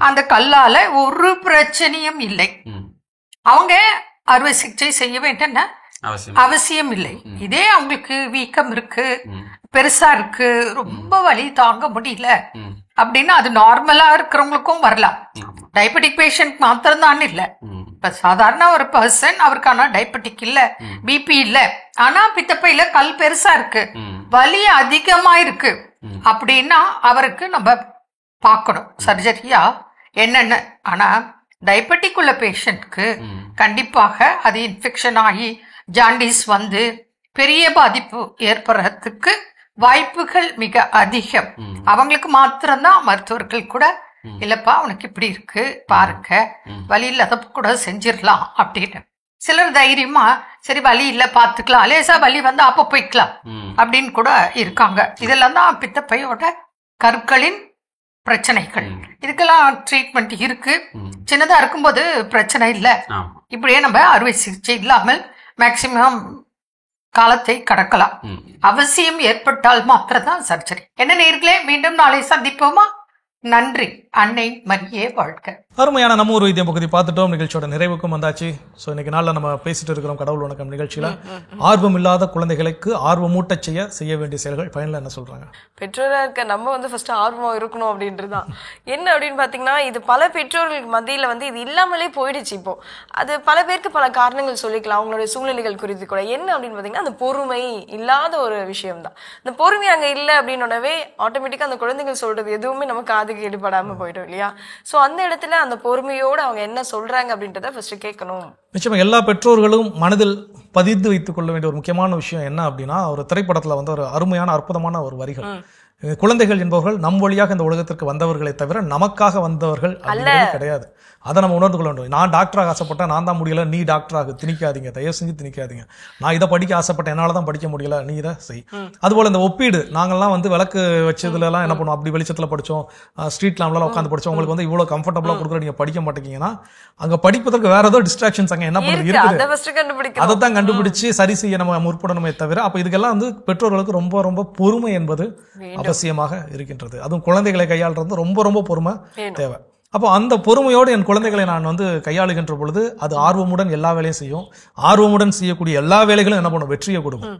அந்த கல்லால ஒரு பிரச்சனையும் இல்லை. அவங்க அறுவை சிகிச்சை செய்ய வேண்டிய அவசியம் இல்லை. இதே அவங்களுக்கு வீக்கம் இருக்கு, பெருசா இருக்கு, ரொம்ப வலி தாங்க முடியல அப்படின்னா அது நார்மலா இருக்கிறவங்களுக்கும் வரலாம். டயபெட்டிக் பேஷண்ட் மாத்திரம் தான் இல்ல, இப்ப சாதாரண ஒரு பர்சன் அவருக்கான டயபெட்டிக் இல்ல, பிபி இல்ல, ஆனா பித்தப்பையில கல் பெருசா இருக்கு, வலி அதிகமா இருக்கு அப்படின்னா அவருக்கு நம்ம பார்க்கணும் சர்ஜரியா என்னன்னு. ஆனா டயபெட்டிக் உள்ள பேஷண்ட்க்கு கண்டிப்பாக அது இன்ஃபெக்ஷன் ஆகி ஜாண்டிஸ் வந்து பெரிய பாதிப்பு ஏற்படுறதுக்கு வாய்ப்புகள் மிக அதிகம். அவங்களுக்கு மாத்திரம்தான் மருத்துவர்கள் கூட இல்லப்பா உனக்கு இப்படி இருக்கு பாருங்க, வலி இல்லாத கூட செஞ்சிடலாம் அப்படின்னு. சிலர் தைரியமா சரி வலி இல்ல பாத்துக்கலாம், லேசா வலி வந்து அப்ப போய்க்கலாம் அப்படின்னு கூட இருக்காங்க. இதெல்லாம் தான் பித்தப்பையோட கற்களின் பிரச்சனைகள். இதுக்கெல்லாம் ட்ரீட்மெண்ட் இருக்கு. சின்னதா இருக்கும்போது பிரச்சனை இல்லை. இப்படியே நம்ம அறுவை சிகிச்சை இல்லாமல் மேக்சிமம் காலத்தை கடக்கலாம். அவசியம் ஏற்பட்டால் மாத்திரம்தான் சர்ஜரி. என்ன நேயர்களே, மீண்டும் நாளை சந்திப்போமா? நன்றி. அன்னை மரியே வாழ்க. அருமையான நம்ம ஒரு வைத்தியம் பகுதி பார்த்துட்டோம். நிகழ்ச்சியோட நிறைவுக்கும் வந்தாச்சு. ஸோ இன்னைக்கு நாளில் நம்ம பேசிட்டு இருக்கிறோம் கடவுள் வணக்கம் நிகழ்ச்சியில் ஆர்வம் இல்லாத குழந்தைகளுக்கு ஆர்வமூட்ட செய்ய வேண்டிய செயல்கள். ஃபைனலாக என்ன சொல்றாங்க? பெற்றோராக இருக்க நம்ம ஃபர்ஸ்ட் ஆர்வமாக இருக்கணும் அப்படின்றதுதான். என்ன அப்படின்னு பார்த்தீங்கன்னா, இது பல பெற்றோர்களுக்கு மத்தியில் இது இல்லாமலே போயிடுச்சு. இப்போ அது பல பேருக்கு பல காரணங்கள் சொல்லிக்கலாம், அவங்களுடைய சூழ்நிலைகள் குறித்து கூட. என்ன அப்படின்னு பார்த்தீங்கன்னா, அந்த பொறுமை இல்லாத ஒரு விஷயம் தான். இந்த பொறுமை அங்கே இல்லை அப்படின்னோடவே ஆட்டோமேட்டிக்காக அந்த குழந்தைகள் சொல்றது எதுவுமே நமக்கு காதுக்கு ஈடுபடாமல் போயிடும் இல்லையா? ஸோ அந்த இடத்துல அந்த பொறுமையோடு அவங்க என்ன சொல்றாங்க அப்படின்றத ஃபர்ஸ்ட் கேட்கணும். நிச்சயமா எல்லா பெற்றோர்களும் மனதில் பதிந்து வைத்துக் கொள்ள வேண்டிய ஒரு முக்கியமான விஷயம் என்ன அப்படின்னா, ஒரு திரைப்படத்துல ஒரு அருமையான அற்புதமான ஒரு வரிகள், குழந்தைகள் என்பவர்கள் நம் வழியாக இந்த உலகத்திற்கு வந்தவர்களை தவிர நமக்காக வந்தவர்கள் கிடையாது. அதை நம்ம உணர்ந்து கொள்ள வேண்டும். நான் டாக்டராக ஆசைப்பட்டேன், நான் தான் முடியல, நீ டாக்டராக திணிக்காதீங்க, தயவு செஞ்சு திணிக்காதீங்க. நான் இதை படிக்க ஆசைப்பட்டேன், என்னால தான் படிக்க முடியல, நீ இதை செய். அதுபோல இந்த ஒப்பீடு, நாங்கள்லாம் விளக்கு வச்சதுல எல்லாம் என்ன பண்ணுவோம், அப்படி வெளிச்சத்துல படிச்சோம், ஸ்ட்ரீட் லாம்ப்ல உட்காந்து படிச்சோம், உங்களுக்கு இவ்வளவு கம்ஃபர்டபுளா கொடுக்குற நீங்க படிக்க மாட்டேங்கன்னா அங்க படிப்பதற்கு வேற ஏதோ டிஸ்ட்ராக்ஷன்ஸ் அங்க என்ன பண்ணுறது இருக்குது, அதை தான் கண்டுபிடிச்சு சரி செய்ய நம்ம முற்படணுமே தவிர. அப்ப இதுக்கெல்லாம் பெற்றோர்களுக்கு ரொம்ப ரொம்ப பொறுமை என்பது அவசியமாக இருக்கின்றது. அதுவும் குழந்தைகளை கையாளுறது ரொம்ப ரொம்ப பொறுமை தேவை. அப்போ அந்த பொறுமையோடு என் குழந்தைகளை நான் கையாளுகின்ற பொழுது அது ஆர்வமுடன் எல்லா வேலையும் செய்யும். ஆர்வமுடன் செய்யக்கூடிய எல்லா வேலைகளும் என்ன பண்ணும், வெற்றியை கொடுக்கும்.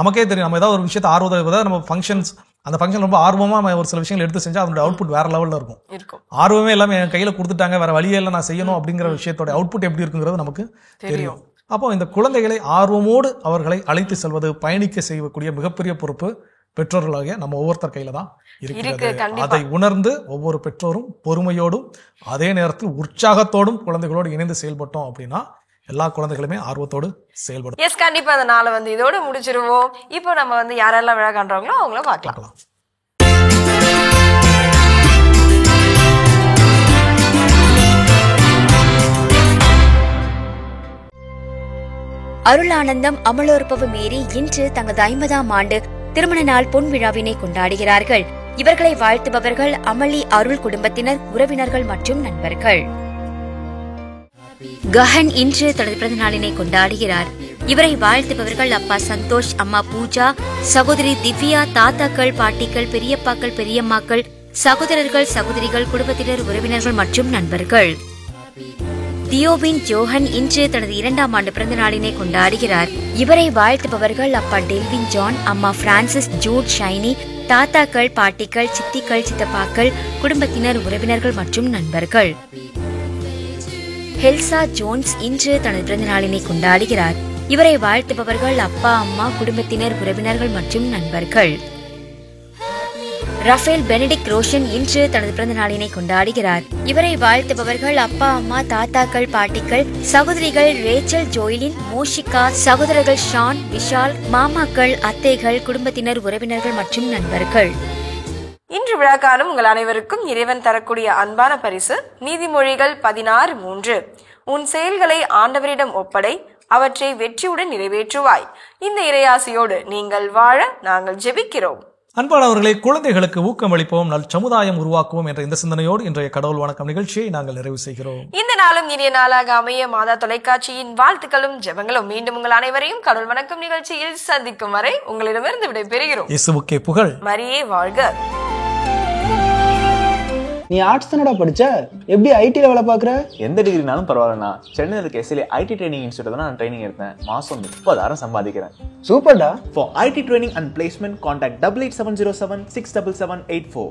நமக்கே தெரியும், நம்ம ஏதாவது ஒரு விஷயத்தை ஆர்வத்தை நம்ம ஃபங்க்ஷன்ஸ், அந்த ஃபங்க்ஷன் ரொம்ப ஆர்வமா ஒரு சில விஷயங்கள் எடுத்து செஞ்சா அதோட அவுட்புட் வேற லெவல்ல இருக்கும். ஆர்வமே எல்லாமே என் கையில கொடுத்துட்டாங்க, வேற வழியே இல்லை, நான் செய்யணும் அப்படிங்கிற விஷயத்தோட அவுட்புட் எப்படி இருக்குங்கிறது நமக்கு தெரியும். அப்போ இந்த குழந்தைகளை ஆர்வமோடு அவர்களை அழைத்து செல்வது, பயணிக்க செய்யக்கூடிய மிகப்பெரிய பொறுப்பு பெற்றோர்களாகிய நம்ம ஒவ்வொருத்தர் கையில தான் இருக்கிறது. அதை உணர்ந்து ஒவ்வொரு பெற்றோரும் பொறுமையோடும் அதே நேரத்தில் உற்சாகத்தோடும் குழந்தைகளோடு இணைந்து செயல்பட்டோம் அப்படின்னா எல்லா குழந்தைகளுமே ஆர்வத்தோடு செயல்படும். எஸ், கண்டிப்பா அந்த நாளை இதோட முடிச்சிருவோம். இப்போ நம்ம யாரெல்லாம் விழா காண்றாங்களோ அவங்கள பார்க்கலாம். அருளானந்தம் அமலோற்பவ மேரி இன்று தங்களது 50ஆம் ஆண்டு திருமண நாள் பொன் விழாவினை கொண்டாடுகிறார்கள். இவர்களை வாழ்த்துபவர்கள் அமளி அருள் குடும்பத்தினர், உறவினர்கள் மற்றும் நண்பர்கள். கஹன் இன்று தனது பிறந்த நாளினை கொண்டாடுகிறார். இவரை வாழ்த்துபவர்கள் அப்பா சந்தோஷ், அம்மா பூஜா, சகோதரி திவ்யா, தாத்தாக்கள், பாட்டிகள், பெரியப்பாக்கள், பெரியம்மாக்கள், சகோதரர்கள், சகோதரிகள், குடும்பத்தினர், உறவினர்கள் மற்றும் நண்பர்கள். தியோவின் ஜோஹன் இன்று தனது 2ஆம் ஆண்டு பிறந்த நாளினை கொண்டாடுகிறார். இவரை வாழ்த்துபவர்கள் அப்பா டெல்வின் ஜான், அம்மா பிரான்சிஸ், ஜூட், ஷைனி, தாத்தாக்கள், பாட்டிகள், சித்திகள், சித்தப்பாக்கள், குடும்பத்தினர், உறவினர்கள் மற்றும் நண்பர்கள். ஹெல்சா ஜோன்ஸ் இன்று தனது பிறந்த நாளினை கொண்டாடுகிறார். இவரை வாழ்த்துபவர்கள் அப்பா, அம்மா, குடும்பத்தினர், உறவினர்கள் மற்றும் நண்பர்கள். ரஃபேல் பெனடிக் ரோஷன் இன்று தனது பிறந்த நாளினை கொண்டாடுகிறார். இவரை வாழ்த்துபவர்கள் அப்பா, அம்மா, தாத்தாக்கள், பாட்டிகள், சகோதரிகள் ரேச்சல், ஜோயிலின், மோஷிகா, சகோதரர்கள் ஷான், விஷால், மாமாக்கள், அத்தைகள், குடும்பத்தினர், உறவினர்கள் மற்றும் நண்பர்கள். இன்று விழாக்காலம் உங்கள் அனைவருக்கும் இறைவன் தரக்கூடிய அன்பான பரிசு நீதிமொழிகள் 16:3. உன் செயல்களை ஆண்டவரிடம் ஒப்படை, அவற்றை வெற்றியுடன் நிறைவேற்றுவாய். இந்த இறையாசியோடு நீங்கள் வாழ நாங்கள் ஜெபிக்கிறோம். அன்பானவர்களை, குழந்தைகளுக்கு ஊக்கம் அளிப்போம், நல் சமுதாயம் உருவாக்குவோம் என்ற இந்த சிந்தனையோடு இன்றைய கடவுள் வணக்கம் நிகழ்ச்சியை நாங்கள் நிறைவு செய்கிறோம். இந்த நாளும் இனிய நாளாக அமைய மாதா தொலைக்காட்சியின் வாழ்த்துக்களும் ஜெபங்களும். மீண்டும் உங்கள் அனைவரையும் கடவுள் வணக்கம் நிகழ்ச்சியில் சந்திக்கும் வரை உங்களிடமிருந்து விடை பெறுகிறோம். இயேசுவுக்கே புகழ், மரியே வாழ்க. நீ ஆர்ட்ஸ் தானடா படிச்ச, எப்படி ஐடில வேலை பாக்குற? எந்த டிகிரினாலும் பரவாயில்லண்ணா, சென்னையில் இருக்க எஸ்எல்ஏ ஐடி ட்ரைனிங் இன்ஸ்டியூட் தான் நான் ட்ரைனிங் எடுத்தேன். மாசம் 30,000 சம்பாதிக்கிறேன். சூப்பர்டா. For IT training and placement, contact 8870767784.